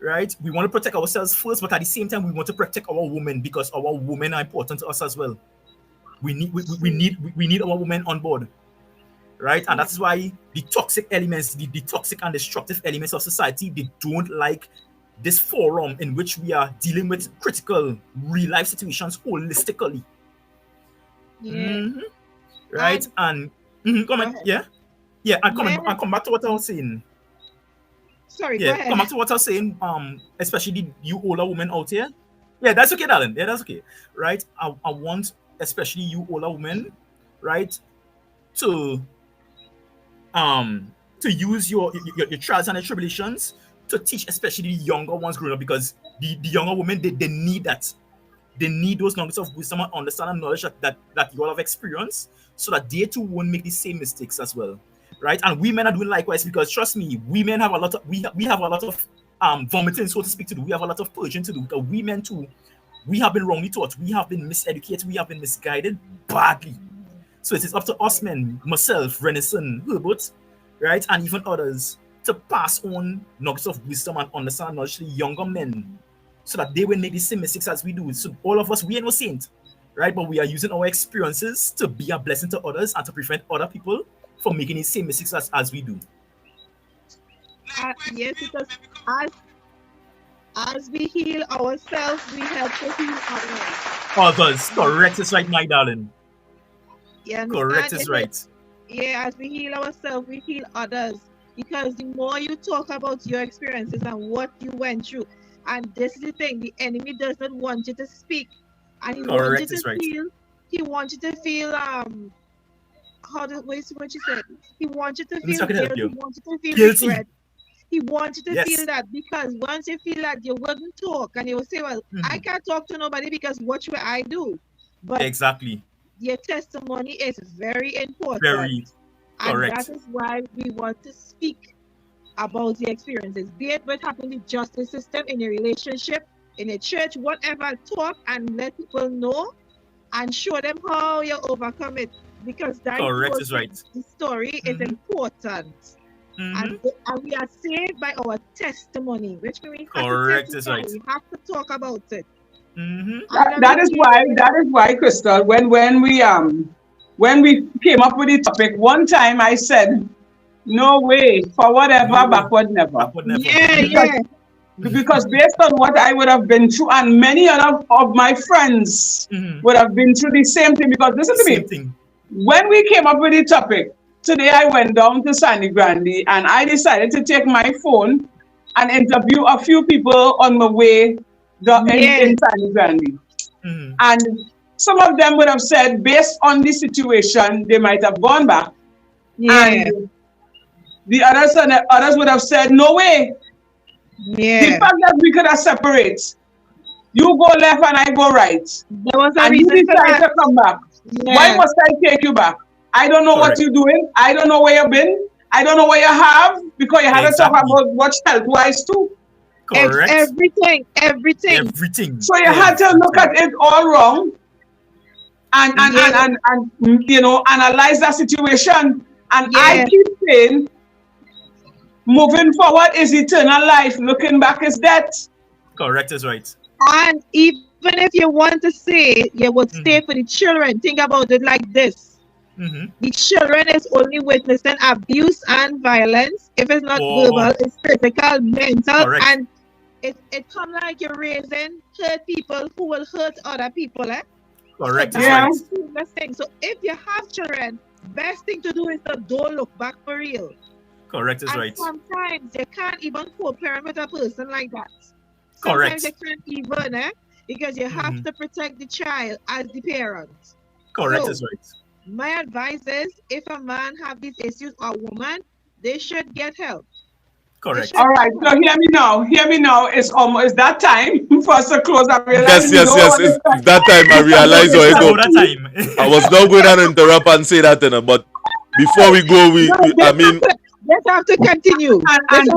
right? We want to protect ourselves first, but at the same time, we want to protect our women because our women are important to us as well. We need our women on board, right? And that's why the toxic elements, the toxic and destructive elements of society, they don't like this forum in which we are dealing with critical real life situations holistically. Right? And comment, I'll come back to what I was saying. Sorry, go ahead. Come back to what I was saying, especially you older women out here. Yeah, that's okay, darling. Yeah, that's okay. Right? I want, especially you older women, right, to use your trials and tribulations to teach especially the younger ones growing up, because the younger women, they need that. They need those nuggets of wisdom and understanding and knowledge that you all have experienced, so that they too won't make the same mistakes as well. Right? And we men are doing likewise, because trust me, we men have a lot of we have a lot of vomiting, so to speak, to do. We have a lot of purging to do, because we men too, we have been wrongly taught, we have been miseducated, we have been misguided badly. So it is up to us men, myself, Renison, Herbert, right, and even others, to pass on nuggets of wisdom and understanding knowledge to the younger men, so that they will make the same mistakes as we do. So all of us, we ain't no saint, right? But we are using our experiences to be a blessing to others and to prevent other people from making the same mistakes as we do. Yes, because as we heal ourselves, we help to heal others. Correct is right, my darling. Yeah, correct is right. Yeah, as we heal ourselves, we heal others. Because the more you talk about your experiences and what you went through, and this is the thing, the enemy doesn't want you to speak, and he wants you to feel. He wants you to feel what you said. He wants you to feel guilty. He wants you to feel regret. He wants you to feel that, because once you feel that, you wouldn't talk, and you will say, well, I can't talk to nobody because what should I do? But exactly, your testimony is very important. Very correct. And that is why we want to speak about the experiences, be it what happened in the justice system, in a relationship, in a church, whatever. Talk and let people know and show them how you overcome it, because that correct is right. The story is important. And we are saved by our testimony, which means we have Correct, to is testify. right. We have to talk about it. That is why, Crystal, when we came up with the topic, one time I said, no way, for whatever, backward never. Yeah. Because based on what I would have been through, and many other of my friends would have been through the same thing. Because listen to me, when we came up with the topic, today I went down to Sandy Grande and I decided to take my phone and interview a few people on my way in Sandy Grande. And some of them would have said, based on the situation, they might have gone back. And the others would have said, no way. The fact that we could have separated, you go left and I go right, there was a and reason you decide to come back. Why must I take you back? I don't know what you're doing. I don't know where you've been. I don't know what you have, because you had to talk about what's health-wise too. Correct. Everything. So you had to look at it all wrong and analyze that situation. And I keep saying, moving forward is eternal life. Looking back is death. Correct is right. And even if you want to say you would stay for the children, think about it like this. The children is only witnessing abuse and violence. If it's not verbal, it's physical, mental, and it come like you're raising hurt people who will hurt other people. Correct. So that's the thing. So if you have children, best thing to do is to don't look back for real. Correct is right. Sometimes you can't even co-parent with a person like that. Correct. Sometimes you can't even, because you have to protect the child as the parent. Correct is right. My advice is, if a man have these issues or woman, they should get help. Correct. All right, so hear me now. It's almost that time for us to close. I realize Yes. It's that time I realize I was not going to interrupt and say that, but before we go, This have to continue.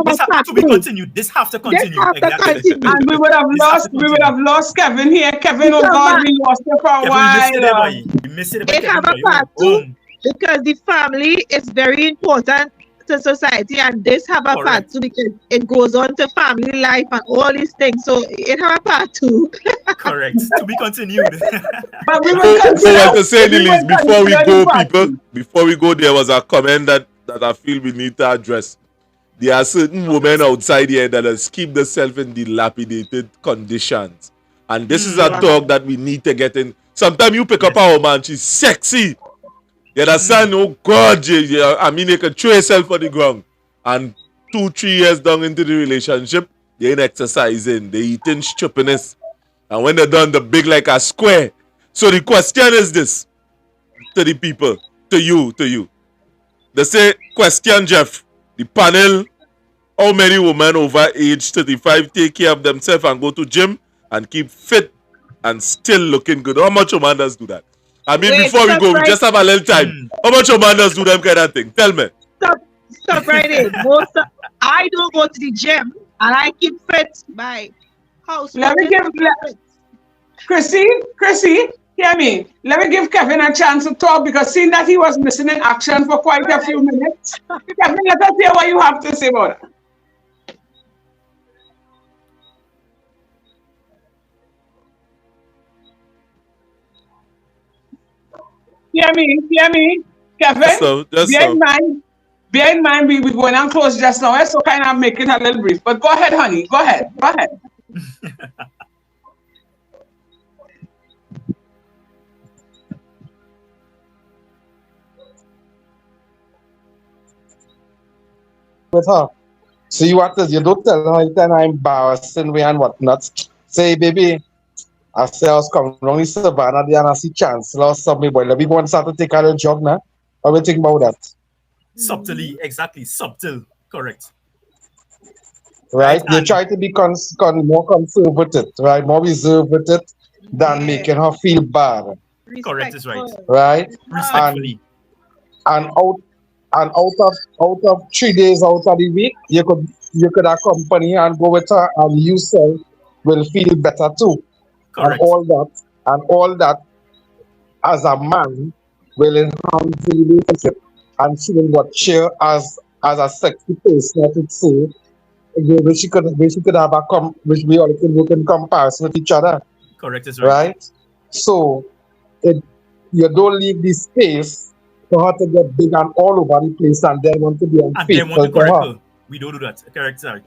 This have to be continued. This have to continue. And we would have lost Kevin here. Kevin, oh God, we lost him for a while. It have a part too, because the family is very important to society, and this have a part too, because it goes on to family life and all these things. So it have a part too. Correct. To be continued. But we to say the least, before we go, people, before we go, there was a comment that I feel we need to address. There are certain women outside here that keep themselves in dilapidated conditions. And this is a talk that we need to get in. Sometimes you pick up a woman, she's sexy. You understand? Oh God, you can throw yourself on the ground. And 2-3 years down into the relationship, they ain't exercising, they eating stupidness. And when they're done, they're big like a square. So the question is this to the people, to you. They say, question, Jeff, the panel, how many women over age 35 take care of themselves and go to gym and keep fit and still looking good? How much women does do that? Before we go, we just have a little time. How much women does do them kind of thing? Tell me. Stop right in. I don't go to the gym and I keep fit by house. Let me give Chrissy, hear me. Let me give Kevin a chance to talk, because seeing that he was missing in action for quite a few minutes. Kevin, let us hear what you have to say about it. Hear me, Kevin. Bear in mind, we going on close just now, so kind of make it a little brief. But go ahead, honey. Go ahead. With her. So you don't tell her then I'm embarrassing way and whatnot. Say, baby, I say I was coming wrong in Savannah there and I see Chancellor or something, boy. Let me go and start to take a little jog now. What do you think about that? Subtly, exactly. Subtle. Correct. Right? They try to be more conservative, right? More reserved with it than making her feel bad. Correct is right. Right? Respectfully. And out of 3 days out of the week, you could accompany her and go with her, and you self will feel better too. Correct. And all that as a man will enhance the relationship and feeling what cheer as as a sexy person, I could say, which she could have which we all can work in comparison with each other, Correct is right. right? So it, you don't leave the space for her to get big and all over the place and then want to be And then want unfaithful to to correct her. her. We don't do that. Correct, right?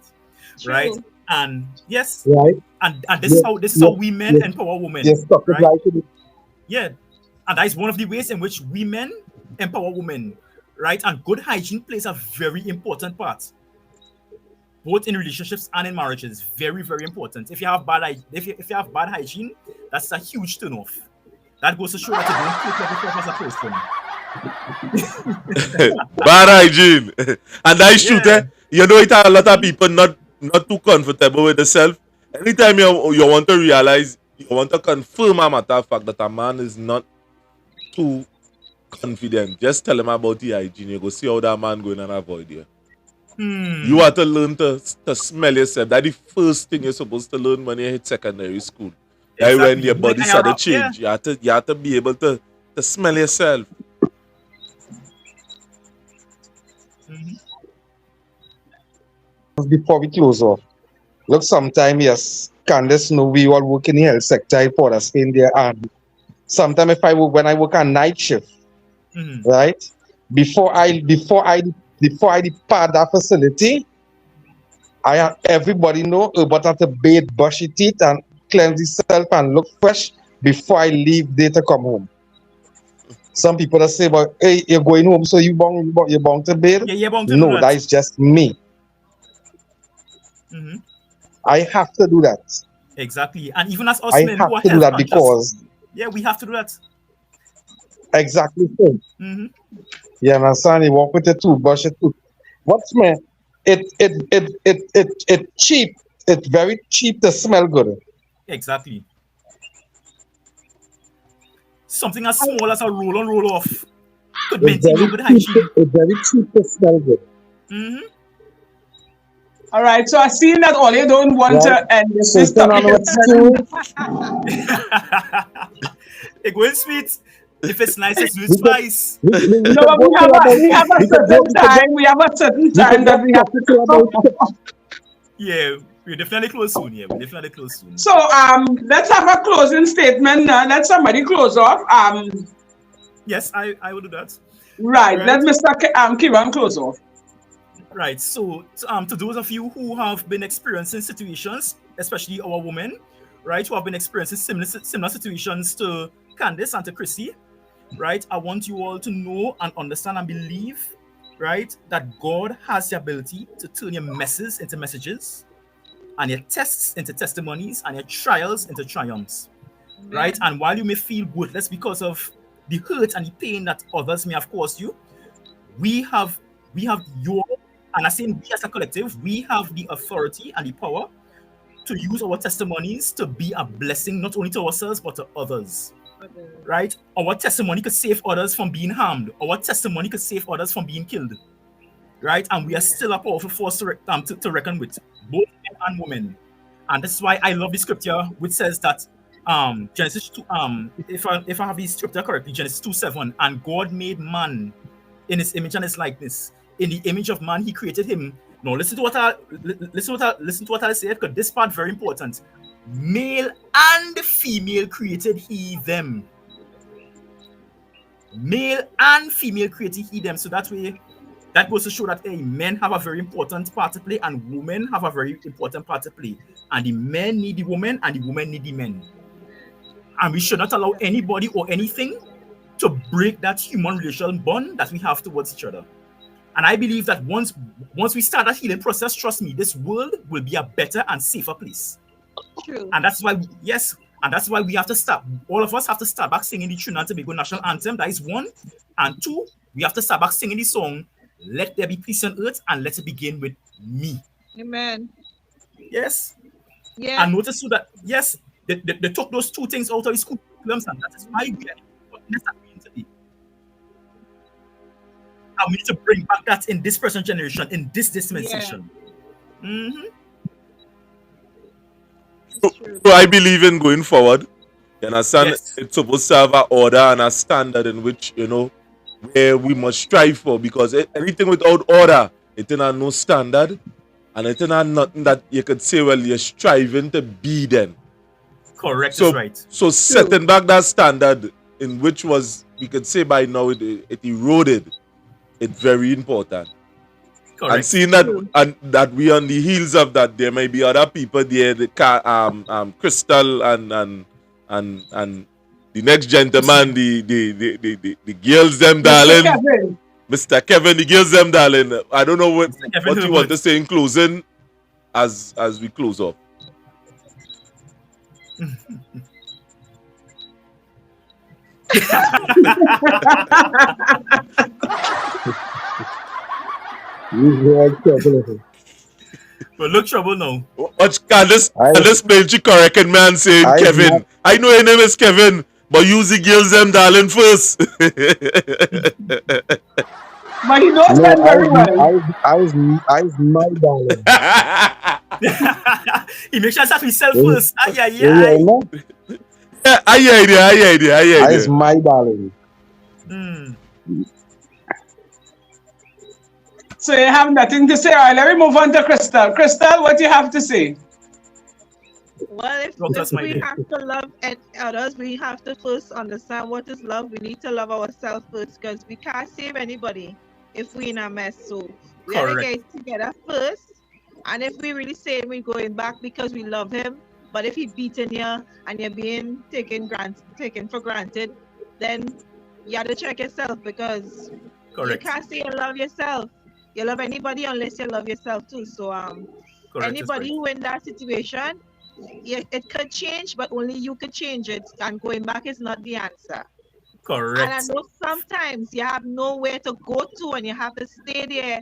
Right? And yes, Right? and this is how we men empower women. Yes, stop it right? right to the Yeah. And that is one of the ways in which women empower women. Right? And good hygiene plays a very important part. Both in relationships and in marriages. Very, very important. If you have if you have bad hygiene, that's a huge turnoff. That goes to show that you don't take yourself as a person. Bad hygiene. And that shoot, you know, it a lot of people not too comfortable with themselves. Anytime you want to realize, you want to confirm a matter of fact that a man is not too confident, just tell him about the hygiene. You go see how that man going and avoid you. You have to learn to smell yourself. That's the first thing you're supposed to learn when you hit secondary school. Exactly. Like when your body start to change, you have to be able to smell yourself. Before we close off, look, sometime, yes, Candace know we all work in the health sector, I put us in there, and sometimes when I work a night shift, right, before I depart that facility, everybody know about how to bathe, brush your teeth, and cleanse yourself and look fresh before I leave there to come home. Some people that say, "But hey, you're going home, so you're bound to bed." Yeah, you're bound to no, that is just me. I have to do that. Exactly, and even as us I men have who are to do that because we have to do that. Exactly so. You understand? You walk with your toothbrush, what's man? It cheap. It's very cheap to smell good. Exactly. Something as small as a roll on, roll off could maintain your good hygiene. It's very cheap to smell good. All right, so I see that all you don't want to end this topic. It going sweet. If it's nice, it's with spice. No, we have a certain time. We have a certain time that we have to close. Yeah, we're definitely close soon. Yeah, we're definitely close soon. So let's have a closing statement. Let somebody close off. Yes, I will do that. Right. Let Mr. Kiran close off. Right. So to those of you who have been experiencing situations, especially our women, right, who have been experiencing similar situations to Candice and to Chrissy, right, I want you all to know and understand and believe, right, that God has the ability to turn your messes into messages, and your tests into testimonies, and your trials into triumphs. Right? And while you may feel worthless because of the hurt and the pain that others may have caused you, we have your, and I say we as a collective, we have the authority and the power to use our testimonies to be a blessing not only to ourselves but to others. Right? Our testimony could save others from being harmed. Our testimony could save others from being killed. Right? And we are still a powerful force to reckon with, both men and women. And that's why I love the scripture which says that Genesis 2, if I have the scripture correctly, Genesis 2:7, and God made man in his image and his likeness. In the image of man, he created him. Now listen to what I say, because this part very important. Male and female created he them. Male and female created he them. So that way, that goes to show that men have a very important part to play and women have a very important part to play. And the men need the women and the women need the men. And we should not allow anybody or anything to break that human relational bond that we have towards each other. And I believe that once we start that healing process, trust me, this world will be a better and safer place. True. And that's why, and that's why we have to start. All of us have to start back singing the Trinidad and Tobago national anthem. That is one. And two, we have to start back singing the song, "Let there be peace on earth, and let it begin with me." Amen. Yes. Yeah. And notice too that, yes, they took those two things out of the school curriculums, and that is why we are in today. And we need to bring back that in this present generation, in this dispensation. Yeah. So I believe in going forward. You understand? Yes. It's supposed to have an order and a standard in which, where we must strive for, because anything without order It ain't no standard, and it ain't nothing that you could say, well, you're striving to be then. Correct So, is right. So setting back that standard, in which was, we could say by now, it eroded. It's very important. Correct. And seeing that we on the heels of that, there may be other people there, Crystal and the next gentleman, the girls them darling, Mr. Kevin, the girls them darling. I don't know what you want to say in closing as we close off. But look trouble now. Watch Candace Benji correcting man saying Kevin. I know your name is Kevin, but use the girls them darling first. But he knows them very well. I was my darling. He makes sure that himself first. Yeah, I is my darling. So you have nothing to say. All right, let me move on to Crystal. Crystal, what do you have to say? Well, if we have to love others, we have to first understand what is love. We need to love ourselves first, because we can't save anybody if we're in a mess. So we have to get together first. And if we really say we're going back because we love him, but if he's beating you and you're being taken for granted, then you have to check yourself, because you can't say you love yourself. You love anybody unless you love yourself too. So anybody who in that situation, it could change, but only you could change it, and going back is not the answer. Correct. And I know sometimes you have nowhere to go to and you have to stay there,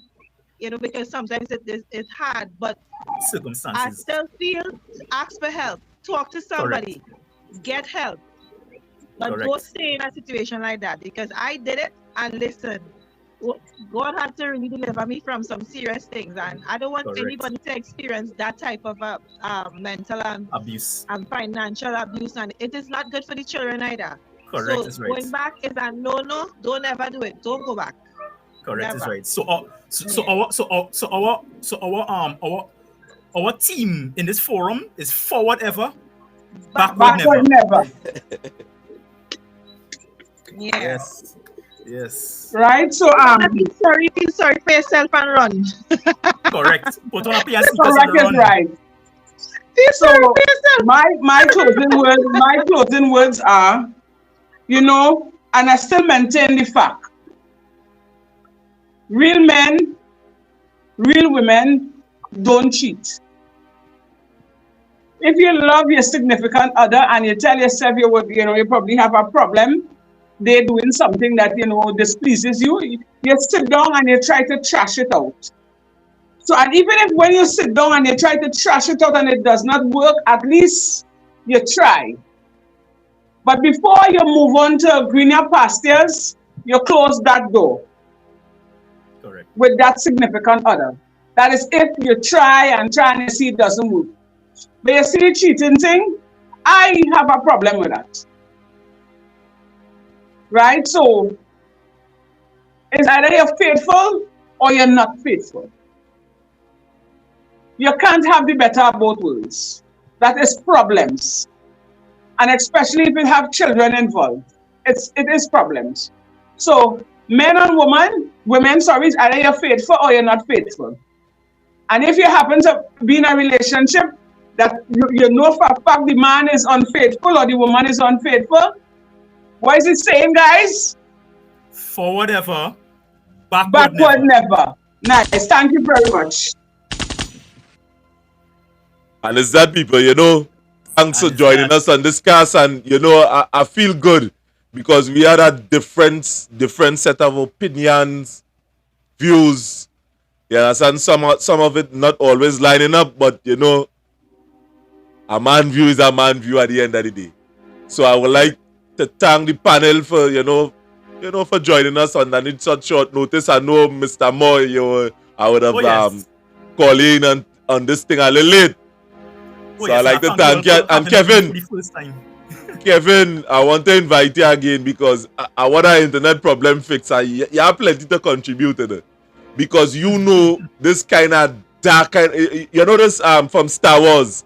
because sometimes it's hard, but circumstances. I still feel, ask for help, talk to somebody, get help, but don't stay in a situation like that, because I did it, and listen, God had to really deliver me from some serious things, and I don't want anybody to experience that type of mental and abuse and financial abuse, and it is not good for the children either. Correct, so is right. Going back is a no. Don't ever do it. Don't go back. Correct, never. Is right. Our team in this forum is forward ever, backward never. Yes. Right. So feel sorry for yourself and run. Correct. Put on a PS correct is right. So my closing words are, and I still maintain the fact: real men, real women don't cheat. If you love your significant other and you tell yourself you probably have a problem, they're doing something that displeases you, you sit down and you try to trash it out. So, and even if when you sit down and you try to trash it out and it does not work, at least you try. But before you move on to greener pastures, you close that door. Correct. With that significant other. That is if you try and you see it doesn't work. But you see the cheating thing, I have a problem with that. Right? So, it's either you're faithful or you're not faithful. You can't have the better of both worlds. That is problems. And especially if you have children involved. It is problems. So, men and women, it's either you're faithful or you're not faithful. And if you happen to be in a relationship that you know for a fact the man is unfaithful or the woman is unfaithful, what is it saying, guys? Forward ever, backward never. Nice. Thank you very much. And it's that, people, thanks for joining us on this cast. And, I feel good because we had a different set of opinions, views. And some of it not always lining up, but, a man view is a man view at the end of the day. So I would like to thank the panel for, for joining us on such short notice. I know, Mr. Moore, I would have called in on this thing a little late. So I like to thank you. And Kevin, I want to invite you again because I want our internet problem fixed. You have plenty to contribute to it. because you know this kind of dark kind. You know this from Star Wars.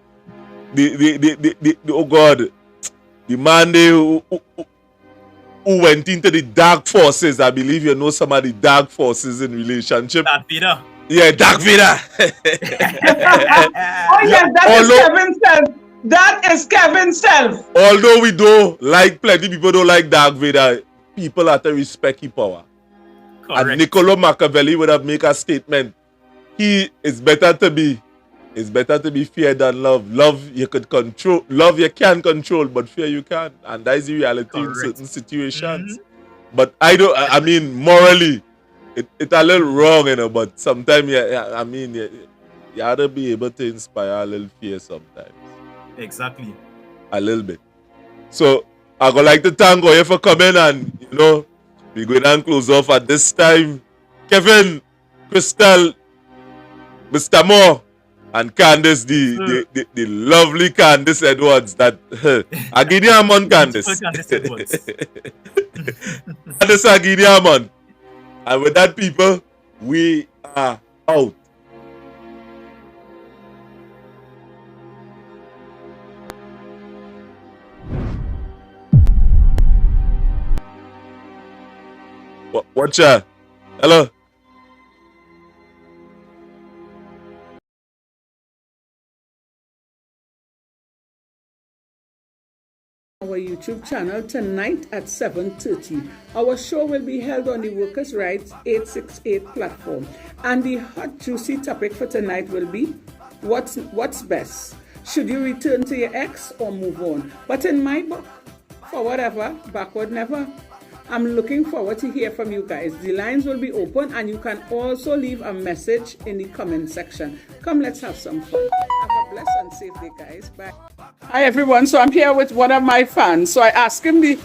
The oh God, the man who went into the dark forces. I believe you know some of the dark forces in relationship. Darth Vader. Yeah, Darth Vader. Oh yes, that is Kevin Self. That is Kevin Self. Although we don't like, plenty people don't like Darth Vader, people have to respect his power. Correct. And Niccolo Machiavelli would have made a statement. It's better to be feared than love. Love you could control, love you can control, but fear you can't. And that is the reality in certain situations. But I mean, morally, it's a little wrong, you know, but sometimes you have to be able to inspire a little fear sometimes. Exactly. A little bit. So I would like to thank you for coming, and you know, we're going to close off at this time. Kevin, Crystal, Mr. Moore, and Candice, the lovely Candice Edwards that Aginiamon Candice. Candice Edwards. Candice Aginiamon. And with that, people, we are out. Watch out. Hello. Our YouTube channel tonight at 7:30. Our show will be held on the Workers' Rights 868 platform. And the hot juicy topic for tonight will be what's best? Should you return to your ex or move on? But in my book, for whatever, backward never. I'm looking forward to hear from you guys. The lines will be open and you can also leave a message in the comment section. Come, let's have some fun. Have a blessed and safe day, guys. Bye. Hi, everyone. So I'm here with one of my fans. So I asked him the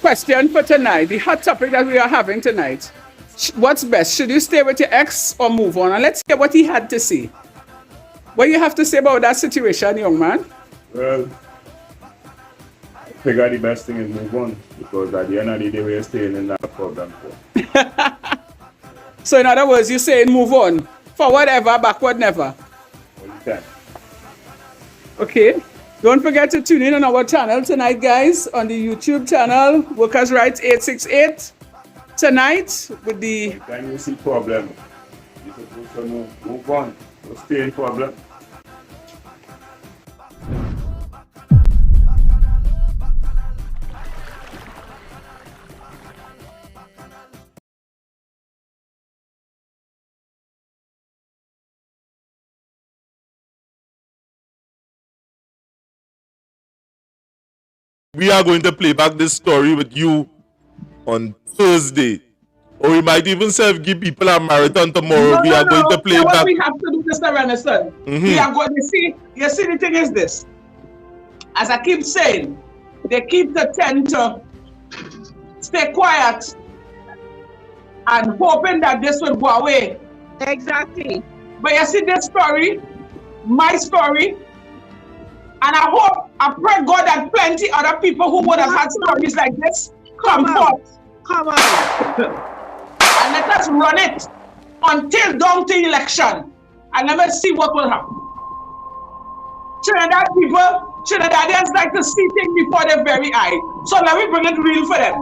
question for tonight, the hot topic that we are having tonight. What's best? Should you stay with your ex or move on? And let's hear what he had to say. What do you have to say about that situation, young man? Well, I figure the best thing is move on, because at the end of the day, we're staying in that problem. So in other words, you're saying move on. For whatever, backward never. Okay. Okay. Don't forget to tune in on our channel tonight, guys, on the YouTube channel, Workers' Rights 868. Tonight, with the... When you see problem, you're supposed to move on. Don't stay in problem. We are going to play back this story with you on Thursday. Or we might even give people a marathon tomorrow. We are going to play what back. we have to do, Mr. Renison. We are going to see, you see, the thing is this. As I keep saying, they keep the tend to stay quiet and hoping that this will go away. Exactly. But you see this story, my story, and I pray God that plenty other people who would have had stories like this come forth. Come on. And let us run it until down to election. And let us see what will happen. Trinidadians like to see things before their very eye. So let me bring it real for them.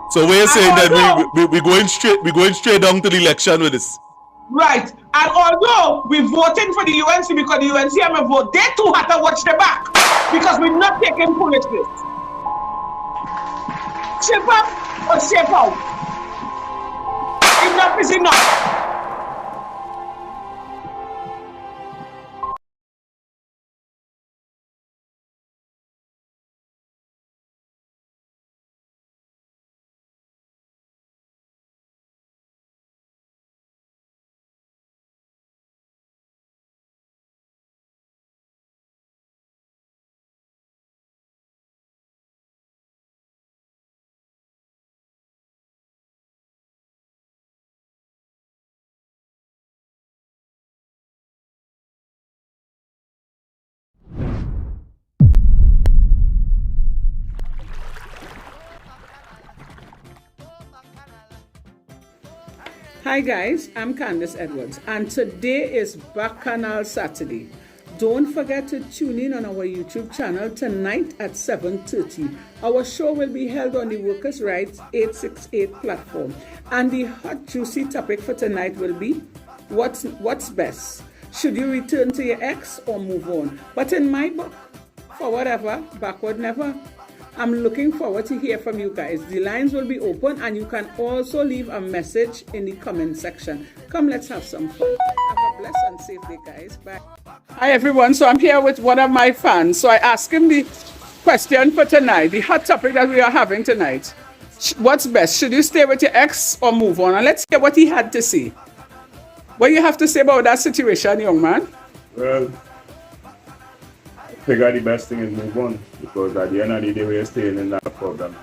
So we're saying that we're going straight down to the election with this. Right. And although we're voting for the UNC because the UNC have a vote, they too have to watch the back because we're not taking foolishness. Shape up or shape out. Enough is enough. Hi guys, I'm Candace Edwards and today is Bacchanal Saturday. Don't forget to tune in on our YouTube channel tonight at 7:30. Our show will be held on the Workers' Rights 868 platform. And the hot juicy topic for tonight will be what's best? Should you return to your ex or move on? But in my book, for whatever, backward never. I'm looking forward to hear from you guys. The lines will be open and you can also leave a message in the comment section. Come, let's have some fun. Have a blessed and safe day, guys. Bye. Hi, everyone. So I'm here with one of my fans. So I asked him the question for tonight, the hot topic that we are having tonight. What's best? Should you stay with your ex or move on? And let's hear what he had to say. What do you have to say about that situation, young man? Well, I figure the best thing is move on, because at the end of the day, we're staying in that problem.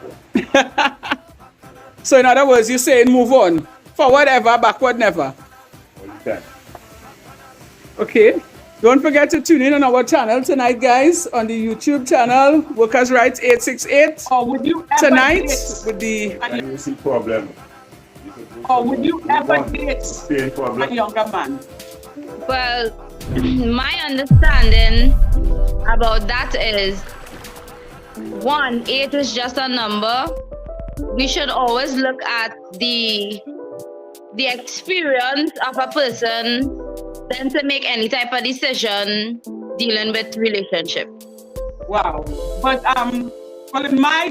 So in other words, you're saying move on. For whatever, backward never. Okay. Okay. Don't forget to tune in on our channel tonight, guys, on the YouTube channel, Workers' Rights 868. Or would you ever tonight date with the... You see problem. Or would you ever date a younger man? Well, my understanding about that is, one, age is just a number. We should always look at the experience of a person than to make any type of decision dealing with relationship. Wow. But well, my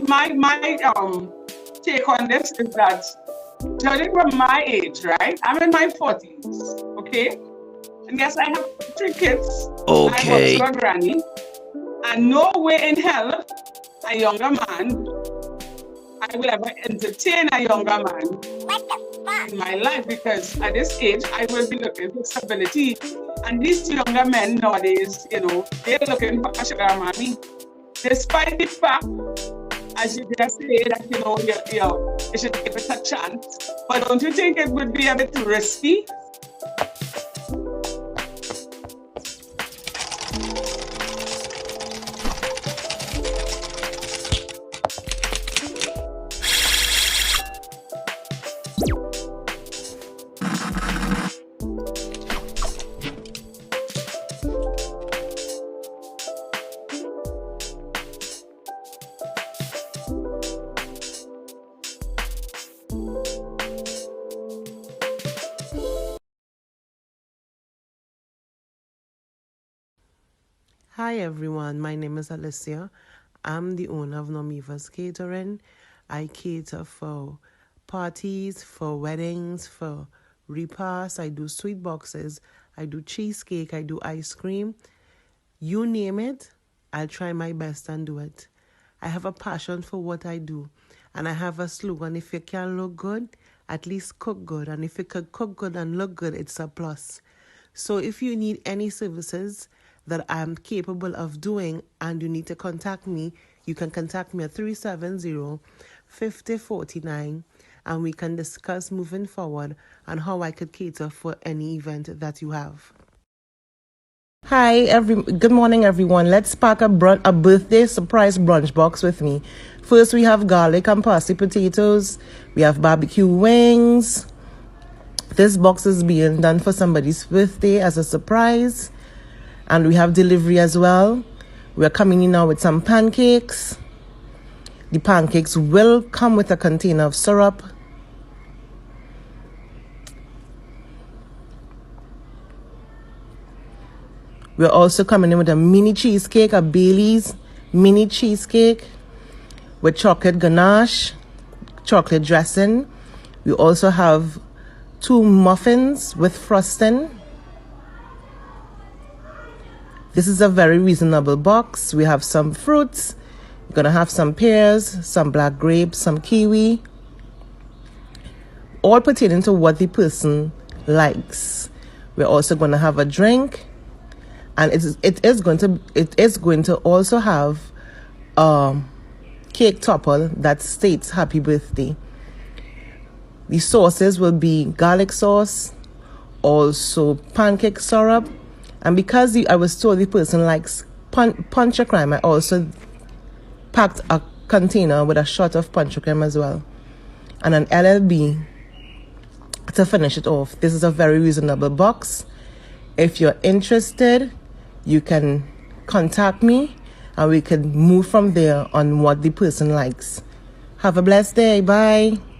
take on this is that, judging from my age, right? I'm in my 40s, okay? And yes, I have 3 kids. Okay. I work for a granny. And no way in hell a younger man, I will ever entertain a younger man in my life, because at this age, I will be looking for stability. And these younger men nowadays, you know, they're looking for a sugar mommy. Despite the fact, as you just say, that, you know, you should give it a chance. But don't you think it would be a bit risky? Hi everyone, my name is Alicia. I'm the owner of Nomiva's Catering. I cater for parties, for weddings, for repasts. I do sweet boxes, I do cheesecake, I do ice cream. You name it, I'll try my best and do it. I have a passion for what I do. And I have a slogan, if you can look good, at least cook good. And if you can cook good and look good, it's a plus. So if you need any services that I'm capable of doing and you need to contact me, you can contact me at 370-5049 and we can discuss moving forward on how I could cater for any event that you have. Hi, good morning everyone. Let's pack a birthday surprise brunch box with me. First we have garlic and parsley potatoes. We have barbecue wings. This box is being done for somebody's birthday as a surprise. And we have delivery as well. We're coming in now with some pancakes. The pancakes will come with a container of syrup. We're also coming in with a mini cheesecake, a Bailey's mini cheesecake with chocolate ganache, chocolate dressing. We also have 2 muffins with frosting. This is a very reasonable box. We have some fruits. We're going to have some pears, some black grapes, some kiwi. All pertaining to what the person likes. We're also going to have a drink. And it is going to also have cake topper that states happy birthday. The sauces will be garlic sauce, also pancake syrup. And because I was told the person likes punch a crème, I also packed a container with a shot of punch a crème as well. And an LLB to finish it off. This is a very reasonable box. If you're interested, you can contact me and we can move from there on what the person likes. Have a blessed day. Bye.